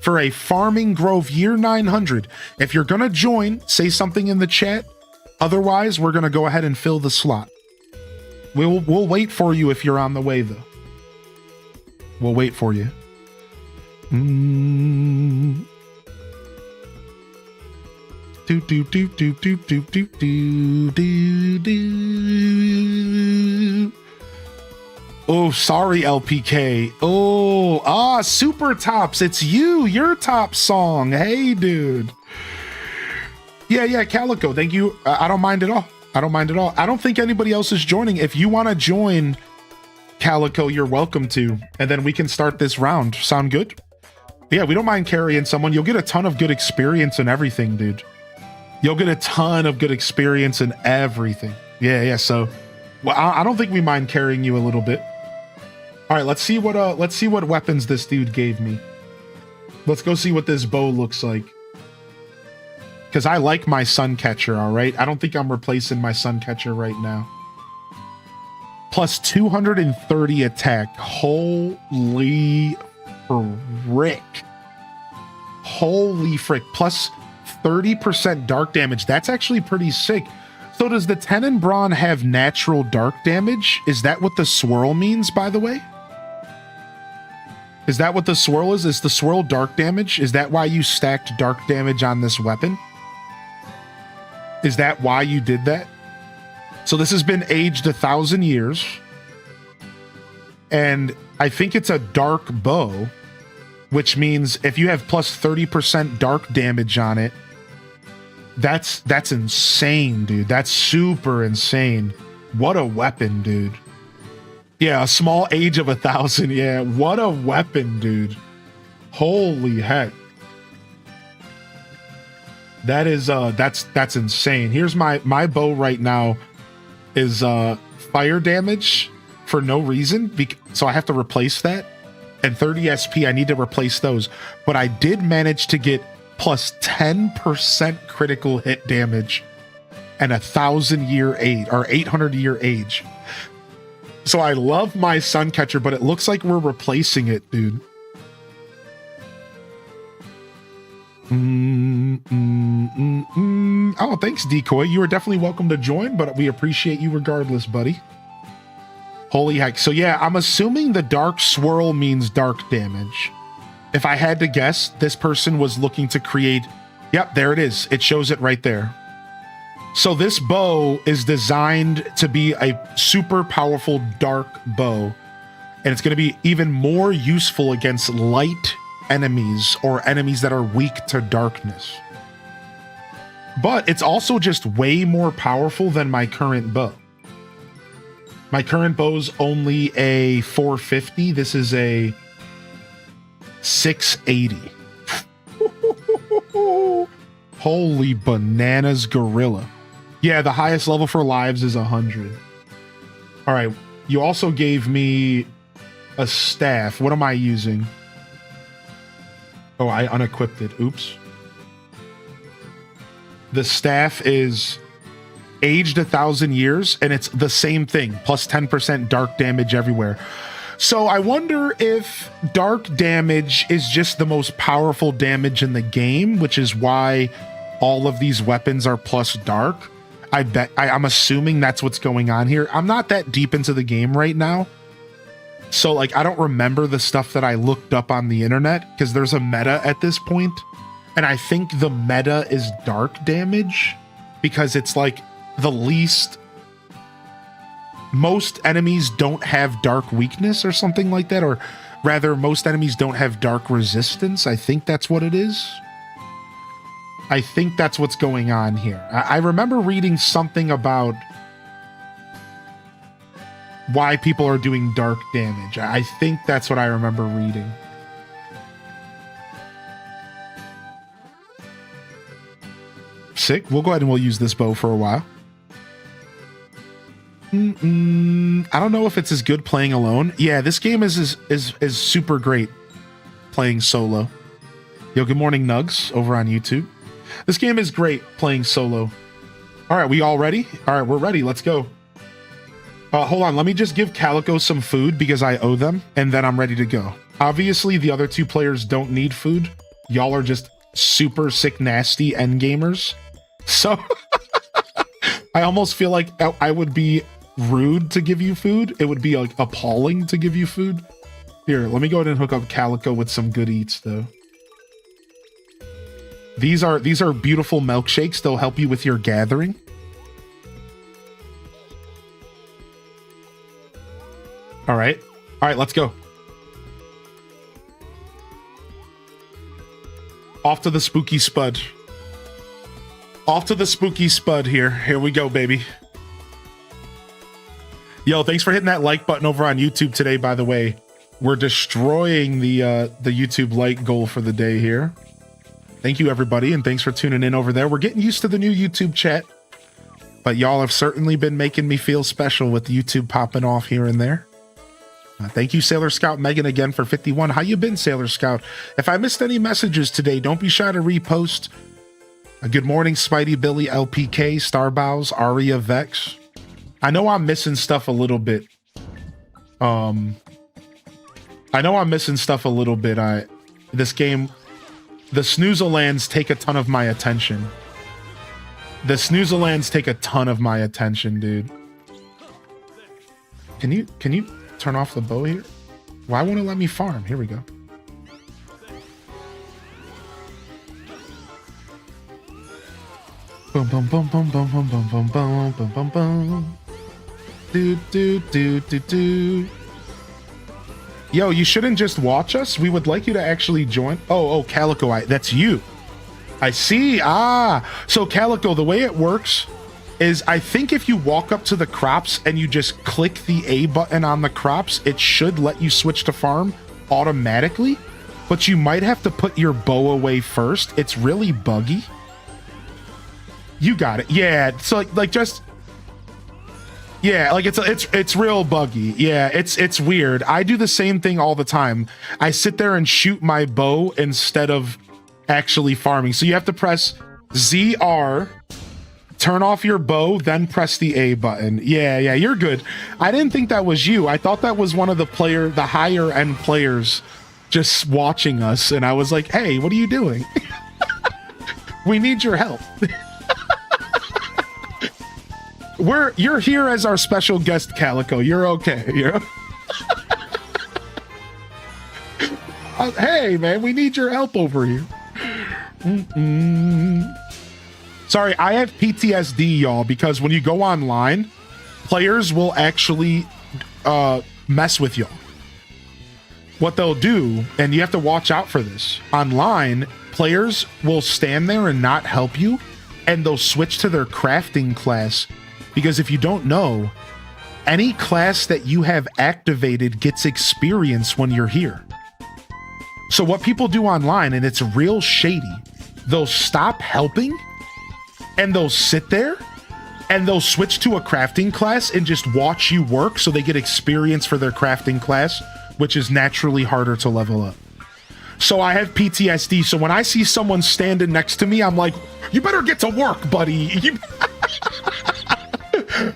Speaker 1: for a Farming Grove year 900? If you're going to join, say something in the chat. Otherwise, we're going to go ahead and fill the slot. We'll wait for you if you're on the way, though. We'll wait for you. Do do do do do do do do do do. Oh, sorry, LPK. Oh, Super Tops. It's you. Your top song. Hey, dude. Yeah, Calico. Thank you. I don't mind at all. I don't mind at all. I don't think anybody else is joining. If you want to join, Calico, you're welcome to. And then we can start this round. Sound good? Yeah, we don't mind carrying someone. You'll get a ton of good experience and everything, dude. You'll get a ton of good experience in everything. Yeah. So, well, I don't think we mind carrying you a little bit. All right, let's see what weapons this dude gave me. Let's go see what this bow looks like. Because I like my Suncatcher, all right? I don't think I'm replacing my Suncatcher right now. Plus 230 attack. Holy frick. Holy frick. Plus 30% dark damage. That's actually pretty sick. So does the Tenenbron have natural dark damage? Is that what the swirl means, by the way? Is that what the swirl is? Is the swirl dark damage? Is that why you stacked dark damage on this weapon? Is that why you did that? So this has been aged 1,000 years. And I think it's a dark bow, which means if you have plus 30% dark damage on it, that's insane, dude. That's super insane. What a weapon, dude. Yeah, a small age of 1,000. Yeah, what a weapon, dude. Holy heck. That is that's insane. Here's my bow right now is fire damage for no reason, so I have to replace that. And 30 SP, I need to replace those. But I did manage to get plus 10% critical hit damage and 1,000-year age or 800-year age. So I love my Suncatcher, but it looks like we're replacing it, dude. Oh, thanks, Decoy. You are definitely welcome to join, but we appreciate you regardless, buddy. Holy heck. So yeah, I'm assuming the dark swirl means dark damage. If I had to guess, this person was looking to create... Yep, there it is. It shows it right there. So this bow is designed to be a super powerful dark bow. And it's going to be even more useful against light enemies or enemies that are weak to darkness. But it's also just way more powerful than my current bow. My current bow's only a 450. This is a 680. Holy bananas, gorilla. Yeah, the highest level for lives is 100. All right, you also gave me a staff. What am I using? Oh, I unequipped it. Oops. The staff is aged 1,000 years, and it's the same thing, plus 10% dark damage everywhere. So I wonder if dark damage is just the most powerful damage in the game, which is why all of these weapons are plus dark. I'm assuming that's what's going on here. I'm not that deep into the game right now. So like, I don't remember the stuff that I looked up on the internet because there's a meta at this point. And I think the meta is dark damage because it's like the least... Most enemies don't have dark weakness or something like that. Or rather, most enemies don't have dark resistance. I think that's what it is. I think that's what's going on here. I remember reading something about why people are doing dark damage. I think that's what I remember reading. Sick. We'll go ahead and we'll use this bow for a while. I don't know if it's as good playing alone. Yeah, this game is super great playing solo. Yo, good morning, Nugs, over on YouTube. This game is great playing solo. All right, we all ready? All right, we're ready. Let's go. Hold on. Let me just give Calico some food because I owe them, and then I'm ready to go. Obviously, the other two players don't need food. Y'all are just super sick, nasty endgamers. So I almost feel like I would be rude to give you food. It would be like appalling to give you food. Here, let me go ahead and hook up Calico with some good eats, though. These are beautiful milkshakes. They'll help you with your gathering. All right, let's go. Off to the spooky spud. Off to the spooky spud here. Here we go, baby. Yo, thanks for hitting that like button over on YouTube today, by the way. We're destroying the YouTube like goal for the day here. Thank you, everybody, and thanks for tuning in over there. We're getting used to the new YouTube chat, but y'all have certainly been making me feel special with YouTube popping off here and there. Thank you, Sailor Scout Megan, again for 51. How you been, Sailor Scout? If I missed any messages today, don't be shy to repost. Good morning, Spidey, Billy, LPK, Starbows, Aria, Vex. I know I'm missing stuff a little bit. This game, the Snoozallands take a ton of my attention. The Snoozallands take a ton of my attention, dude. Can you turn off the bow here? Why won't it let me farm? Here we go. Boom, boom, boom, boom, boom, boom, boom, boom, boom, boom, boom, boom. Do, do, do, do, do. Yo, you shouldn't just watch us. We would like you to actually join. Oh, Calico, that's you. I see. So Calico, the way it works is I think if you walk up to the crops and you just click the A button on the crops, it should let you switch to farm automatically, but you might have to put your bow away first. It's really buggy. You got it. Yeah, so like just yeah, like it's real buggy. Yeah, it's weird. I do the same thing all the time. I sit there and shoot my bow instead of actually farming. So you have to press ZR, turn off your bow, then press the A button. Yeah, you're good. I didn't think that was you. I thought that was one of the higher end players just watching us, and I was like, hey, what are you doing? We need your help. You're here as our special guest, Calico. You're okay. Hey, man, we need your help over here. Sorry, I have PTSD, y'all, because when you go online, players will actually mess with y'all. What they'll do, and you have to watch out for this, online, players will stand there and not help you, and they'll switch to their crafting class. Because if you don't know, any class that you have activated gets experience when you're here. So what people do online, and it's real shady, they'll stop helping and they'll sit there and they'll switch to a crafting class and just watch you work so they get experience for their crafting class, which is naturally harder to level up. So I have PTSD. So when I see someone standing next to me, I'm like, you better get to work, buddy.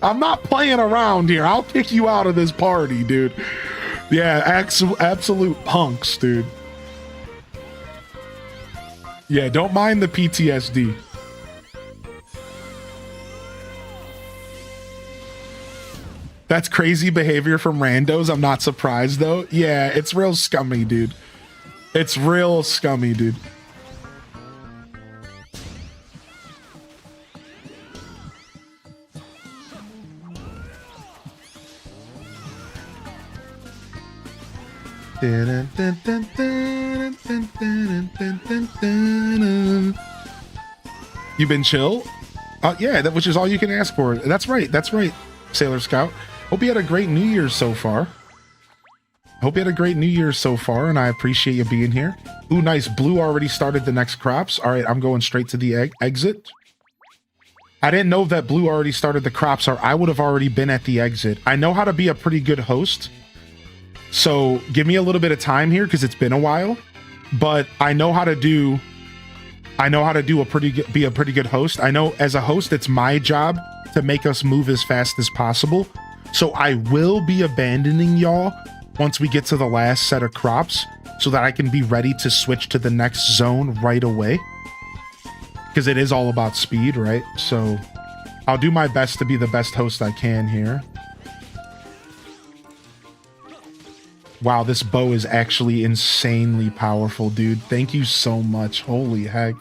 Speaker 1: I'm not playing around here. I'll kick you out of this party, dude. Yeah, absolute punks, dude. Yeah, don't mind the PTSD. That's crazy behavior from randos. I'm not surprised, though. Yeah, it's real scummy, dude. It's real scummy, dude. You been chill? Yeah, which is all you can ask for. That's right, Sailor Scout. Hope you had a great New Year's so far. And I appreciate you being here. Ooh, nice. Blue already started the next crops. All right, I'm going straight to the exit. I didn't know that Blue already started the crops, or I would have already been at the exit. I know how to be a pretty good host, so give me a little bit of time here because it's been a while. But I know how to do. Be a pretty good host. I know as a host, it's my job to make us move as fast as possible. So I will be abandoning y'all once we get to the last set of crops so that I can be ready to switch to the next zone right away. Because it is all about speed, right? So I'll do my best to be the best host I can here. Wow, this bow is actually insanely powerful, dude. Thank you so much. Holy heck.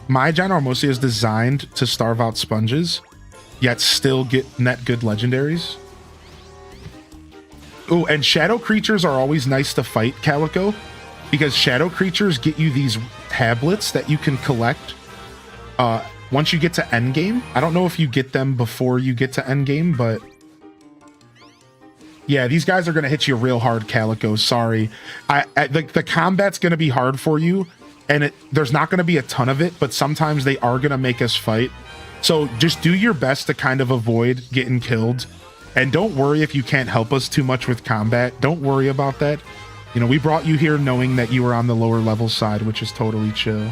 Speaker 1: My Ginormosia is designed to starve out sponges, yet still get net good legendaries. Ooh, and shadow creatures are always nice to fight, Calico, because shadow creatures get you these tablets that you can collect once you get to endgame. I don't know if you get them before you get to endgame, but yeah, these guys are going to hit you real hard, Calico. Sorry. The combat's going to be hard for you, and there's not going to be a ton of it, but sometimes they are going to make us fight. So just do your best to kind of avoid getting killed. And don't worry if you can't help us too much with combat. Don't worry about that. You know, we brought you here knowing that you were on the lower level side, which is totally chill.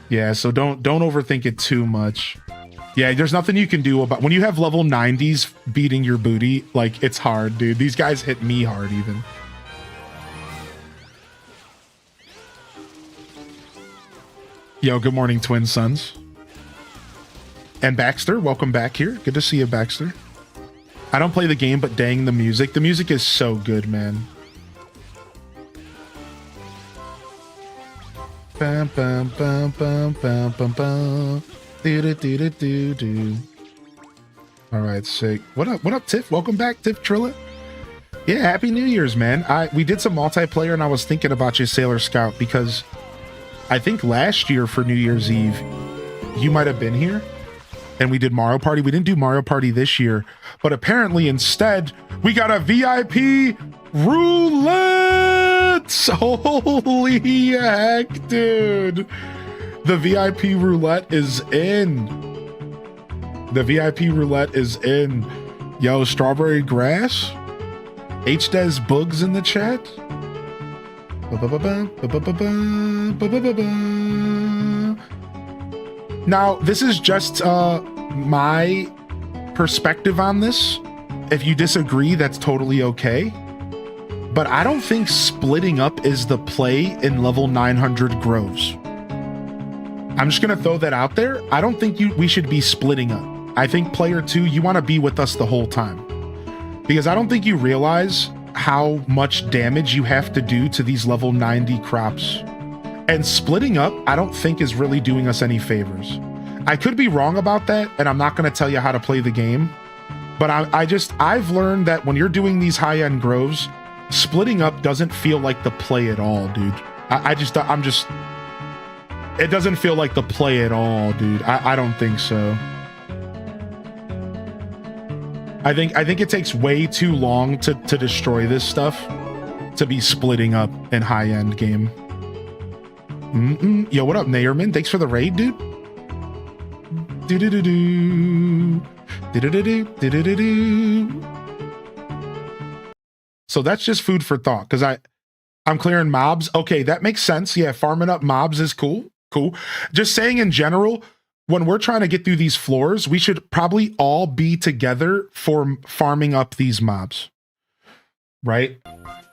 Speaker 1: Yeah, so don't overthink it too much. Yeah, there's nothing you can do about when you have level 90s beating your booty. Like, it's hard, dude. These guys hit me hard even. Yo, good morning, twin sons. And Baxter, welcome back here. Good to see you, Baxter. I don't play the game, but dang, the music. The music is so good, man. Bum, bum, bum, bum, bum, bum, bum. Do. All right, sick. What up, Tiff? Welcome back, Tiff Trilla. Yeah, happy New Year's, man. We did some multiplayer, and I was thinking about you, Sailor Scout, because I think last year for New Year's Eve, you might have been here and we did Mario Party. We didn't do Mario Party this year, but apparently instead we got a VIP roulette. Holy heck, dude. The VIP roulette is in. The VIP roulette is in. Yo, Strawberry Grass. HDes Bugs in the chat. Now, this is just my perspective on this. If you disagree, that's totally okay. But I don't think splitting up is the play in level 900 Groves. I'm just gonna throw that out there. I don't think we should be splitting up. I think player 2, you want to be with us the whole time. Because I don't think you realize how much damage you have to do to these level 90 crops. And splitting up, I don't think is really doing us any favors. I could be wrong about that, and I'm not going to tell you how to play the game. But I've learned that when you're doing these high-end groves, splitting up doesn't feel like the play at all, dude. It doesn't feel like the play at all, dude. I don't think so. I think it takes way too long to destroy this stuff to be splitting up in high-end game. Yo, what up, Nayerman? Thanks for the raid, dude. So that's just food for thought, because I'm clearing mobs. Okay, that makes sense. Yeah, farming up mobs is cool. Cool. Just saying in general, when we're trying to get through these floors, we should probably all be together for farming up these mobs. Right?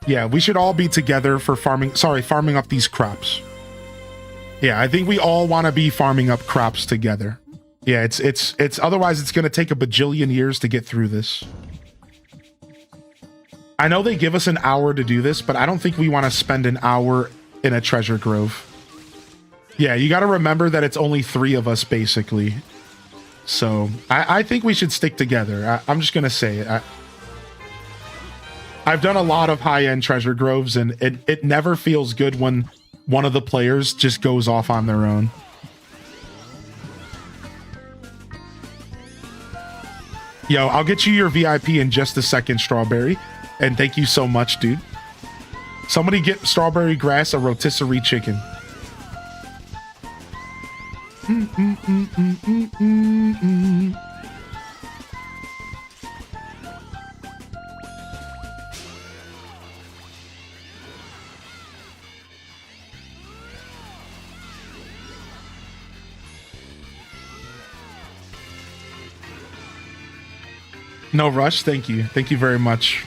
Speaker 1: Yeah, we should all be together for farming up these crops. Yeah, I think we all want to be farming up crops together. Yeah, it's otherwise it's going to take a bajillion years to get through this. I know they give us an hour to do this, but I don't think we want to spend an hour in a treasure grove. Yeah, you got to remember that it's only 3 of us, basically. So, I think we should stick together. I'm just going to say it. I've done a lot of high-end treasure groves, and it never feels good when one of the players just goes off on their own. Yo, I'll get you your VIP in just a second, Strawberry. And thank you so much, dude. Somebody get Strawberry Grass a rotisserie chicken. No rush, thank you. Thank you very much.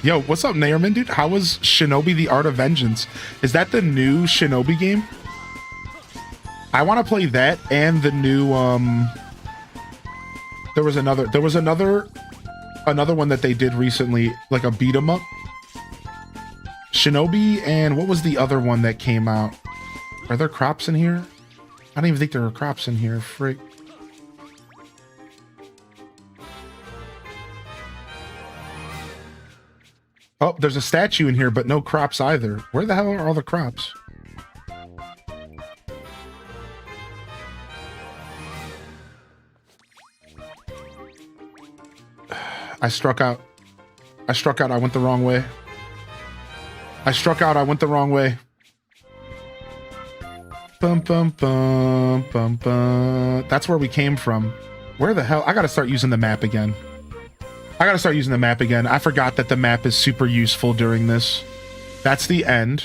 Speaker 1: Yo, what's up, Nayerman, dude? How was Shinobi the Art of Vengeance? Is that the new Shinobi game? I want to play that and the new, there was another one that they did recently, like a beat 'em up. Shinobi, and what was the other one that came out? Are there crops in here? I don't even think there are crops in here, frick. Oh, there's a statue in here, but no crops either. Where the hell are all the crops? I struck out. I went the wrong way. I went the wrong way. Bum, bum, bum, bum, bum. That's where we came from. Where the hell? I gotta start using the map again. I forgot that the map is super useful during this. That's the end.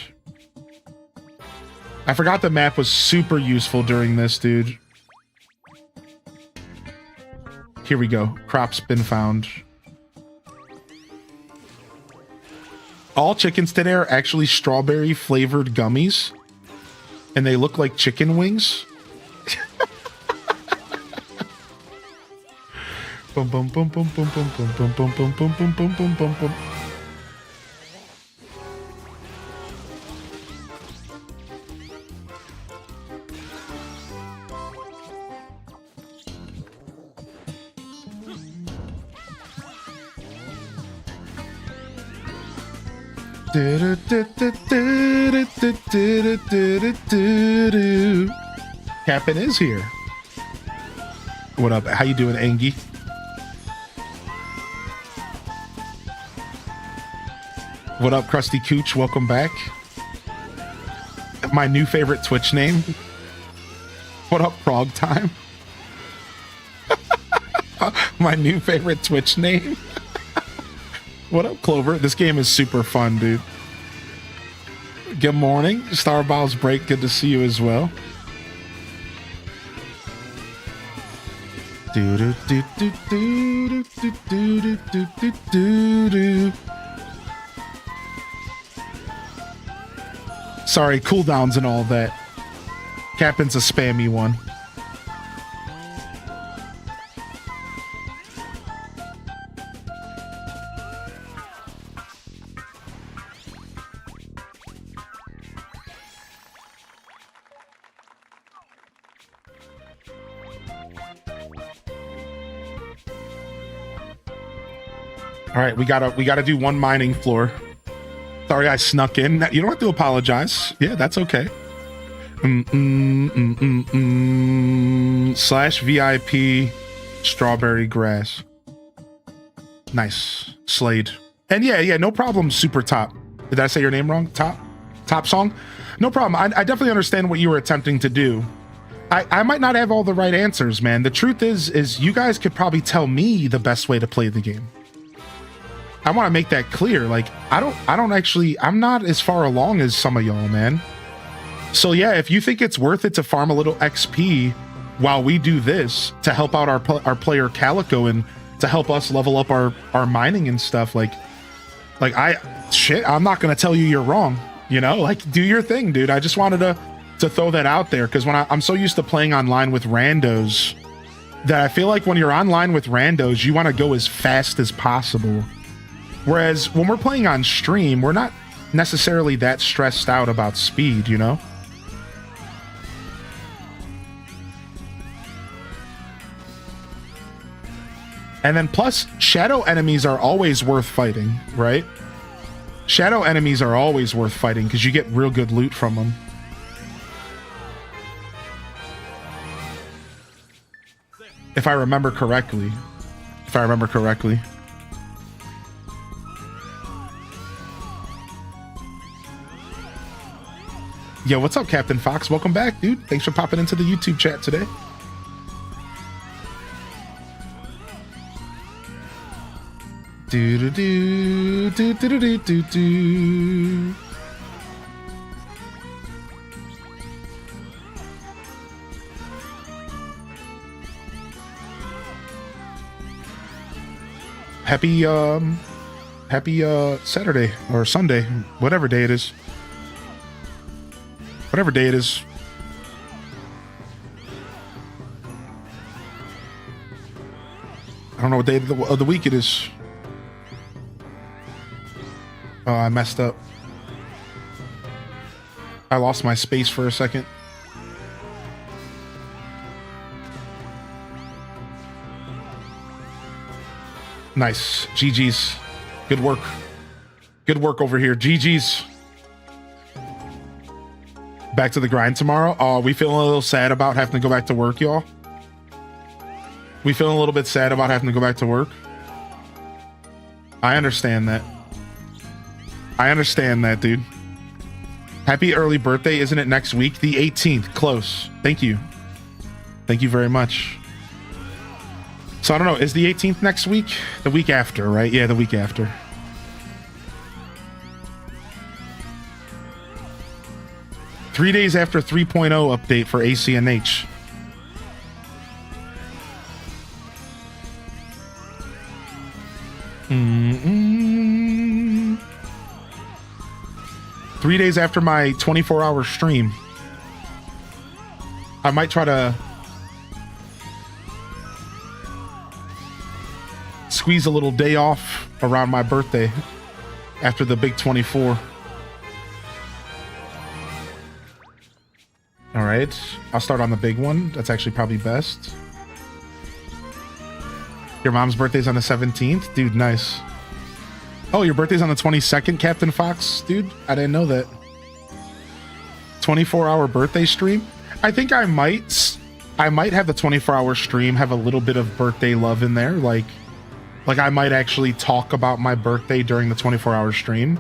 Speaker 1: I forgot the map was super useful during this, dude. Here we go. Crops been found. All chickens today are actually strawberry flavored gummies. And they look like chicken wings. Bum bum bum bum bum bum bum bum bum bum bum bum bum bum bum. Captain is here. What up? How you doing, Angie? What up, Krusty Cooch? Welcome back. My new favorite Twitch name. What up, Prog Time? My new favorite Twitch name. What up, Clover? This game is super fun, dude. Good morning, Starballs Break. Good to see you as well. Sorry, cooldowns and all that. Captain's a spammy one. All right, we gotta do one mining floor. Sorry, I snuck in. You don't have to apologize. Yeah, that's okay. Slash VIP strawberry grass. Nice. Slade. And yeah, no problem, Super Top. Did I say your name wrong? Top song? No problem. I definitely understand what you were attempting to do. I might not have all the right answers, man. The truth is you guys could probably tell me the best way to play the game. I want to make that clear. Like, I'm not as far along as some of y'all, man. So yeah, if you think it's worth it to farm a little XP while we do this to help out our player Calico and to help us level up our mining and stuff, I'm not going to tell you you're wrong, you know, like, do your thing, dude. I just wanted to throw that out there. Cause when I'm so used to playing online with randos that I feel like when you're online with randos, you want to go as fast as possible. Whereas when we're playing on stream, we're not necessarily that stressed out about speed, you know? And then plus, shadow enemies are always worth fighting, right? Shadow enemies are always worth fighting because you get real good loot from them. If I remember correctly. Yo, what's up, Captain Fox? Welcome back, dude. Thanks for popping into the YouTube chat today. Do. Happy Saturday or Sunday, whatever day it is. Whatever day it is. I don't know what day of the week it is. Oh, I messed up. I lost my space for a second. Nice. GG's. Good work. Good work over here. GG's. Back to the grind tomorrow. Oh, we feeling a little sad about having to go back to work, y'all? We feeling a little bit sad about having to go back to work? I understand that. I understand that, dude. Happy early birthday. Isn't it next week? The 18th. Close. Thank you. Thank you very much. So I don't know. Is the 18th next week? The week after, right? Yeah, the week after. Three days after 3.0 update for ACNH. Mm-mm. 3 days after my 24-hour stream. I might try to squeeze a little day off around my birthday after the big 24. All right, I'll start on the big one. That's actually probably best. Your mom's birthday's on the 17th? Dude, nice. Oh, your birthday's on the 22nd, Captain Fox, dude? I didn't know that. 24-hour birthday stream? I think I might have the 24-hour stream have a little bit of birthday love in there. Like I might actually talk about my birthday during the 24-hour stream.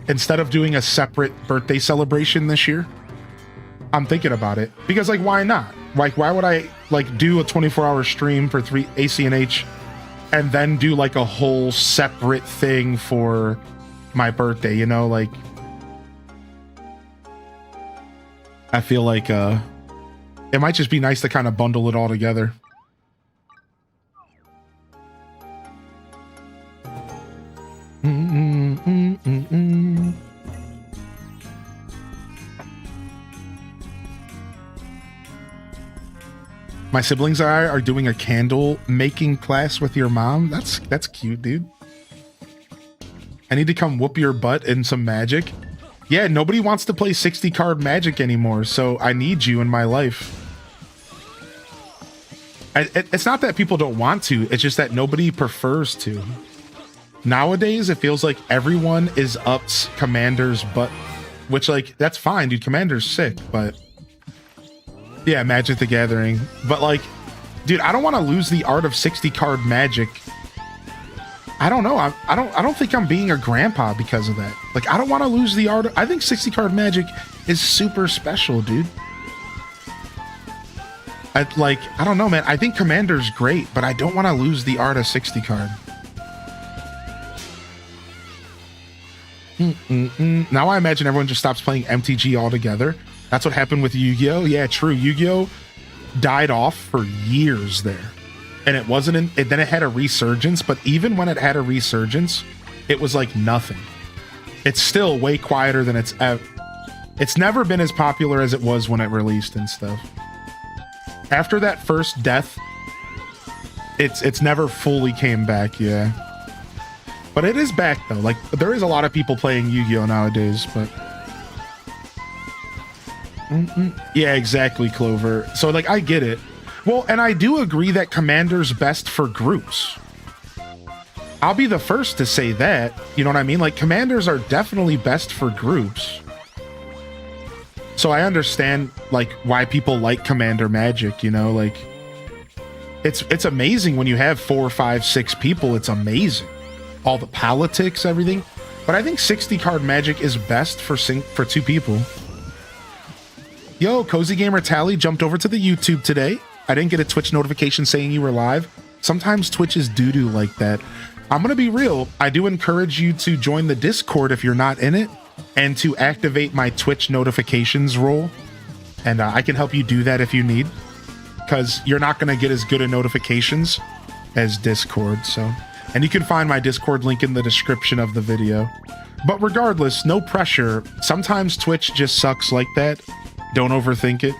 Speaker 1: Instead of doing a separate birthday celebration this year. I'm thinking about it. Because, like, why not? Like, why would I, like, do a 24-hour stream for ACNH and then do, like, a whole separate thing for my birthday, you know? Like, I feel like, it might just be nice to kind of bundle it all together. My siblings and I are doing a candle making class with your mom. That's cute, dude. I need to come whoop your butt in some Magic. Yeah, nobody wants to play 60 card Magic anymore, so I need you in my life. It's not that people don't want to, it's just that nobody prefers to. Nowadays, it feels like everyone is ups Commander's butt, which, like, that's fine, dude. Commander's sick, but yeah, Magic the Gathering. But, like, dude, I don't want to lose the art of 60 card Magic. I don't know. I don't think I'm being a grandpa because of that. Like, I don't want to lose the art. I think 60 card Magic is super special, dude. I don't know, man. I think Commander's great, but I don't want to lose the art of 60 card. Now I imagine everyone just stops playing MTG altogether. That's what happened with Yu-Gi-Oh! Yeah, true. Yu-Gi-Oh! Died off for years there. And it wasn't then it had a resurgence, but even when it had a resurgence, it was like nothing. It's still way quieter than it's never been as popular as it was when it released and stuff. After that first death, it's never fully came back, yeah. But it is back though. Like, there is a lot of people playing Yu-Gi-Oh! Nowadays, but yeah, exactly, Clover. So, like, I get it. Well, and I do agree that Commander's best for groups. I'll be the first to say that. You know what I mean? Like, Commanders are definitely best for groups. So I understand, like, why people like Commander Magic, you know? Like, it's amazing when you have 4, 5, 6 people. It's amazing. All the politics, everything. But I think 60 card Magic is best for 2 people. Yo, Cozy Gamer Tally jumped over to the YouTube today. I didn't get a Twitch notification saying you were live. Sometimes Twitch is doo-doo like that. I'm going to be real. I do encourage you to join the Discord if you're not in it, and to activate my Twitch notifications role. And I can help you do that if you need, because you're not going to get as good of notifications as Discord. So, and you can find my Discord link in the description of the video. But regardless, no pressure. Sometimes Twitch just sucks like that. Don't overthink it.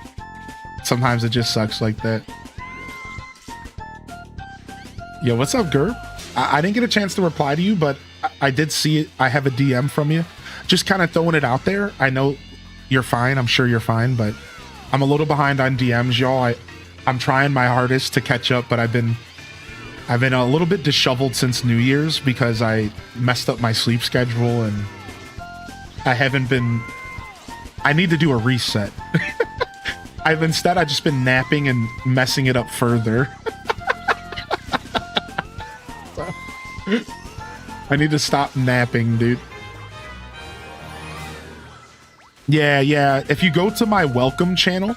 Speaker 1: Sometimes it just sucks like that. Yo, what's up, Gerb? I didn't get a chance to reply to you, but I did see it. I have a DM from you. Just kind of throwing it out there. I know you're fine. I'm sure you're fine, but I'm a little behind on DMs, y'all. I'm trying my hardest to catch up, but I've been a little bit disheveled since New Year's because I messed up my sleep schedule, and I need to do a reset. I've just been napping and messing it up further. I need to stop napping, dude. Yeah. If you go to my welcome channel,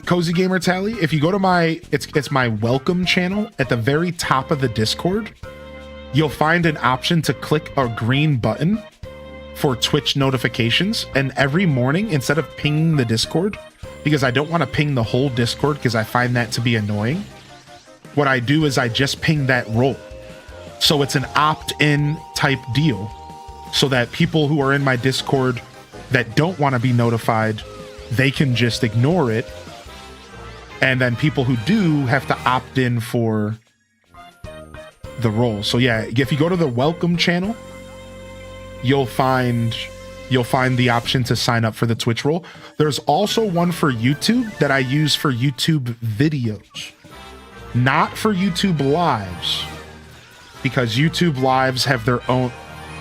Speaker 1: Cozy Gamer Tally, if you go to it's my welcome channel at the very top of the Discord, you'll find an option to click a green button for Twitch notifications. And every morning, instead of pinging the Discord, because I don't want to ping the whole Discord because I find that to be annoying, what I do is I just ping that role. So it's an opt-in type deal, so that people who are in my Discord that don't want to be notified, they can just ignore it. And then people who do have to opt in for the role. So yeah, if you go to the welcome channel, you'll find the option to sign up for the Twitch role. There's also one for YouTube that I use for YouTube videos, not for YouTube lives. because YouTube lives have their own,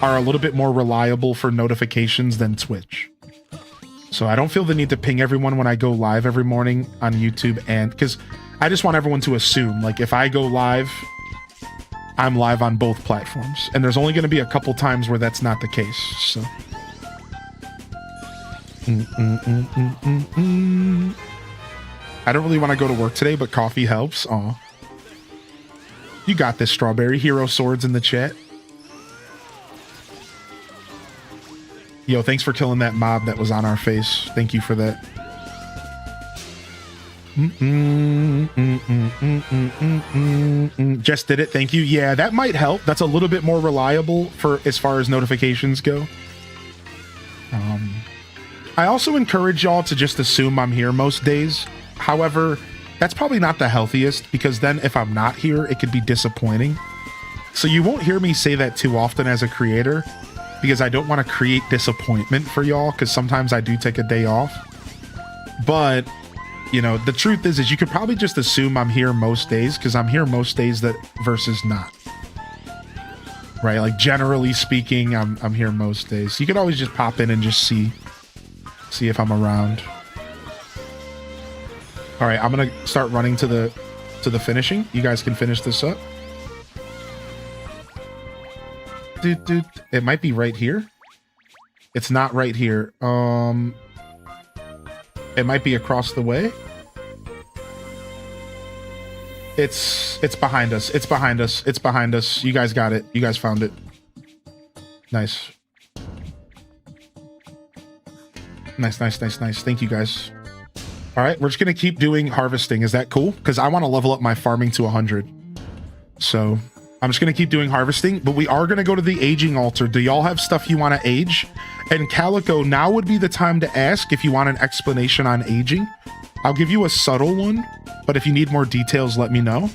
Speaker 1: are a little bit more reliable for notifications than Twitch. So I don't feel the need to ping everyone when I go live every morning on YouTube, and because I just want everyone to assume, like, if I go live, I'm live on both platforms, and there's only going to be a couple times where that's not the case. So I don't really want to go to work today, but coffee helps. Aw. You got this, Strawberry. Hero Swords in the chat. Yo, thanks for killing that mob that was on our face. Thank you for that. Just did it. Thank you. Yeah, that might help. That's a little bit more reliable for as far as notifications go. I also encourage y'all to just assume I'm here most days. However, that's probably not the healthiest, because then if I'm not here, it could be disappointing. So you won't hear me say that too often as a creator, because I don't want to create disappointment for y'all, because sometimes I do take a day off. But, you know, the truth is you could probably just assume I'm here most days, because I'm here most days that versus not. Right? Like, generally speaking, I'm here most days. You could always just pop in and just see if I'm around. All right, I'm gonna start running to the finishing. You guys can finish this up. Dude, it might be right here. It's not right here. It might be across the way. It's behind us. It's behind us. It's behind us. You guys got it. You guys found it. Nice. Nice. Thank you, guys. All right, we're just gonna keep doing harvesting. Is that cool? Because I want to level up my farming to 100. So I'm just gonna keep doing harvesting, but we are gonna go to the aging altar. Do y'all have stuff you want to age? And Calico, now would be the time to ask if you want an explanation on aging. I'll give you a subtle one, but if you need more details, let me know.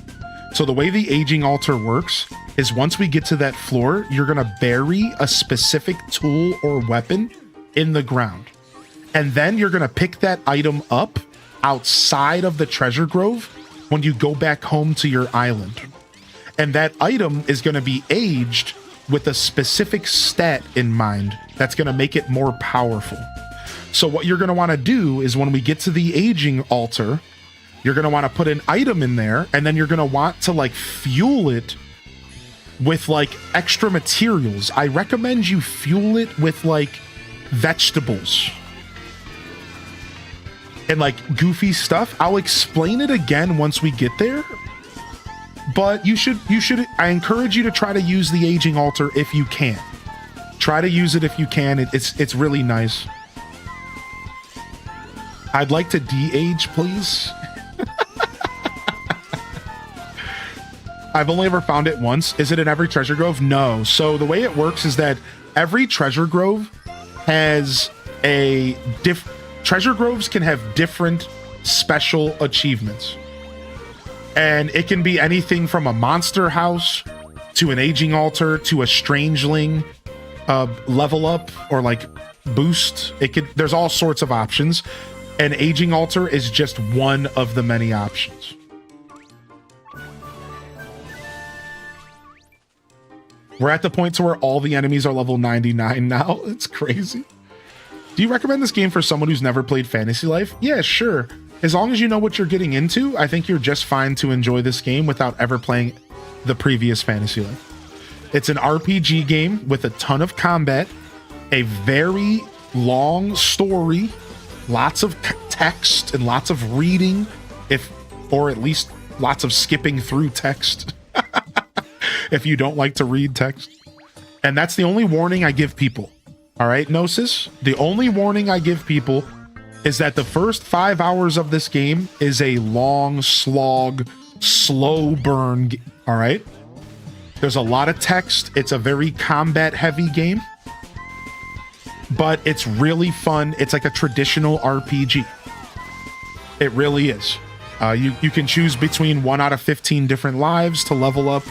Speaker 1: So the way the aging altar works is once we get to that floor, you're gonna bury a specific tool or weapon in the ground. And then you're gonna pick that item up outside of the treasure grove when you go back home to your island. And that item is going to be aged with a specific stat in mind that's going to make it more powerful. So what you're going to want to do is when we get to the aging altar, you're going to want to put an item in there, and then you're going to want to like fuel it with like extra materials. I recommend you fuel it with like vegetables and like goofy stuff. I'll explain it again once we get there, but I encourage you to try to use the aging altar if you can. Try to use it if you can. It's really nice. I'd like to de-age, please. I've only ever found it once. Is it in every treasure grove? No. So the way it works is that every treasure grove has treasure groves can have different special achievements. And it can be anything from a monster house to an aging altar to a strangeling level up or like boost. There's all sorts of options. An aging altar is just one of the many options. We're at the point to where all the enemies are level 99 now. It's crazy. Do you recommend this game for someone who's never played Fantasy Life? Yeah, sure. As long as you know what you're getting into, I think you're just fine to enjoy this game without ever playing the previous Fantasy Life. It's an RPG game with a ton of combat, a very long story, lots of text and lots of reading, or at least lots of skipping through text. If you don't like to read text. And that's the only warning I give people. All right, Gnosis? The only warning I give people is that the first 5 hours of this game is a long slog, slow burn. All right? There's a lot of text. It's a very combat-heavy game. But it's really fun. It's like a traditional RPG. It really is. You can choose between 1 out of 15 different lives to level up,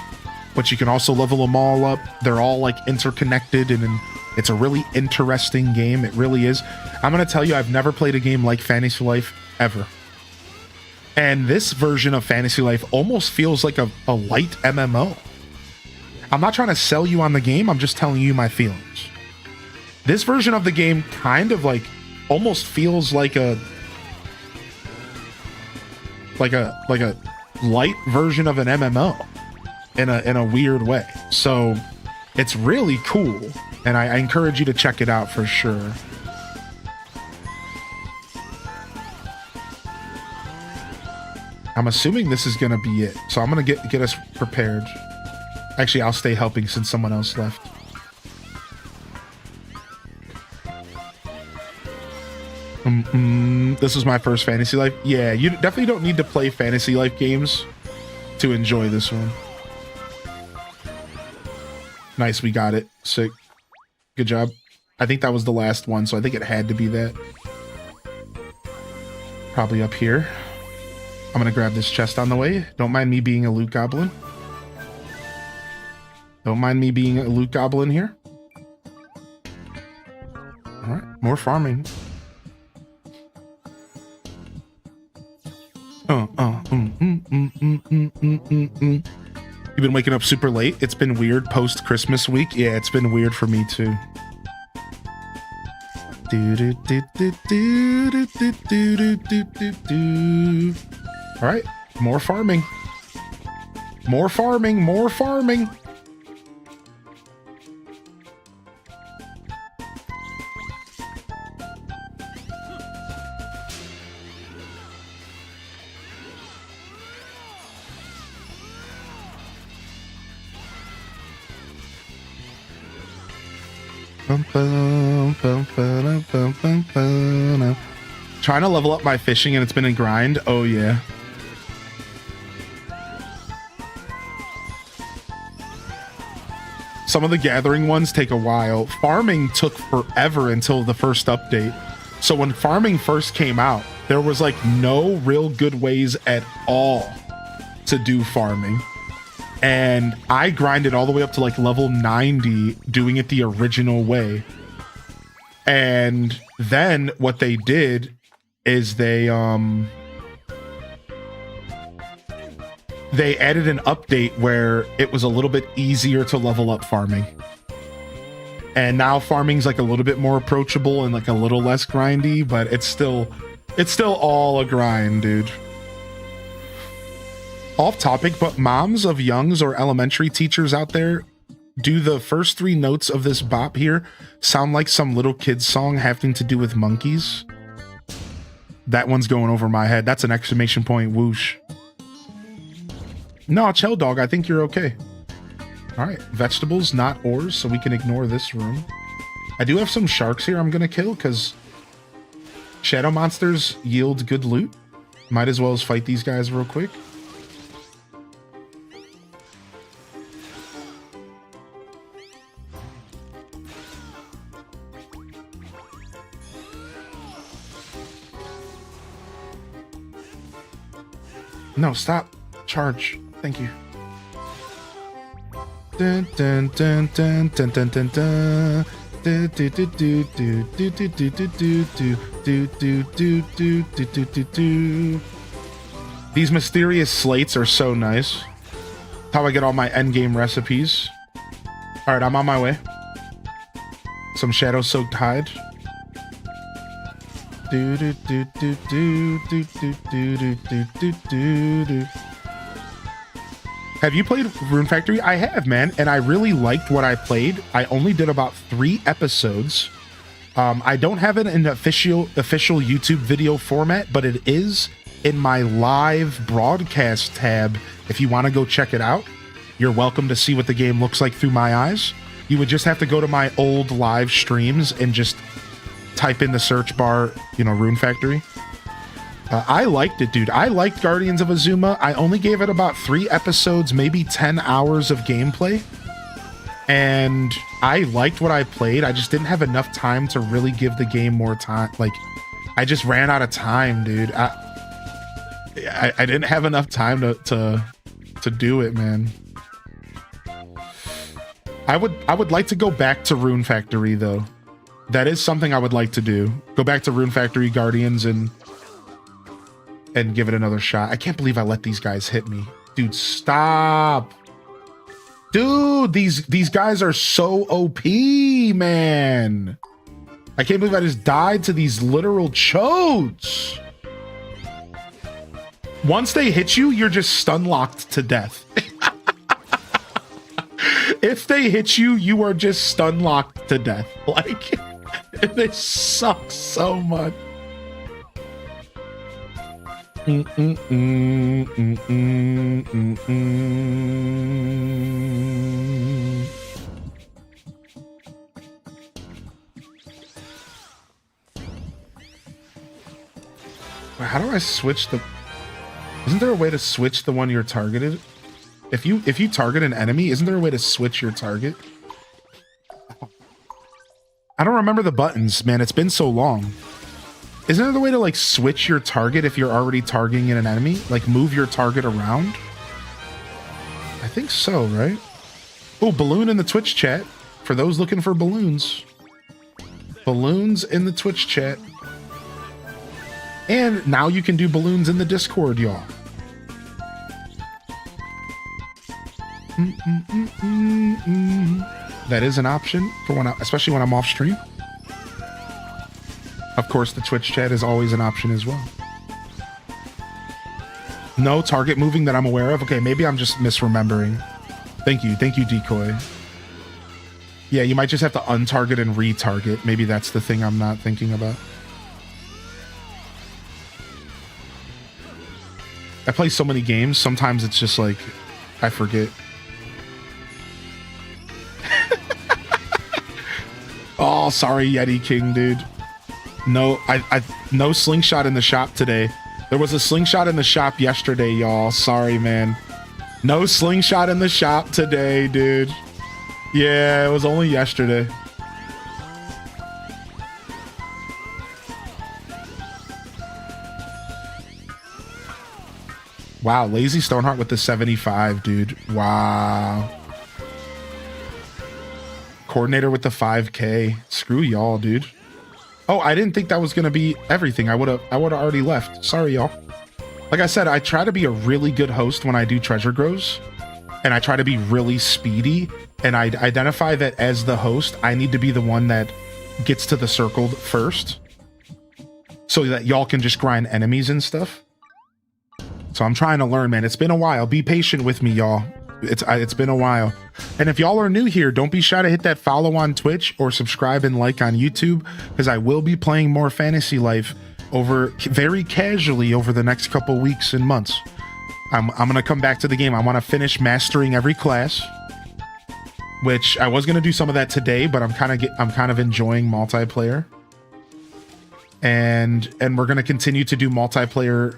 Speaker 1: but you can also level them all up. They're all like interconnected, and it's a really interesting game. It really is. I'm going to tell you, I've never played a game like Fantasy Life ever. And this version of Fantasy Life almost feels like a light MMO. I'm not trying to sell you on the game. I'm just telling you my feelings. This version of the game kind of like almost feels like a light version of an MMO in a weird way. So it's really cool, and I encourage you to check it out for sure. I'm assuming this is gonna be it, so I'm gonna get us prepared. Actually, I'll stay helping since someone else left. This was my first Fantasy Life. Yeah, you definitely don't need to play Fantasy Life games to enjoy this one. Nice, we got it. Sick. Good job. I think that was the last one, so I think it had to be that. Probably up here. I'm gonna grab this chest on the way. Don't mind me being a loot goblin. Don't mind me being a loot goblin here. Alright, more farming. You've been waking up super late? It's been weird post-Christmas week. Yeah, it's been weird for me too. Alright, more farming. More farming, more farming. Trying to level up my fishing and it's been a grind. Oh yeah. Some of the gathering ones take a while. Farming took forever until the first update. So when farming first came out, there was like no real good ways at all to do farming. And I grinded all the way up to like level 90 doing it the original way. And then what they did is they added an update where it was a little bit easier to level up farming. And now farming's like a little bit more approachable and like a little less grindy, but it's still all a grind, dude. Off topic, but moms of youngs or elementary teachers out there, do the first 3 notes of this bop here sound like some little kid's song having to do with monkeys? That one's going over my head. That's an exclamation point whoosh. No, chill, dog. I think you're okay. All right, vegetables, not ores, so we can ignore this room. I do have some sharks here I'm gonna kill because shadow monsters yield good loot. Might as well as fight these guys real quick. No, stop. Charge. Thank you. Dun, dun, dun, dun, dun, dun, dun, dun. Do, do, do, do, do, do, do, do, do, do, do, do, do, do, do, do, do. These mysterious slates are so nice. That's how I get all my endgame recipes. All right, I'm on my way. Some shadow-soaked hide. Do do do do do do do do do do do do. Have you played Rune Factory? I have, man, and I really liked what I played. I only did about 3 episodes. I don't have it in official YouTube video format, but it is in my live broadcast tab. If you want to go check it out, you're welcome to see what the game looks like through my eyes. You would just have to go to my old live streams and just type in the search bar, you know, Rune Factory. I liked it, dude. I liked Guardians of Azuma. I only gave it about 3 episodes, maybe 10 hours of gameplay. And I liked what I played. I just didn't have enough time to really give the game more time. Like, I just ran out of time, dude. I didn't have enough time to do it, man. I would like to go back to Rune Factory, though. That is something I would like to do. Go back to Rune Factory Guardians and give it another shot. I can't believe I let these guys hit me. Dude, stop. Dude, these guys are so OP, man. I can't believe I just died to these literal chodes. Once they hit you, you're just stun locked to death. If they hit you, you are just stun locked to death. Like, they suck so much. How do I switch the... Isn't there a way to switch the one you're targeted? If you target an enemy, isn't there a way to switch your target? I don't remember the buttons, man. It's been so long. Isn't there a way to like switch your target if you're already targeting an enemy? Like move your target around? I think so, right? Oh, balloon in the Twitch chat. For those looking for balloons. Balloons in the Twitch chat. And now you can do balloons in the Discord, y'all. That is an option for when especially when I'm off stream. Of course, the Twitch chat is always an option as well. No target moving that I'm aware of. Okay, maybe I'm just misremembering. Thank you, Decoy. Yeah, you might just have to untarget and retarget. Maybe that's the thing I'm not thinking about. I play so many games, sometimes it's just like, I forget. Oh, sorry, Yeti King, dude. No, no slingshot in the shop today. There was a slingshot in the shop yesterday, y'all. Sorry, man. No slingshot in the shop today, dude. Yeah, it was only yesterday. Wow, Lazy Stoneheart with the 75, dude. Wow. Coordinator with the 5K. Screw y'all, dude. Oh, I didn't think that was gonna be everything. I would've already left. Sorry, y'all. Like I said, I try to be a really good host when I do treasure grows, and I try to be really speedy, and I identify that as the host, I need to be the one that gets to the circle first, so that y'all can just grind enemies and stuff. So I'm trying to learn, man. It's been a while. Be patient with me, y'all. It's been a while. And if y'all are new here, don't be shy to hit that follow on Twitch or subscribe and like on YouTube, because I will be playing more Fantasy Life very casually over the next couple weeks and months. I'm gonna come back to the game. I want to finish mastering every class, which I was gonna do some of that today, but I'm kind of enjoying multiplayer, and we're gonna continue to do multiplayer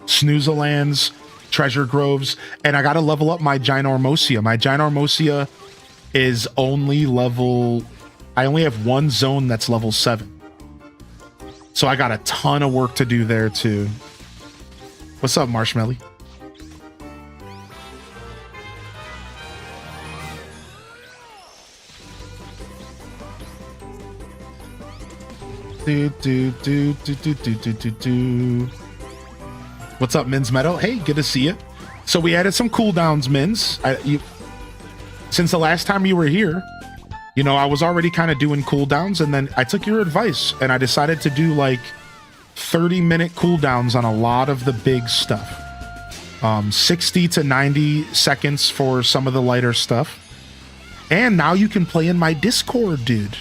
Speaker 1: Snoozelands, treasure groves, and I gotta level up my Ginormosia. My Ginormosia is only level... I only have one zone that's level 7. So I got a ton of work to do there too. What's up, Marshmelly? What's up, Mins Meadow? Hey, good to see you. So we added some cooldowns, Mins. Since the last time you were here, you know, I was already kind of doing cooldowns, and then I took your advice and I decided to do like 30-minute cooldowns on a lot of the big stuff. 60 to 90 seconds for some of the lighter stuff. And now you can play in my Discord, dude.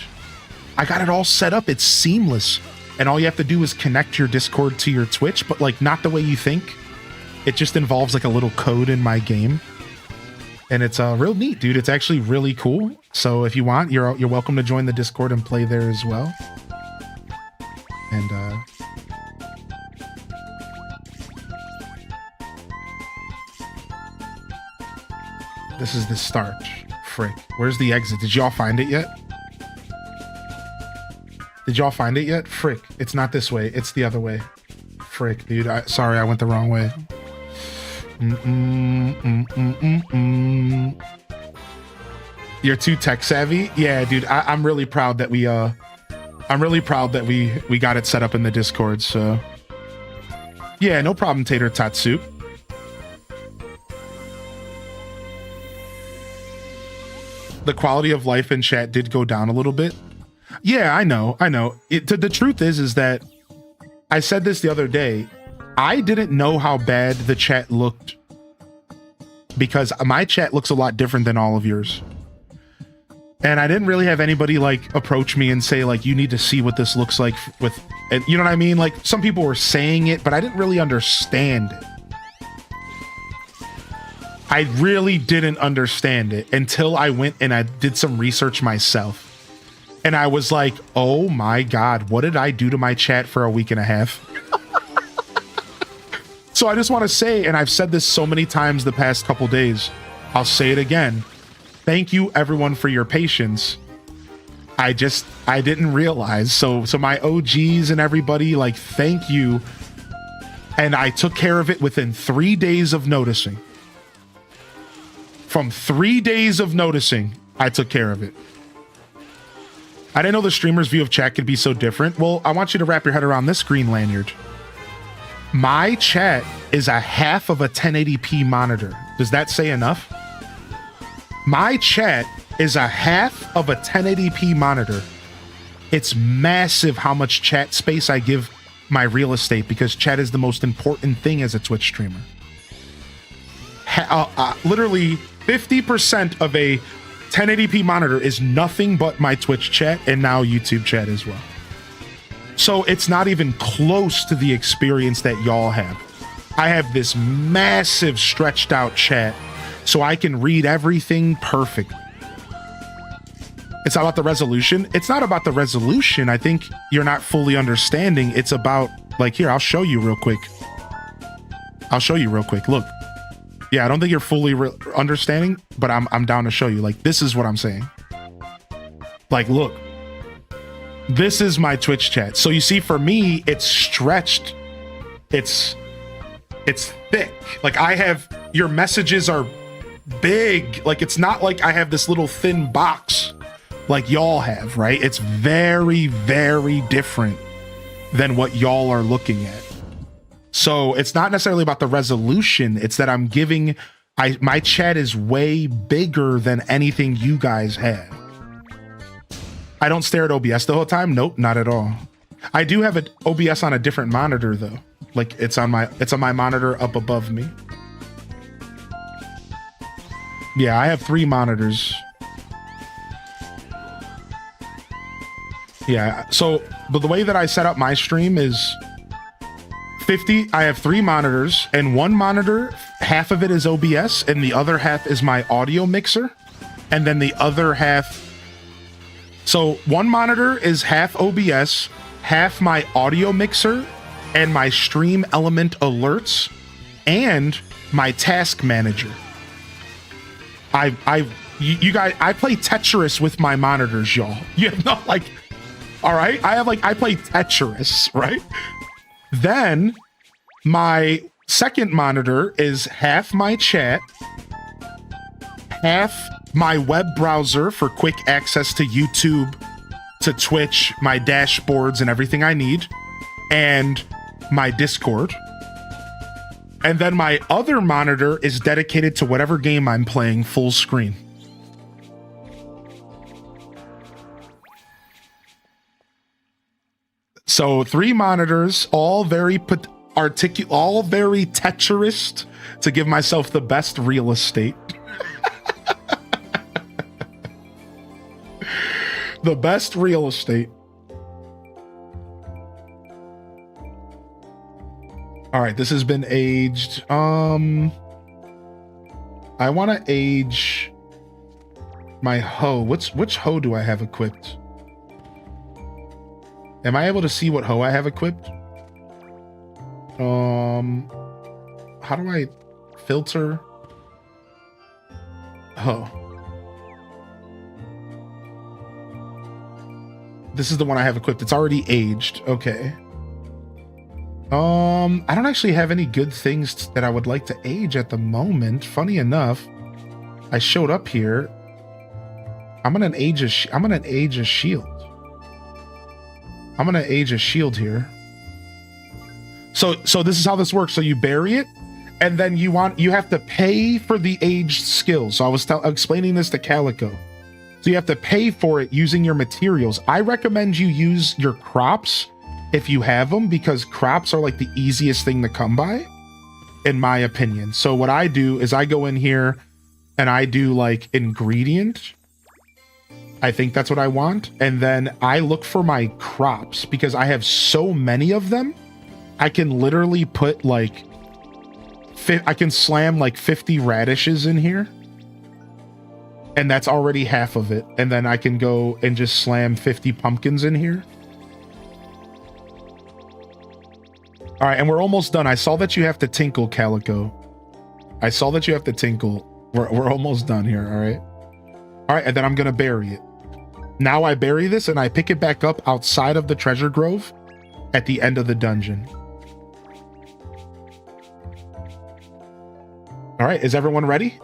Speaker 1: I got it all set up. It's seamless. And all you have to do is connect your Discord to your Twitch, but like not the way you think. It just involves like a little code in my game. And it's real neat, dude. It's actually really cool. So if you want, you're welcome to join the Discord and play there as well. And this is the start. Frick. Where's the exit? Did y'all find it yet? Did y'all find it yet? Frick. It's not this way. It's the other way. Frick, dude. Sorry, I went the wrong way. You're too tech savvy? Yeah, dude. I'm really proud that we got it set up in the Discord, so. Yeah, no problem, Tater Tot Soup. the quality of life in chat did go down a little bit. Yeah, I know. The truth is that I said this the other day. I didn't know how bad the chat looked because my chat looks a lot different than all of yours. And I didn't really have anybody like approach me and say like, you need to see what this looks like with, and you know what I mean? Like some people were saying it, but I didn't really understand it. I really didn't understand it until I went and I did some research myself. And I was like, oh my God, what did I do to my chat for a week and a half? So I just want to say, and I've said this so many times the past couple days, I'll say it again. Thank you everyone for your patience. I didn't realize. So my OGs and everybody, like, thank you. And I took care of it within 3 days of noticing. From 3 days of noticing, I took care of it. I didn't know the streamer's view of chat could be so different. Well, I want you to wrap your head around this green lanyard. My chat is a half of a 1080p monitor. Does that say enough? My chat is a half of a 1080p monitor. It's massive how much chat space I give my real estate because chat is the most important thing as a Twitch streamer. Literally 50% of a 1080p monitor is nothing but my Twitch chat and now YouTube chat as well. So it's not even close to the experience that y'all have. I have this massive stretched out chat so I can read everything perfectly. It's about the resolution. It's not about the resolution. I think you're not fully understanding. It's about, like, here, I'll show you real quick. Look. Yeah, I don't think you're fully understanding, but I'm down to show you. Like, this is what I'm saying. Like, look. This is my Twitch chat. So you see, for me, it's stretched. It's thick. Like, I have, your messages are big. Like, it's not like I have this little thin box like y'all have, right? It's very, very different than what y'all are looking at. So it's not necessarily about the resolution. It's that I'm giving, my chat is way bigger than anything you guys have. I don't stare at OBS the whole time. Nope, not at all. I do have an OBS on a different monitor though. Like it's on my monitor up above me. Yeah, I have 3 monitors. Yeah, so but the way that I set up my stream is 50. I have 3 monitors, and one monitor, half of it is OBS, and the other half is my audio mixer, and then the other half. So one monitor is half OBS, half my audio mixer, and my stream element alerts, and my task manager. You guys, I play Tetris with my monitors, y'all. You know, like, all right, I play Tetris, right? Then my second monitor is half my chat, half my web browser for quick access to YouTube, to Twitch, my dashboards and everything I need, and my Discord. And then my other monitor is dedicated to whatever game I'm playing full screen. So 3 monitors, all very all very Tetris to give myself the best real estate. The best real estate. All right, this has been aged. I want to age my hoe. Which hoe do I have equipped? Am I able to see what hoe I have equipped? How do I filter hoe? This is the one I have equipped. It's already aged. Okay. I don't actually have any good things that I would like to age at the moment. Funny enough, I showed up here. I'm gonna age a shield. I'm gonna age a shield here. So this is how this works. So you bury it, and then you have to pay for the aged skill. So I was explaining this to Calico. So you have to pay for it using your materials. I recommend you use your crops if you have them, because crops are like the easiest thing to come by, in my opinion. So what I do is I go in here and I do like ingredient. I think that's what I want. And then I look for my crops because I have so many of them. I can literally put like, I can slam like 50 radishes in here. And that's already half of it. And then I can go and just slam 50 pumpkins in here. All right, and we're almost done. I saw that you have to tinkle, Calico. I saw that you have to tinkle. We're almost done here, all right? All right, and then I'm gonna bury it. Now I bury this and I pick it back up outside of the treasure grove at the end of the dungeon. All right, is everyone ready?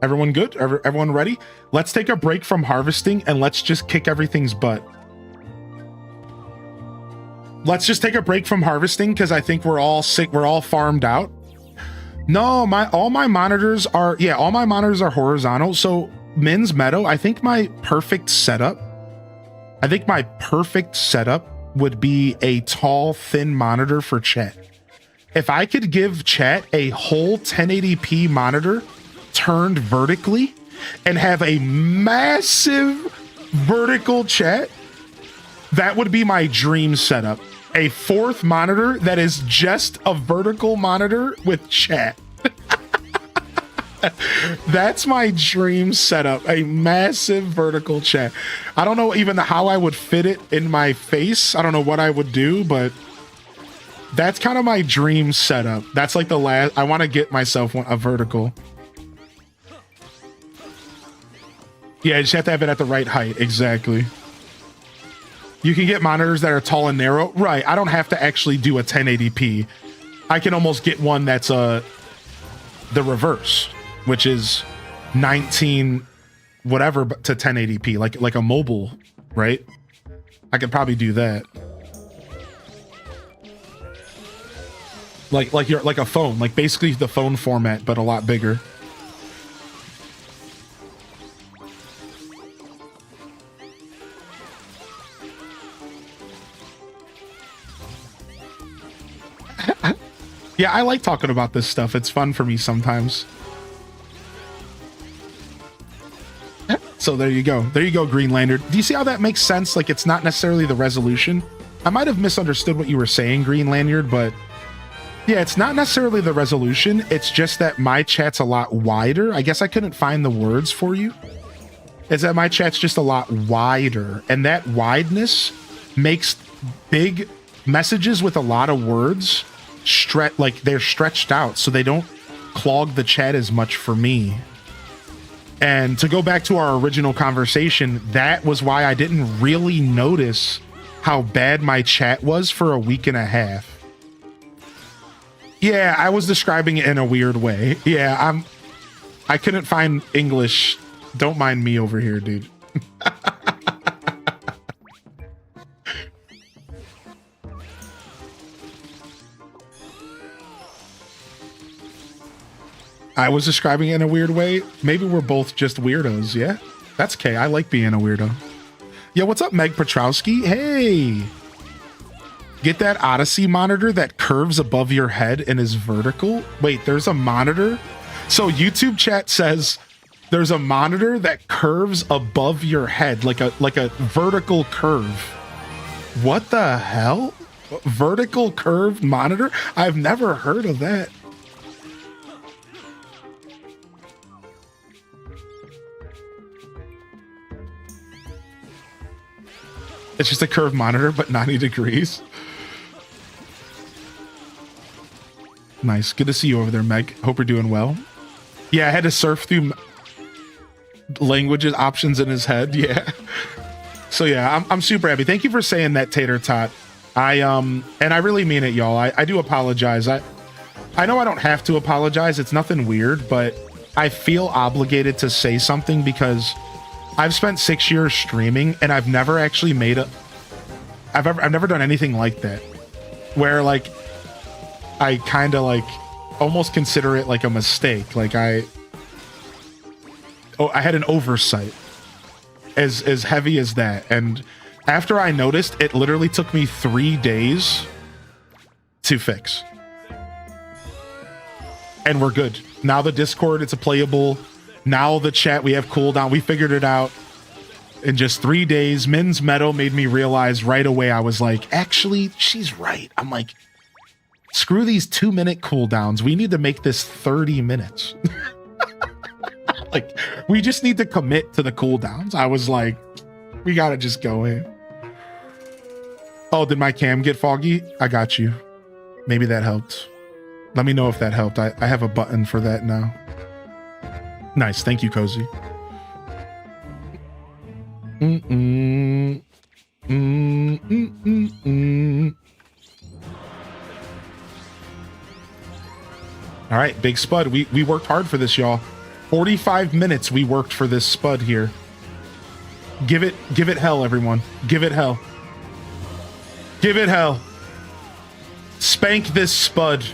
Speaker 1: Everyone good? Everyone ready? Let's take a break from harvesting and let's just kick everything's butt. Let's just take a break from harvesting because I think we're all sick. We're all farmed out. No, all my monitors are, yeah, all my monitors are horizontal. So Min's Meadow, I think my perfect setup would be a tall, thin monitor for chat. If I could give chat a whole 1080p monitor turned vertically and have a massive vertical chat, that would be my dream setup. A fourth monitor that is just a vertical monitor with chat. That's my dream setup, a massive vertical chat. I don't know even how I would fit it in my face. I don't know what I would do, but that's kind of my dream setup. That's like the last, I want to get myself a vertical. Yeah, you just have to have it at the right height. Exactly. You can get monitors that are tall and narrow. Right. I don't have to actually do a 1080p. I can almost get one that's the reverse, which is 19 whatever to 1080p, like a mobile, right? I could probably do that. Like a phone, like basically the phone format, but a lot bigger. Yeah, I like talking about this stuff. It's fun for me sometimes. So there you go. There you go, Green Lantern. Do you see how that makes sense? Like, it's not necessarily the resolution. I might have misunderstood what you were saying, Green Lanyard, but yeah, it's not necessarily the resolution. It's just that my chat's a lot wider. I guess I couldn't find the words for you. Is that my chat's just a lot wider, and that wideness makes big messages with a lot of words like they're stretched out, so they don't clog the chat as much for me. And to go back to our original conversation, that was why I didn't really notice how bad my chat was for a week and a half. Yeah, I was describing it in a weird way. Yeah, I couldn't find English. Don't mind me over here, dude. I was describing it in a weird way. Maybe we're both just weirdos, yeah? That's okay. I like being a weirdo. Yeah, what's up, Meg Petrowski? Hey! Get that Odyssey monitor that curves above your head and is vertical? Wait, there's a monitor? So YouTube chat says there's a monitor that curves above your head, like a vertical curve. What the hell? Vertical curved monitor? I've never heard of that. It's just a curved monitor, but 90 degrees. Nice. Good to see you over there, Meg. Hope you're doing well. Yeah, I had to surf through languages options in his head. Yeah. So yeah, I'm super happy. Thank you for saying that, Tater Tot. And I really mean it, y'all. I do apologize. I know I don't have to apologize. It's nothing weird, but I feel obligated to say something because I've spent 6 years streaming and I've never actually I've never done anything like that, where like I kind of like almost consider it like a mistake. Like I had an oversight. as heavy as that. And after I noticed, it literally took me 3 days to fix. And we're good. Now the Discord, it's a playable. Now the chat, we have cooldown. We figured it out in just 3 days. Min's Meadow made me realize right away. I was like, actually, she's right. I'm like, screw these 2-minute cooldowns. We need to make this 30 minutes. Like, we just need to commit to the cooldowns. I was like, we gotta just go in. Oh, did my cam get foggy? I got you. Maybe that helped. Let me know if that helped. I have a button for that now. Nice. Thank you, Cozy. All right, big spud. We worked hard for this, y'all. 45 minutes we worked for this spud here. Give it hell, everyone. Give it hell. Give it hell. Spank this spud.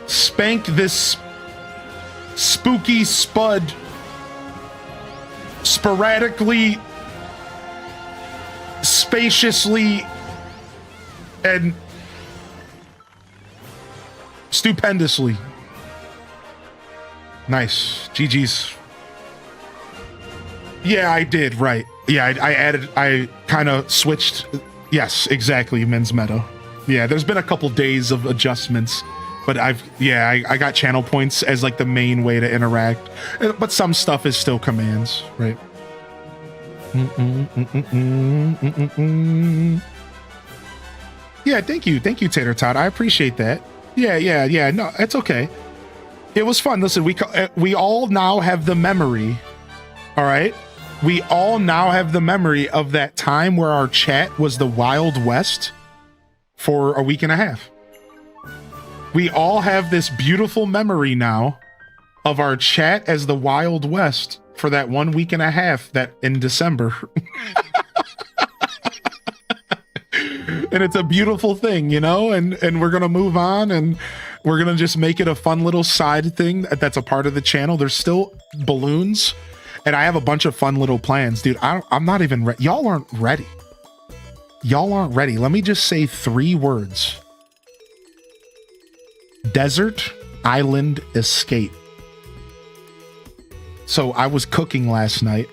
Speaker 1: Spank this spooky spud. Sporadically, spaciously, and stupendously. Nice. GG's. Yeah, I did, right. Yeah, I kind of switched. Yes, exactly, Min's Meadow. Yeah, there's been a couple days of adjustments, but I got channel points as like the main way to interact. But some stuff is still commands, right? Yeah, thank you, Tater Tot. I appreciate that. Yeah. No, it's okay. It was fun. Listen, we all now have the memory. All right, we all now have the memory of that time where our chat was the Wild West for a week and a half. We all have this beautiful memory now of our chat as the Wild West for that 1 week and a half that in December. And it's a beautiful thing, you know, and we're going to move on and we're going to just make it a fun little side thing that's a part of the channel. There's still balloons and I have a bunch of fun little plans, dude. I'm not even ready. Y'all aren't ready. Y'all aren't ready. Let me just say 3 words. Desert Island Escape. So I was cooking last night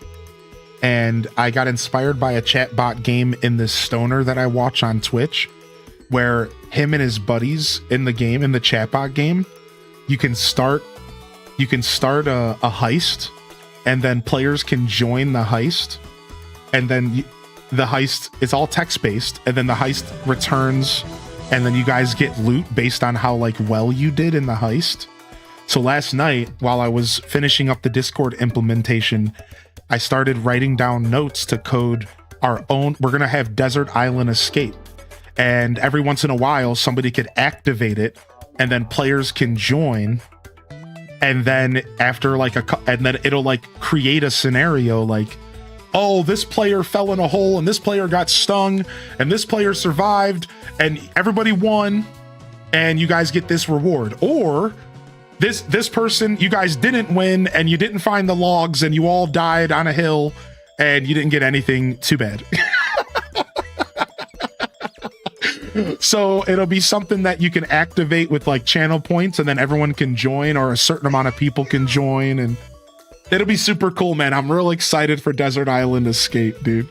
Speaker 1: and I got inspired by a chatbot game in this stoner that I watch on Twitch, where him and his buddies in the game, in the chatbot game, you can start a heist, and then players can join the heist, and then the heist is all text based, and then the heist returns, and then you guys get loot based on how like well you did in the heist. So last night, while I was finishing up the Discord implementation, I started writing down notes to code our own. We're going to have Desert Island Escape. And every once in a while, somebody could activate it and then players can join. And then after like and then it'll like create a scenario like, oh, this player fell in a hole and this player got stung and this player survived and everybody won and you guys get this reward. Or this person, you guys didn't win and you didn't find the logs and you all died on a hill and you didn't get anything. Too bad. So it'll be something that you can activate with like channel points and then everyone can join, or a certain amount of people can join, and it'll be super cool, man. I'm real excited for Desert Island Escape, dude.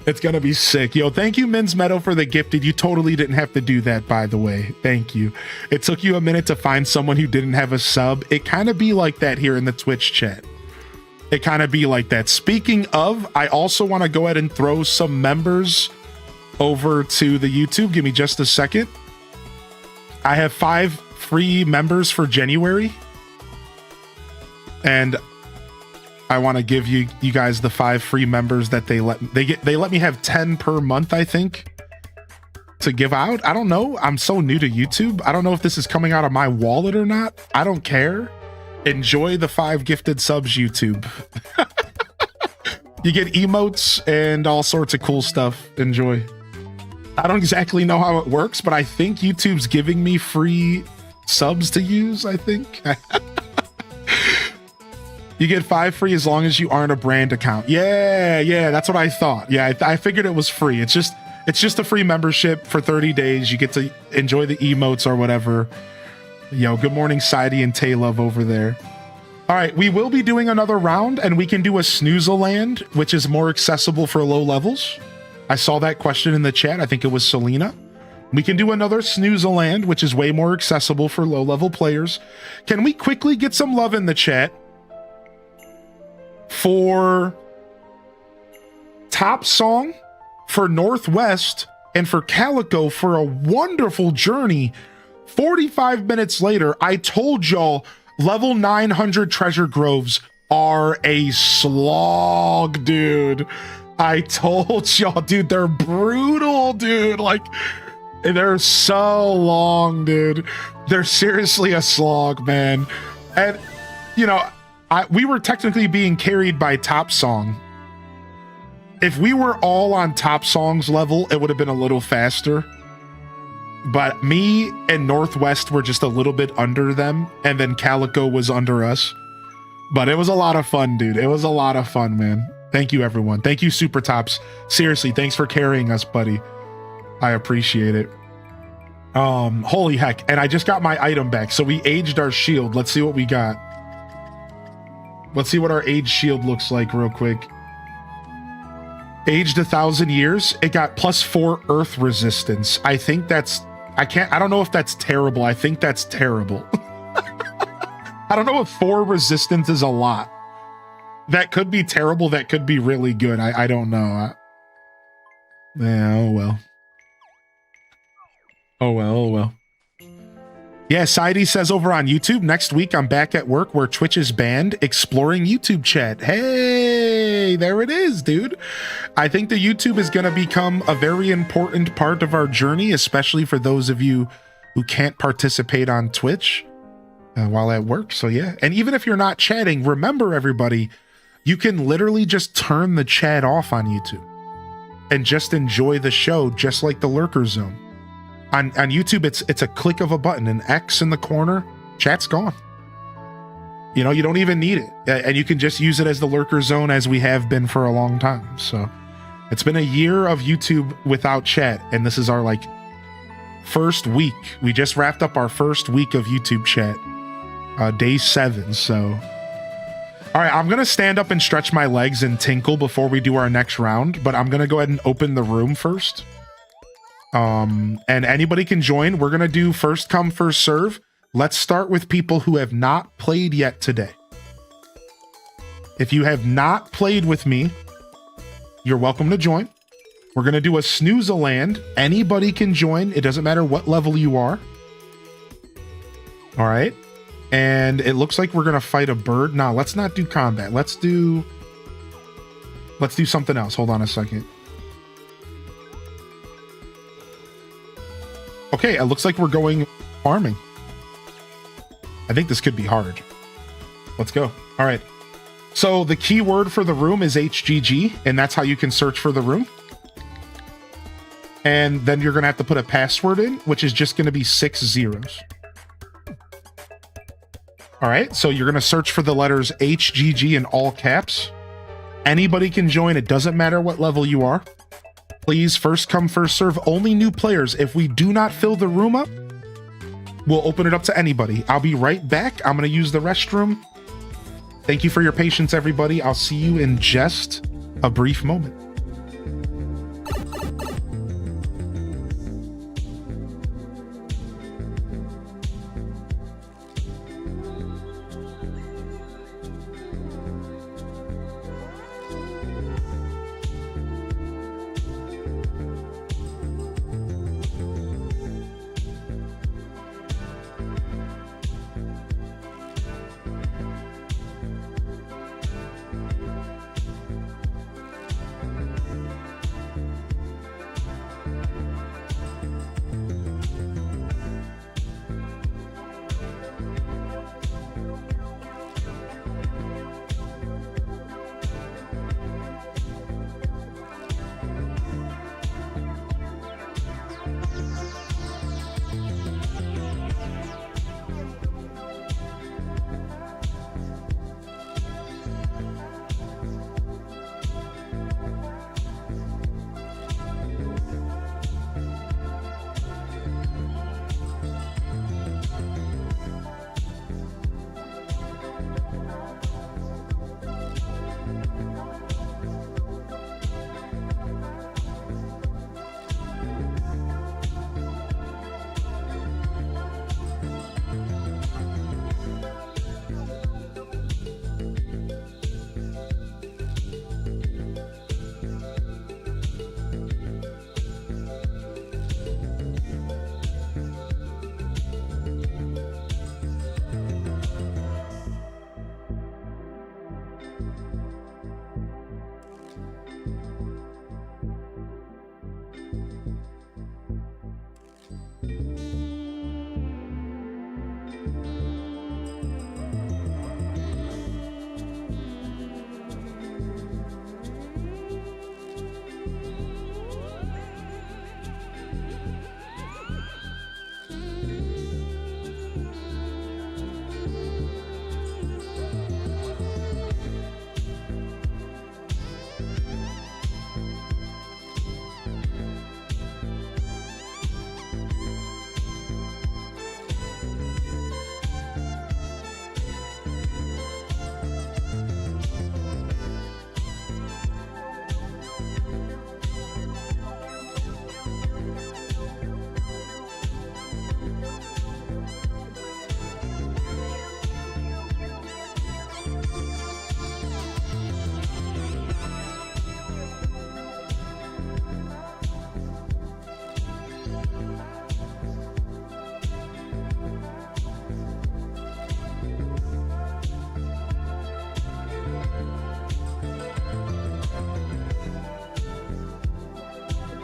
Speaker 1: It's gonna be sick. Yo, thank you, Min's Meadow, for the gifted. You totally didn't have to do that, by the way. Thank you. It took you a minute to find someone who didn't have a sub. It kind of be like that here in the Twitch chat. It kind of be like that. Speaking of, I also want to go ahead and throw some members over to the YouTube. Give me just a second. I have 5 free members for January, and I want to give you guys the 5 free members that they let me have 10 per month, I think, to give out. I don't know. I'm so new to YouTube. I don't know if this is coming out of my wallet or not. I don't care. Enjoy the 5 gifted subs, YouTube. You get emotes and all sorts of cool stuff. Enjoy. I don't exactly know how it works, but I think YouTube's giving me free subs to use, I think. You get 5 free as long as you aren't a brand account. Yeah, that's what I thought. Yeah, I figured it was free. It's just a free membership for 30 days. You get to enjoy the emotes or whatever. Yo, good morning, Sidey and Taylove over there. All right, we will be doing another round, and we can do a Snooze-a-Land, which is more accessible for low levels. I saw that question in the chat. I think it was Selena. We can do another Snooze-a-Land, which is way more accessible for low-level players. Can we quickly get some love in the chat for Top Song, for Northwest, and for Calico for a wonderful journey? 45 minutes later, I told y'all level 900 treasure groves are a slog, dude. I told y'all, dude, they're brutal, dude. Like, they're so long, dude. They're seriously a slog, man. And, you know, we were technically being carried by Top Song. If we were all on Top Song's level, it would have been a little faster. But me and Northwest were just a little bit under them, and then Calico was under us. But it was a lot of fun, dude. It was a lot of fun, man. Thank you, everyone. Thank you, Super Tops. Seriously, thanks for carrying us, buddy. I appreciate it. Holy heck. And I just got my item back. So we aged our shield. Let's see what we got. Let's see what our aged shield looks like real quick. Aged 1,000 years. It got +4 earth resistance. I think that's... I don't know if that's terrible. I think that's terrible. I don't know if 4 resistance is a lot. That could be terrible. That could be really good. I don't know. Yeah, oh well. Oh well. Yeah, Sidey says over on YouTube, next week I'm back at work where Twitch is banned, exploring YouTube chat. Hey, there it is, dude. I think the YouTube is going to become a very important part of our journey, especially for those of you who can't participate on Twitch while at work. So yeah, and even if you're not chatting, remember everybody, you can literally just turn the chat off on YouTube and just enjoy the show, just like the Lurker Zone. On YouTube, it's a click of a button, an X in the corner, chat's gone. You know, you don't even need it. And you can just use it as the Lurker Zone as we have been for a long time. So it's been a year of YouTube without chat, and this is our like first week. We just wrapped up our first week of YouTube chat, day 7. So, all right, I'm gonna stand up and stretch my legs and tinkle before we do our next round, but I'm gonna go ahead and open the room first. And anybody can join. We're gonna do first come, first serve. Let's start with people who have not played yet today. If you have not played with me, you're welcome to join. We're gonna do a Snooze-a-Land. Anybody can join. It doesn't matter what level you are. All right. And it looks like we're gonna fight a bird. Nah, let's not do combat. Let's do something else. Hold on a second. Okay, it looks like we're going farming. I think this could be hard. Let's go. All right. So the keyword for the room is HGG, and that's how you can search for the room. And then you're going to have to put a password in, which is just going to be 6 zeros. All right, so you're going to search for the letters HGG in all caps. Anybody can join. It doesn't matter what level you are. Please, first come, first serve, only new players. If we do not fill the room up, we'll open it up to anybody. I'll be right back. I'm going to use the restroom. Thank you for your patience, everybody. I'll see you in just a brief moment.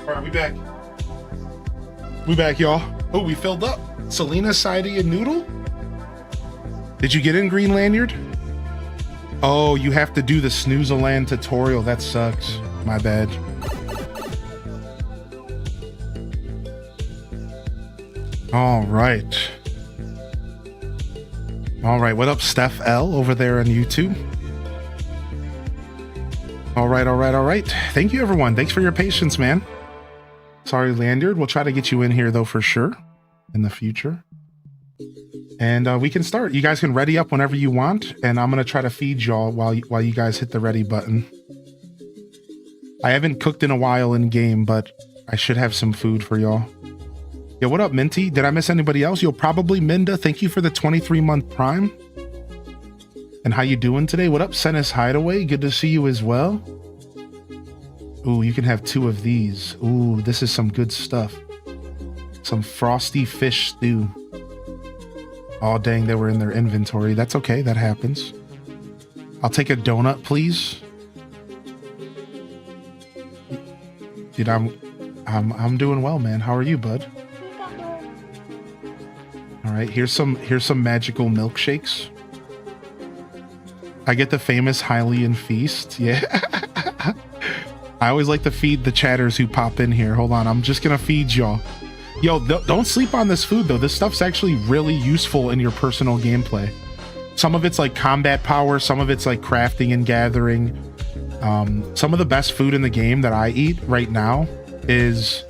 Speaker 1: All right, we back. We back, y'all. Oh, we filled up. Selena, Sidey, and Noodle. Did you get in, Green Lanyard? Oh, you have to do the Snooze-a-Land tutorial. That sucks. My bad. All right. All right. What up, Steph L over there on YouTube? All right. All right. All right. Thank you, everyone. Thanks for your patience, man. Sorry, Lanyard. We'll try to get you in here, though, for sure in the future. And we can start. You guys can ready up whenever you want, and I'm going to try to feed y'all while you guys hit the ready button. I haven't cooked in a while in game, but I should have some food for y'all. Yo, what up, Minty? Did I miss anybody else? Yo, probably Minda. Thank you for the 23-month Prime. And how you doing today? What up, Senis Hideaway? Good to see you as well. Ooh, you can have 2 of these. Ooh, this is some good stuff. Some frosty fish stew. Oh, dang, they were in their inventory. That's okay. That happens. I'll take a donut, please. Dude, I'm doing well, man. How are you, bud? All right, here's some magical milkshakes. I get the famous Hylian feast. Yeah. I always like to feed the chatters who pop in here. Hold on, I'm just gonna feed y'all. Yo, don't sleep on this food, though. This stuff's actually really useful in your personal gameplay. Some of it's like combat power, some of it's like crafting and gathering. Some of the best food in the game that I eat right now is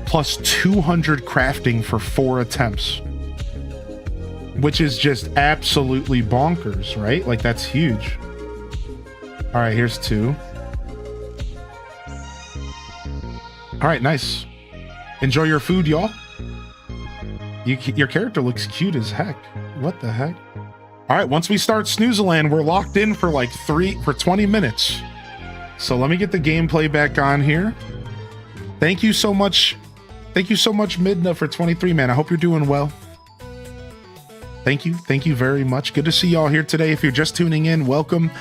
Speaker 1: plus 200 crafting for 4 attempts. Which is just absolutely bonkers, right? Like, that's huge. All right, here's 2. All right, nice. Enjoy your food, y'all. Your character looks cute as heck. What the heck? All right, once we start Snooze-a-Land, we're locked in for like 20 minutes. So let me get the gameplay back on here. Thank you so much. Thank you so much, Midna, for 23, man. I hope you're doing well. Thank you. Thank you very much. Good to see y'all here today. If you're just tuning in, welcome.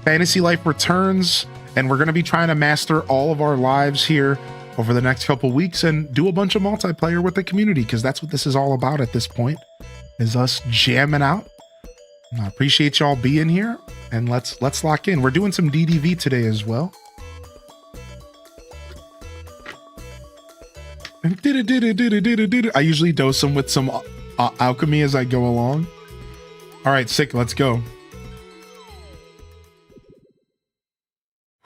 Speaker 1: Fantasy Life returns, and we're going to be trying to master all of our lives here over the next couple weeks and do a bunch of multiplayer with the community, because that's what this is all about at this point, is us jamming out. I appreciate y'all being here, and let's lock in. We're doing some DDV today as well. I usually dose them with some alchemy as I go along. All right, sick. Let's go.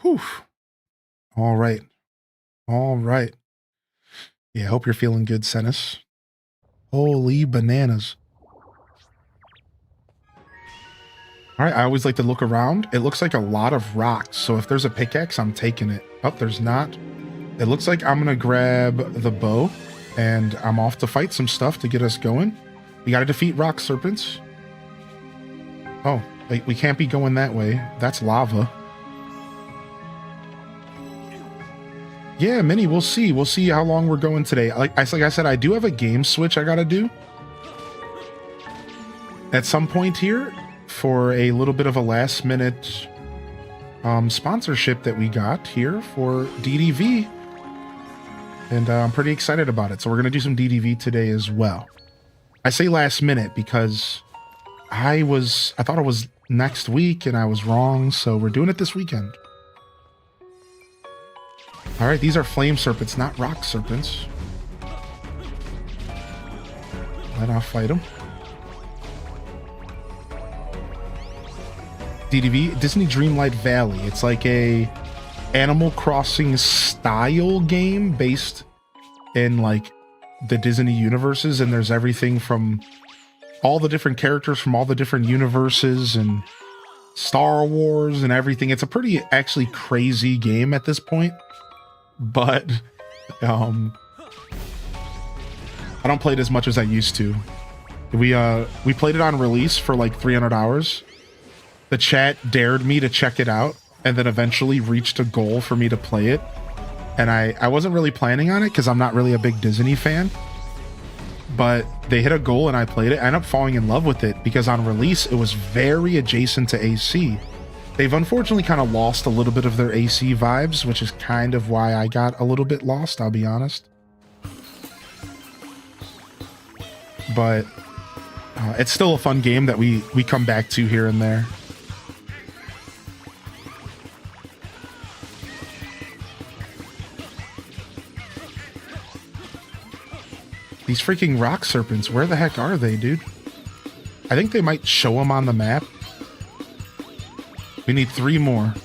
Speaker 1: Whew. All right. All right. Yeah, hope you're feeling good, Senis. Holy bananas. All right, I always like to look around. It looks like a lot of rocks, so if there's a pickaxe, I'm taking it. Oh, there's not. It looks like I'm gonna grab the bow, and I'm off to fight some stuff to get us going. We gotta defeat rock serpents. Oh, wait, we can't be going that way. That's lava. Yeah, Minnie, we'll see. We'll see how long we're going today. Like I said, I do have a game switch I gotta do at some point here for a little bit of a last minute sponsorship that we got here for DDV. And I'm pretty excited about it. So we're gonna do some DDV today as well. I say last minute because I thought it was next week and I was wrong. So we're doing it this weekend. All right, these are flame serpents, not rock serpents. Let off fight them. DDV, Disney Dreamlight Valley. It's like a Animal Crossing style game based in like the Disney universes, and there's everything from all the different characters from all the different universes and Star Wars and everything. It's a pretty actually crazy game at this point. But I don't play it as much as I used to. We played it on release for like 300 hours. The chat dared me to check it out and then eventually reached a goal for me to play it. And I wasn't really planning on it because I'm not really a big Disney fan. But they hit a goal and I played it. I ended up falling in love with it because on release it was very adjacent to AC. They've unfortunately kind of lost a little bit of their AC vibes, which is kind of why I got a little bit lost, I'll be honest. But it's still a fun game that we come back to here and there. These freaking rock serpents, where the heck are they, dude? I think they might show them on the map. We need 3 more.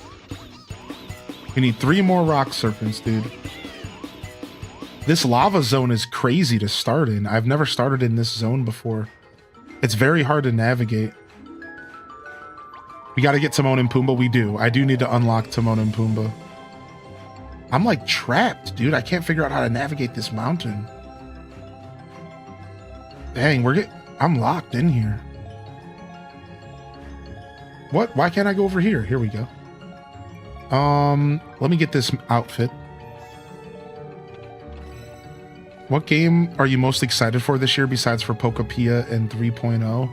Speaker 1: We need 3 more rock serpents, dude. This lava zone is crazy to start in. I've never started in this zone before. It's very hard to navigate. We got to get Timon and Pumbaa. We do. I do need to unlock Timon and Pumbaa. I'm like trapped, dude. I can't figure out how to navigate this mountain. Dang, I'm locked in here. What? Why can't I go over here? Here we go. Let me get this outfit. What game are you most excited for this year besides for Pokopia and 3.0?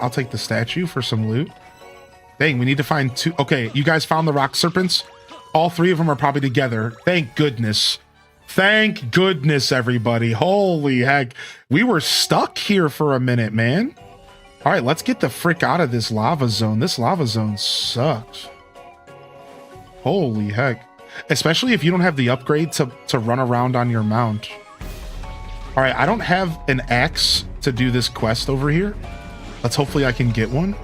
Speaker 1: I'll take the statue for some loot. Dang, we need to find 2. Okay, you guys found the rock serpents? All 3 of them are probably together. Thank goodness. Thank goodness, everybody. Holy heck. We were stuck here for a minute, man. All right, let's get the frick out of this lava zone. This lava zone sucks. Holy heck. Especially if you don't have the upgrade to run around on your mount. All right, I don't have an axe to do this quest over here. Hopefully I can get one.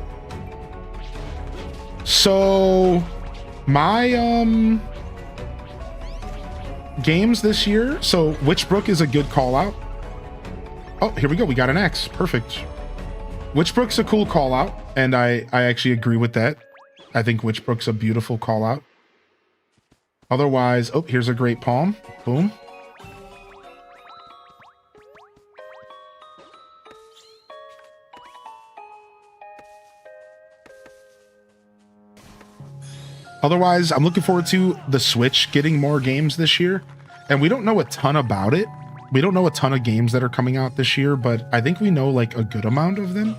Speaker 1: So my games this year. So Witchbrook is a good call out. Oh, here we go. We got an axe. Perfect. Witchbrook's a cool call out, and I actually agree with that. I think Witchbrook's a beautiful call out. Otherwise, oh, here's a great palm. Boom. Otherwise, I'm looking forward to the Switch getting more games this year. And we don't know a ton about it. We don't know a ton of games that are coming out this year, but I think we know like a good amount of them.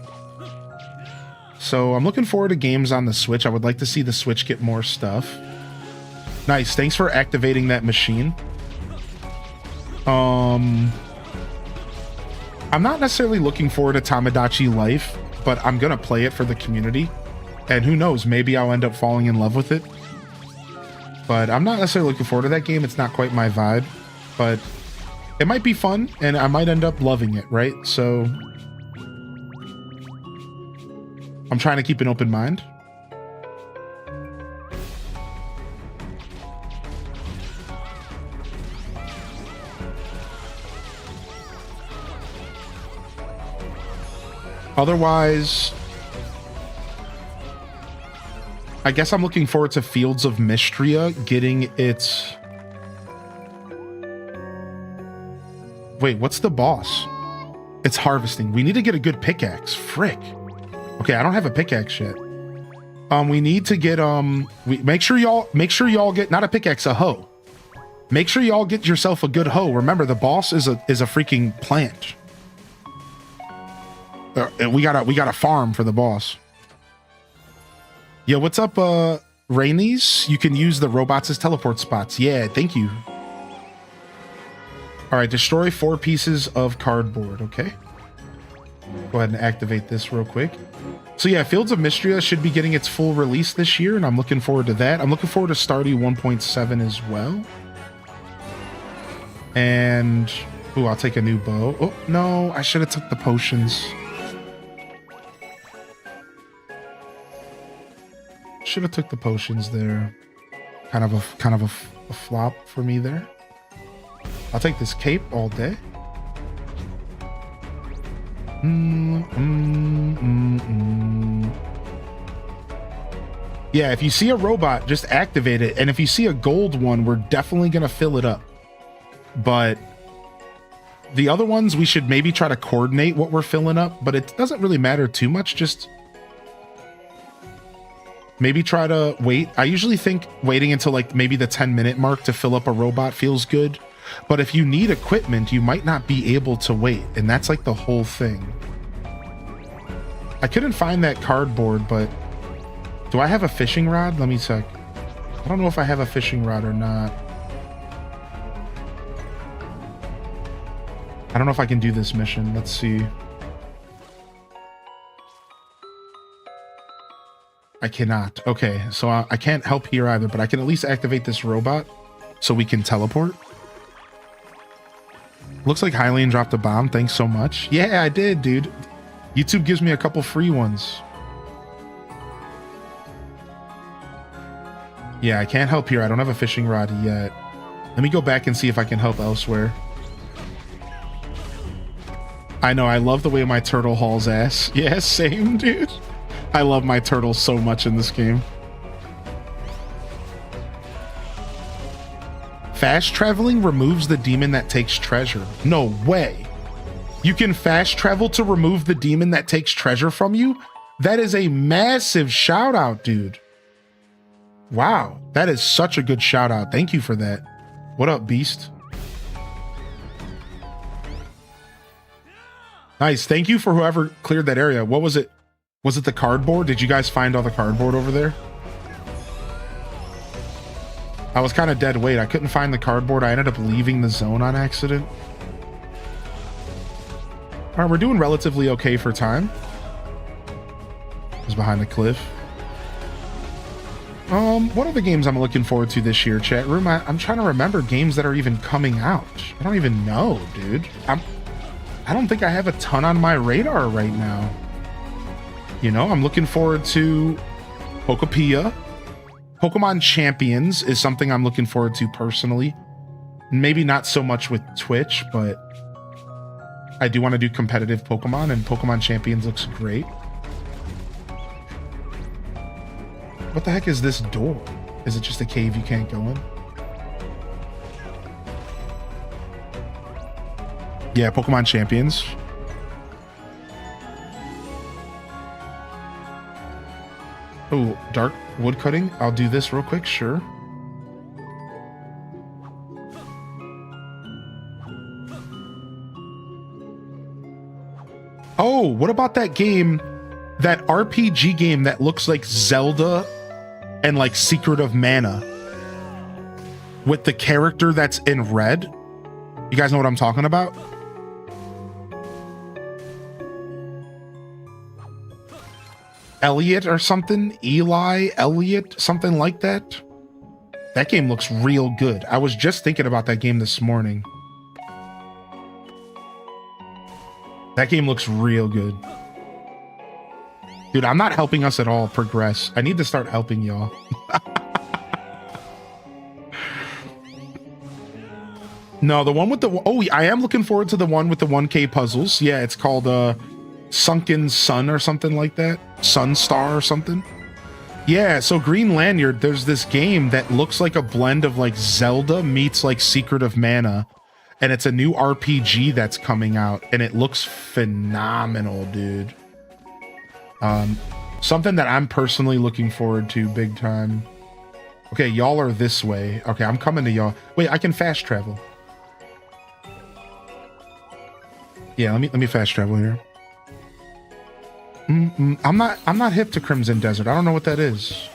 Speaker 1: So I'm looking forward to games on the Switch. I would like to see the Switch get more stuff. Nice. Thanks for activating that machine. I'm not necessarily looking forward to Tamagotchi Life, but I'm going to play it for the community. And who knows, maybe I'll end up falling in love with it. But I'm not necessarily looking forward to that game. It's not quite my vibe, but it might be fun and I might end up loving it, right? So I'm trying to keep an open mind. Otherwise, I guess I'm looking forward to Fields of Mystria getting its... Wait, what's the boss? It's harvesting. We need to get a good pickaxe. Frick. Okay, I don't have a pickaxe yet. We need to get make sure y'all get not a pickaxe, a hoe. Make sure y'all get yourself a good hoe. Remember, the boss is a freaking plant. We gotta farm for the boss. Yo, what's up, Rainies? You can use the robots as teleport spots. Yeah, thank you. All right, destroy 4 pieces of cardboard. Okay. Go ahead and activate this real quick. So yeah, Fields of Mystria should be getting its full release this year, and I'm looking forward to that. I'm looking forward to Stardew 1.7 as well. And, ooh, I'll take a new bow. Oh, no, I should have took the potions. Should have took the potions there. Kind of a flop for me there. I'll take this cape all day. Yeah, if you see a robot, just activate it. And if you see a gold one, we're definitely going to fill it up. But the other ones, we should maybe try to coordinate what we're filling up. But it doesn't really matter too much. Just maybe try to wait. I usually think waiting until like maybe the 10-minute mark to fill up a robot feels good. But if you need equipment, you might not be able to wait. And that's like the whole thing. I couldn't find that cardboard, but do I have a fishing rod? Let me check. I don't know if I have a fishing rod or not. I don't know if I can do this mission. Let's see. I cannot. Okay, so I can't help here either, but I can at least activate this robot so we can teleport. Looks like Hylian dropped a bomb. Thanks so much. Yeah, I did, dude. YouTube gives me a couple free ones. Yeah, I can't help here. I don't have a fishing rod yet. Let me go back and see if I can help elsewhere. I know, I love the way my turtle hauls ass. Yeah, same, dude. I love my turtle so much in this game. Fast traveling removes the demon that takes treasure. No way. You can fast travel to remove the demon that takes treasure from you? That is a massive shout out, dude. Wow, that is such a good shout out. Thank you for that. What up, Beast? Nice. Thank you for whoever cleared that area. What was it? Was it the cardboard? Did you guys find all the cardboard over there? I was kind of dead weight. I couldn't find the cardboard. I ended up leaving the zone on accident. All right, we're doing relatively okay for time. It's behind the cliff. What are the games I'm looking forward to this year, chat room? I'm trying to remember games that are even coming out. I don't even know, dude. I don't think I have a ton on my radar right now. You know, I'm looking forward to Pokopia. Pokemon Champions is something I'm looking forward to personally. Maybe not so much with Twitch, but I do want to do competitive Pokemon, and Pokemon Champions looks great. What the heck is this door? Is it just a cave you can't go in? Yeah, Pokemon Champions. Oh, dark woodcutting. I'll do this real quick, sure. Oh, what about that game, that RPG game that looks like Zelda and like Secret of Mana with the character that's in red? You guys know what I'm talking about? Elliot or something? Eli, Elliot, something like that? That game looks real good. I was just thinking about that game this morning. That game looks real good. Dude, I'm not helping us at all progress. I need to start helping y'all. No, the one with the... Oh, I am looking forward to the one with the 1K puzzles. Yeah, it's called Sunken Sun or something like that. Sunstar or something. Yeah, so Green Lanyard, there's this game that looks like a blend of like Zelda meets like Secret of Mana. And it's a new RPG that's coming out, and it looks phenomenal, dude. Something that I'm personally looking forward to big time. Okay, y'all are this way. Okay, I'm coming to y'all. Wait, I can fast travel. Yeah, let me fast travel here. I'm not hip to Crimson Desert. I don't know what that is.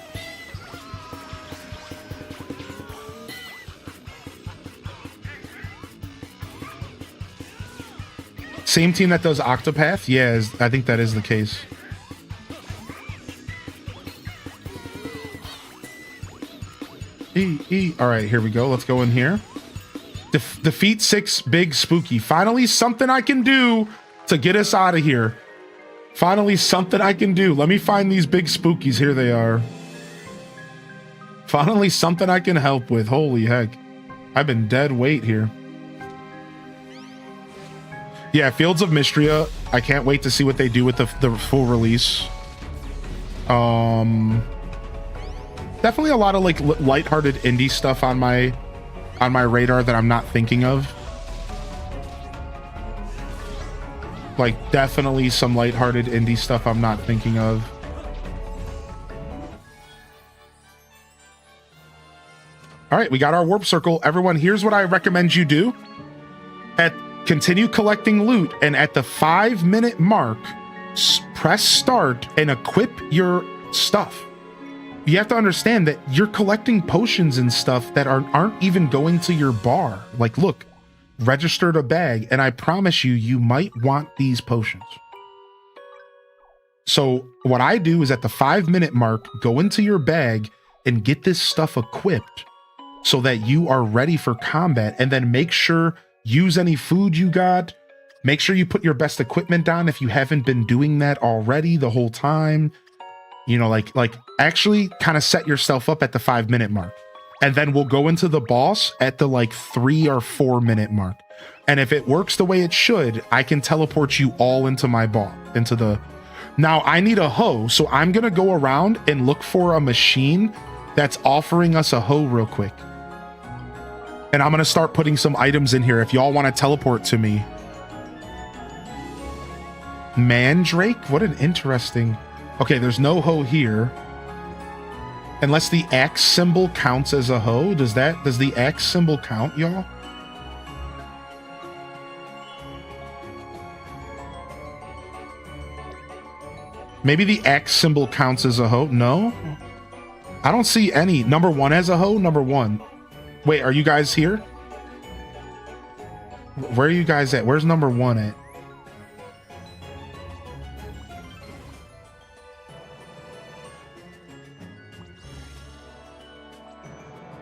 Speaker 1: Same team that does Octopath? Yeah, I think that is the case. All right, here we go. Let's go in here. Defeat 6 big spooky. Finally, something I can do to get us out of here. Finally, something I can do. Let me find these big spookies. Here they are. Finally, something I can help with. Holy heck. I've been dead weight here. Yeah, Fields of Mystria. I can't wait to see what they do with the full release. Definitely a lot of like lighthearted indie stuff on my radar that I'm not thinking of. Like definitely some lighthearted indie stuff I'm not thinking of. All right, we got our warp circle. Everyone, here's what I recommend you do. Continue collecting loot, and at the 5-minute mark, press start and equip your stuff. You have to understand that you're collecting potions and stuff that aren't even going to your bar. Like, look, registered a bag, and I promise you, you might want these potions. So what I do is at the 5-minute mark, go into your bag and get this stuff equipped so that you are ready for combat, and then make sure use any food you got. Make sure you put your best equipment on if you haven't been doing that already the whole time. You know, like actually kind of set yourself up at the 5-minute mark. And then we'll go into the boss at the like 3 or 4 minute mark. And if it works the way it should, I can teleport you all into my ball, into the... Now I need a hoe, so I'm gonna go around and look for a machine that's offering us a hoe real quick. And I'm gonna start putting some items in here if y'all want to teleport to me. Mandrake? What an interesting... Okay, there's no hoe here. Unless the X symbol counts as a hoe. Does the X symbol count, y'all? Maybe the X symbol counts as a hoe. No? I don't see any. Number 1 as a hoe? Number 1. Wait, are you guys here? Where are you guys at? Where's number 1 at?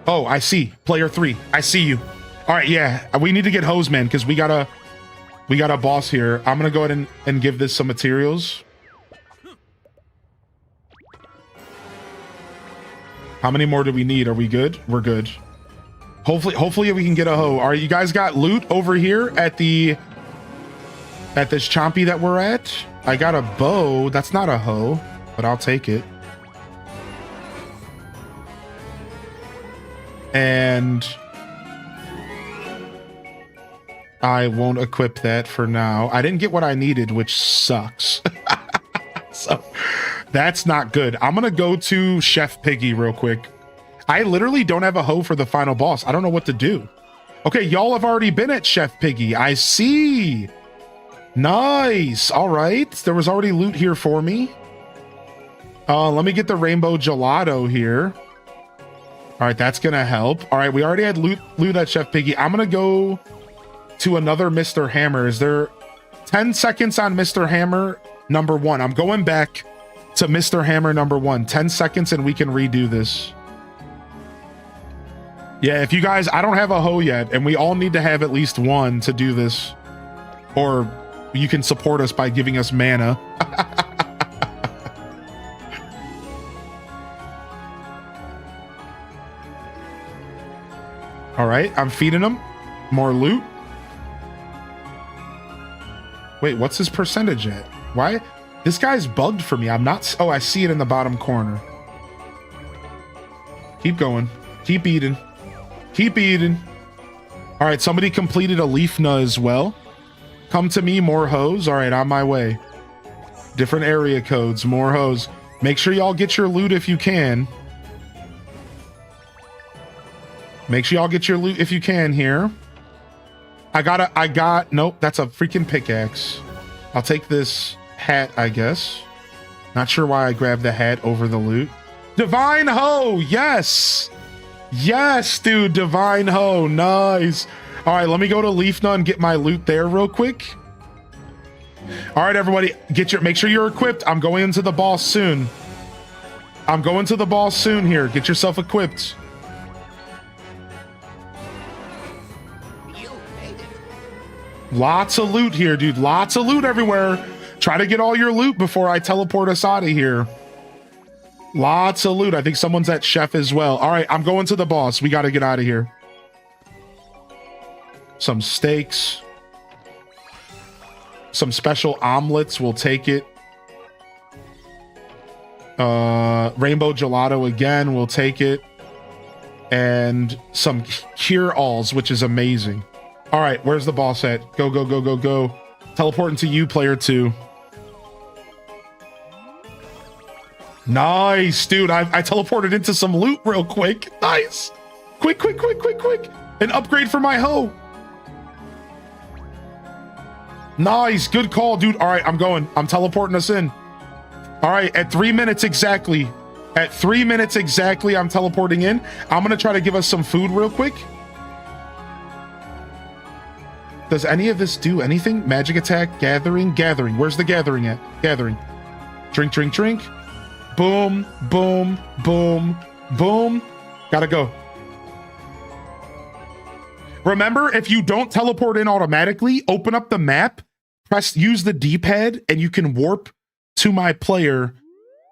Speaker 1: Oh, I see. Player 3. I see you. All right, yeah. We need to get hose, man, because we got a boss here. I'm gonna go ahead and give this some materials. How many more do we need? Are we good? We're good. Hopefully we can get a hoe. All right, you guys got loot over here at this chompy that we're at? I got a bow. That's not a hoe, but I'll take it. And I won't equip that for now. I didn't get what I needed, which sucks. So that's not good. I'm gonna go to Chef Piggy real quick. I literally don't have a hoe for the final boss. I don't know what to do. Okay, y'all have already been at Chef Piggy. I see. Nice. All right. There was already loot here for me. Let me get the rainbow gelato here. All right, that's gonna help. All right, we already had loot at Chef Piggy. I'm gonna go to another Mr. Hammer. Is there 10 seconds on Mr. Hammer number 1? I'm going back to Mr. Hammer number 1. 10 seconds and we can redo this. Yeah, if you guys, I don't have a hoe yet, and we all need to have at least 1 to do this. Or you can support us by giving us mana. All right, I'm feeding him. More loot. Wait, what's his percentage at? Why? This guy's bugged for me. I'm not... Oh, I see it in the bottom corner. Keep going. Keep eating. Keep eating. All right, somebody completed a Leafna as well. Come to me, more hoes. All right, on my way. Different area codes, more hoes. Make sure y'all get your loot if you can. Make sure y'all get your loot if you can here. Nope, that's a freaking pickaxe. I'll take this hat, I guess. Not sure why I grabbed the hat over the loot. Divine Hoe, yes! Yes, dude, Divine Hoe, nice. All right, let me go to Leafna and get my loot there real quick. All right, everybody, make sure you're equipped. I'm going into the boss soon. I'm going to the boss soon here. Get yourself equipped. Lots of loot here, dude. Lots of loot everywhere. Try to get all your loot before I teleport us out of here. Lots of loot. I think someone's at Chef as well. All right, I'm going to the boss. We got to get out of here. Some steaks. Some special omelets. We'll take it. Rainbow gelato again. We'll take it. And some cure-alls, which is amazing. All right, where's the boss at? Go, go, go, go, go. Teleporting to you, player 2. Nice, dude. I teleported into some loot real quick. Nice. Quick, quick, quick, quick, quick. An upgrade for my hoe. Nice. Good call, dude. All right, I'm going. I'm teleporting us in. All right, at 3 minutes exactly. At 3 minutes exactly, I'm teleporting in. I'm going to try to give us some food real quick. Does any of this do anything? Magic attack, gathering, gathering. Where's the gathering at? Gathering. Drink, drink, drink. Boom, boom, boom, boom. Gotta go. Remember, if you don't teleport in automatically, open up the map, use the D-pad, and you can warp to my player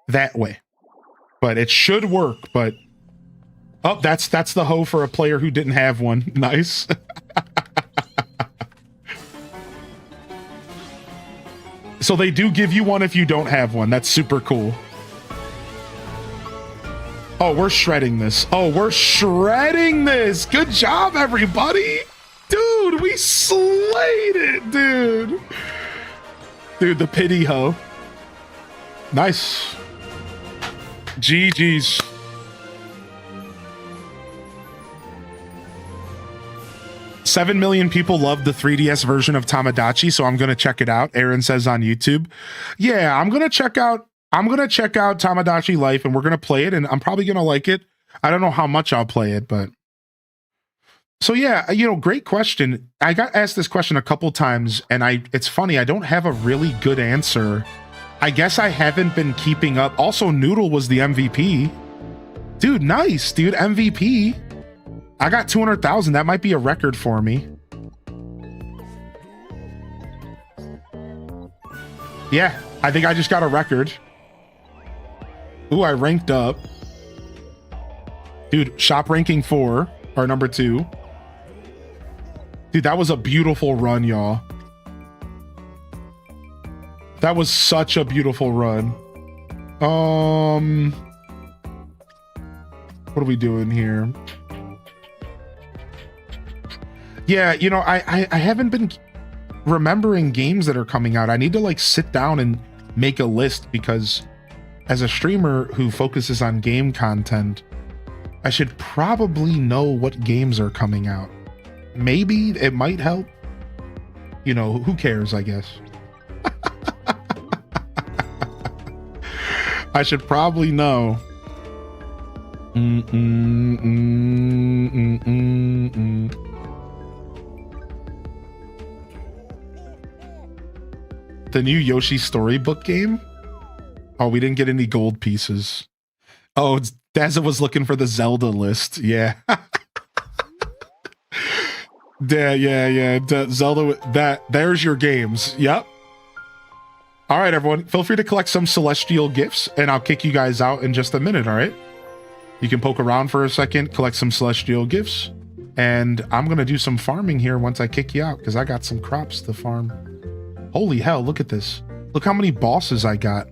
Speaker 1: that way. But it should work, but... Oh, that's the hoe for a player who didn't have one. Nice. So they do give you one if you don't have one. That's super cool. Oh, we're shredding this. Oh, we're shredding this. Good job, everybody. Dude, we slayed it, dude. Dude, the pity hoe. Nice. GG's. Seven million people loved the 3DS version of Tamagotchi, so I'm gonna check it out. Aaron says on YouTube. Yeah, I'm gonna check out Tamagotchi Life, and we're gonna play it, and I'm probably gonna like it. I don't know how much I'll play it, but so yeah, you know, great question. I got asked this question a couple times, and it's funny, I don't have a really good answer. I guess I haven't been keeping up. Also, Noodle was the MVP. Dude, nice, dude, MVP. I got 200,000. That might be a record for me. Yeah, I think I just got a record. Ooh, I ranked up. Dude, shop ranking 4, or number 2. Dude, that was a beautiful run, y'all. That was such a beautiful run. What are we doing here? Yeah, you know, I haven't been remembering games that are coming out. I need to like sit down and make a list, because as a streamer who focuses on game content, I should probably know what games are coming out. Maybe it might help. You know, who cares, I guess. I should probably know. The new Yoshi Storybook game? Oh, we didn't get any gold pieces. Oh, Dazza was looking for the Zelda list. Yeah. yeah. Zelda, there's your games. Yep. All right, everyone. Feel free to collect some celestial gifts, and I'll kick you guys out in just a minute, all right? You can poke around for a second, collect some celestial gifts, and I'm going to do some farming here once I kick you out, because I got some crops to farm. Holy hell, look at this. Look how many bosses I got.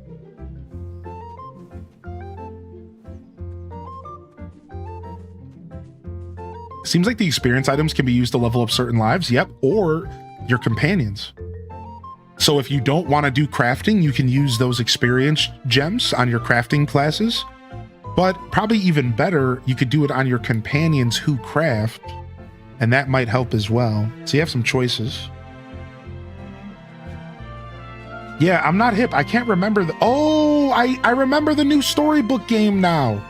Speaker 1: Seems like the experience items can be used to level up certain lives. Yep, or your companions. So if you don't want to do crafting, you can use those experience gems on your crafting classes. But probably even better, you could do it on your companions who craft, and that might help as well. So you have some choices. Yeah, I'm not hip. I can't remember the... Oh, I remember the new storybook game now.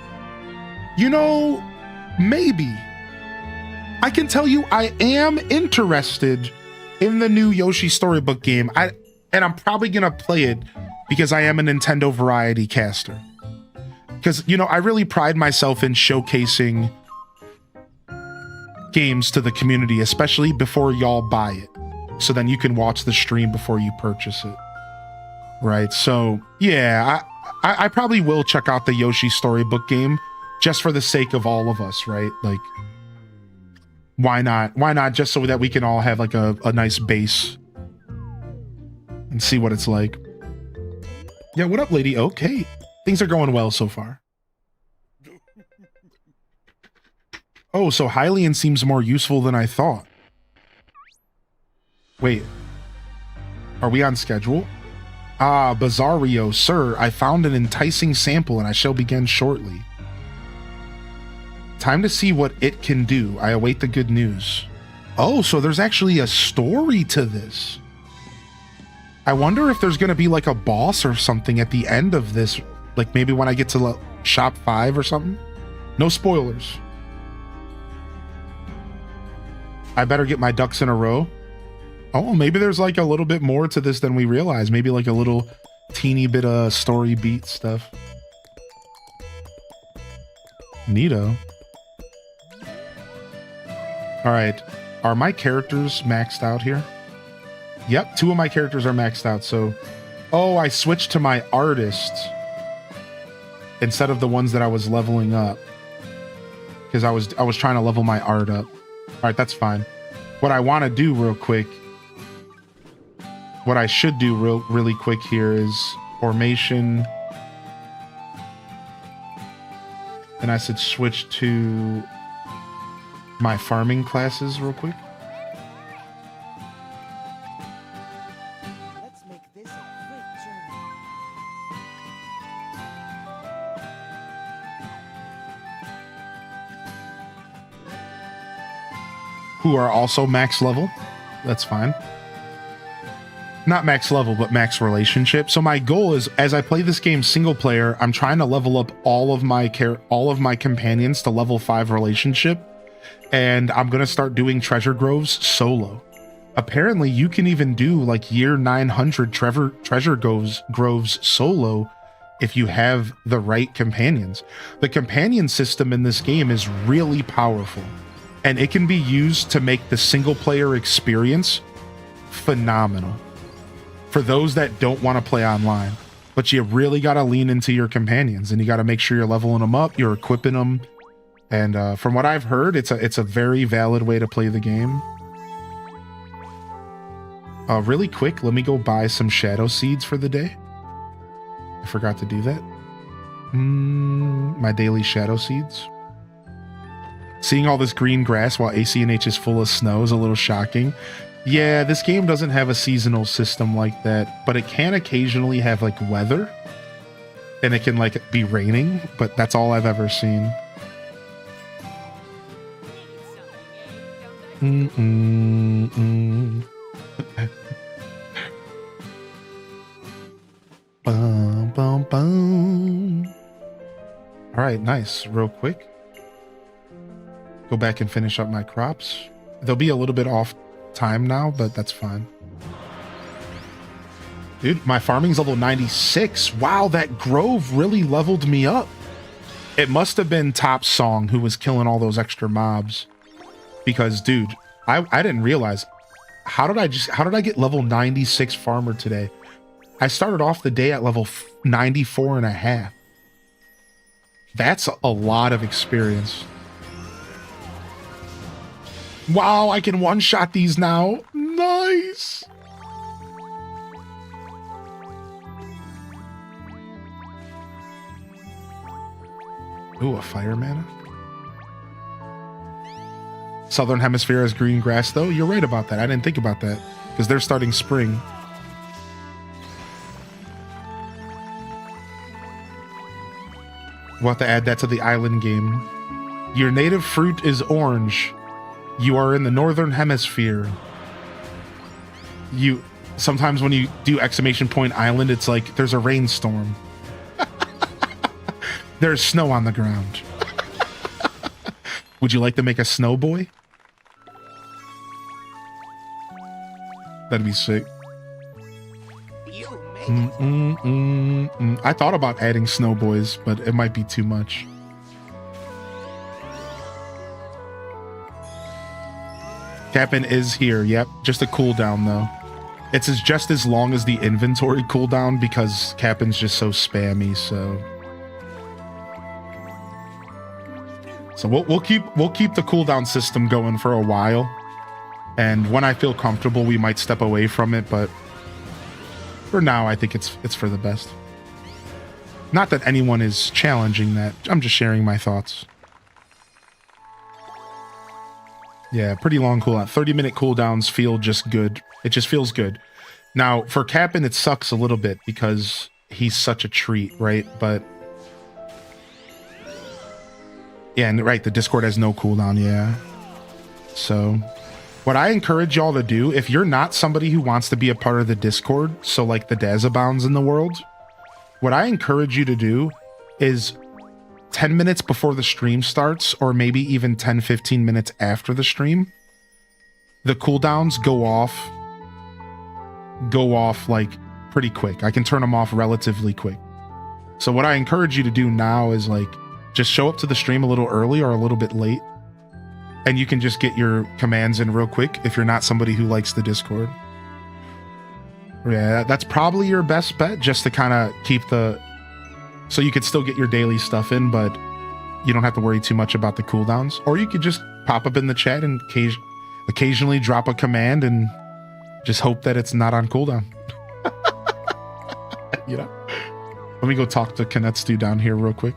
Speaker 1: You know, maybe. I can tell you I am interested in the new Yoshi Storybook game. And I'm probably going to play it because I am a Nintendo variety caster. Because, you know, I really pride myself in showcasing games to the community, especially before y'all buy it. So then you can watch the stream before you purchase it. Right, so yeah, I probably will check out the Yoshi Storybook game just for the sake of all of us, right? Like, why not? Why not? Just so that we can all have like a nice base and see what it's like. Yeah, what up, Lady Oak? Hey, things are going well so far. Oh, so Hylian seems more useful than I thought. Wait, are we on schedule? Ah, Bizarrio, sir, I found an enticing sample and I shall begin shortly. Time to see what it can do. I await the good news. Oh, so there's actually a story to this. I wonder if there's going to be like a boss or something at the end of this. Like maybe when I get to shop 5 or something. No spoilers. I better get my ducks in a row. Oh, maybe there's like a little bit more to this than we realize. Maybe like a little teeny bit of story beat stuff. Neato. All right. Are my characters maxed out here? Yep, 2 of my characters are maxed out. So, oh, I switched to my artist instead of the ones that I was leveling up because I was trying to level my art up. All right, that's fine. What I want to do real quick, what I should do really quick here is formation. And I should switch to my farming classes real quick.
Speaker 2: Let's make this a quick journey.
Speaker 1: Who are also max level. That's fine. Not max level, but max relationship. So my goal is, as I play this game single player, I'm trying to level up all of my companions to level 5 relationship, and I'm gonna start doing treasure groves solo. Apparently, you can even do like year 900 treasure groves solo if you have the right companions. The companion system in this game is really powerful, and it can be used to make the single player experience phenomenal for those that don't want to play online. But you really got to lean into your companions, and you got to make sure you're leveling them up, you're equipping them. And from what I've heard, it's a very valid way to play the game. Really quick, let me go buy some shadow seeds for the day. I forgot to do that. My daily shadow seeds. Seeing all this green grass while ACNH is full of snow is a little shocking. Yeah, this game doesn't have a seasonal system like that, but it can occasionally have like weather, and it can like be raining, but that's all I've ever seen. Bum, bum, bum. All right, nice. Real quick. Go back and finish up my crops. They'll be a little bit off time now, but that's fine. Dude, my farming's level 96. Wow, that grove really leveled me up. It must have been Top Song who was killing all those extra mobs. Because, dude, I didn't realize. How did I get level 96 farmer today? I started off the day at level 94 and a half. That's a lot of experience. Wow, I can one-shot these now. Nice. Ooh, a fire mana. Southern Hemisphere has green grass, though. You're right about that. I didn't think about that because they're starting spring. We'll have to add that to the island game. Your native fruit is orange. You are in the Northern Hemisphere. Sometimes when you do exclamation point island, it's like there's a rainstorm. There's snow on the ground. Would you like to make a snow boy? That'd be sick. I thought about adding snow boys, but it might be too much. Cap'n is here. Yep, just a cooldown though. It's just as long as the inventory cooldown because Cap'n's just so spammy. So we'll keep the cooldown system going for a while, and when I feel comfortable, we might step away from it. But for now, I think it's for the best. Not that anyone is challenging that. I'm just sharing my thoughts. Yeah, pretty long cooldown. 30-minute cooldowns feel just good. It just feels good. Now, for Cap'n, it sucks a little bit because he's such a treat, right? But Yeah, and right, the Discord has no cooldown, yeah. So what I encourage y'all to do, if you're not somebody who wants to be a part of the Discord, so like the Dazabounds in the world, what I encourage you to do is 10 minutes before the stream starts, or maybe even 10-15 minutes after the stream, the cooldowns go off like pretty quick. I can turn them off relatively quick. So what I encourage you to do now is like just show up to the stream a little early or a little bit late, and you can just get your commands in real quick if you're not somebody who likes the Discord. Yeah, that's probably your best bet, just to kind of keep so you could still get your daily stuff in, but you don't have to worry too much about the cooldowns. Or you could just pop up in the chat and occasionally drop a command and just hope that it's not on cooldown. You know? Let me go talk to Kanetsu down here real quick.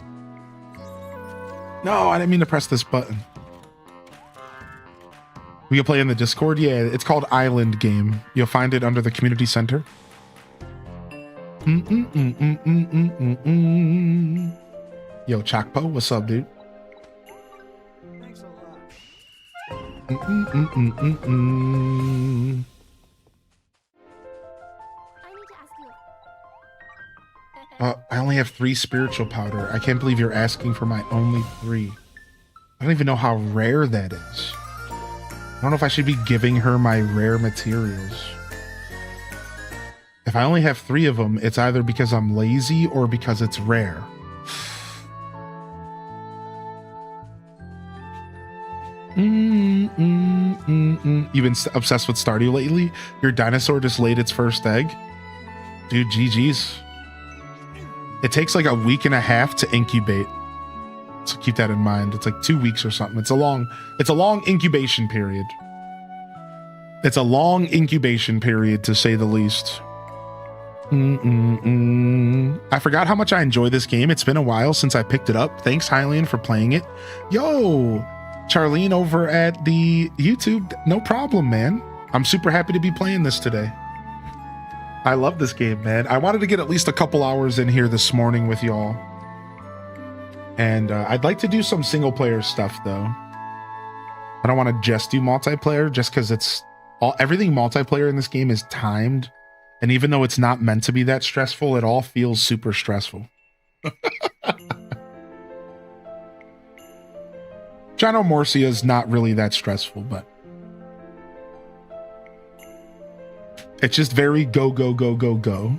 Speaker 1: No, I didn't mean to press this button. We can play in the Discord? Yeah, it's called Island Game. You'll find it under the community center. Yo, Chakpo, what's up, dude?
Speaker 2: Thanks a lot.
Speaker 1: I only have 3 spiritual powder. I can't believe you're asking for my only 3. I don't even know how rare that is. I don't know if I should be giving her my rare materials. If I only have 3 of them, it's either because I'm lazy or because it's rare. You've been obsessed with Stardew lately? Your dinosaur just laid its first egg? Dude, GG's. It takes like a week and a half to incubate. So keep that in mind. It's like 2 weeks or something. It's a long incubation period. It's a long incubation period, to say the least. I forgot how much I enjoy this game. It's been a while since I picked it up. Thanks, Hylian, for playing it. Yo, Charlene over at the YouTube. No problem, man. I'm super happy to be playing this today. I love this game, man. I wanted to get at least a couple hours in here this morning with y'all. And I'd like to do some single player stuff, though. I don't want to just do multiplayer, just because everything multiplayer in this game is timed. And even though it's not meant to be that stressful, it all feels super stressful. Gino Morcia is not really that stressful, but it's just very go, go, go, go, go.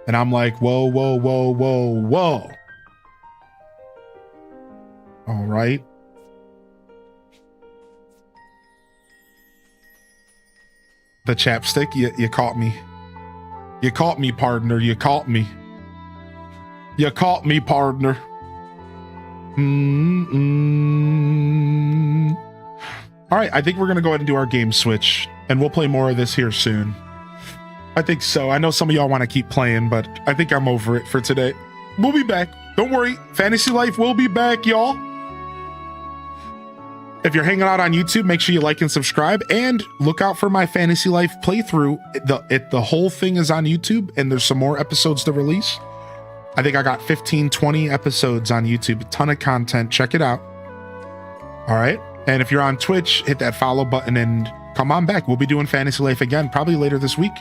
Speaker 1: And I'm like, whoa, whoa, whoa, whoa, whoa. All right. The chapstick, you caught me. You caught me, partner. You caught me. You caught me, partner. All right, I think we're going to go ahead and do our game switch, and we'll play more of this here soon. I think so. I know some of y'all want to keep playing, but I think I'm over it for today. We'll be back. Don't worry. Fantasy Life will be back, y'all. If you're hanging out on YouTube, make sure you like and subscribe, and look out for my Fantasy Life playthrough. The whole thing is on YouTube, and there's some more episodes to release. I think I got 15, 20 episodes on YouTube. A ton of content. Check it out. All right. And if you're on Twitch, hit that follow button and come on back. We'll be doing Fantasy Life again, probably later this week.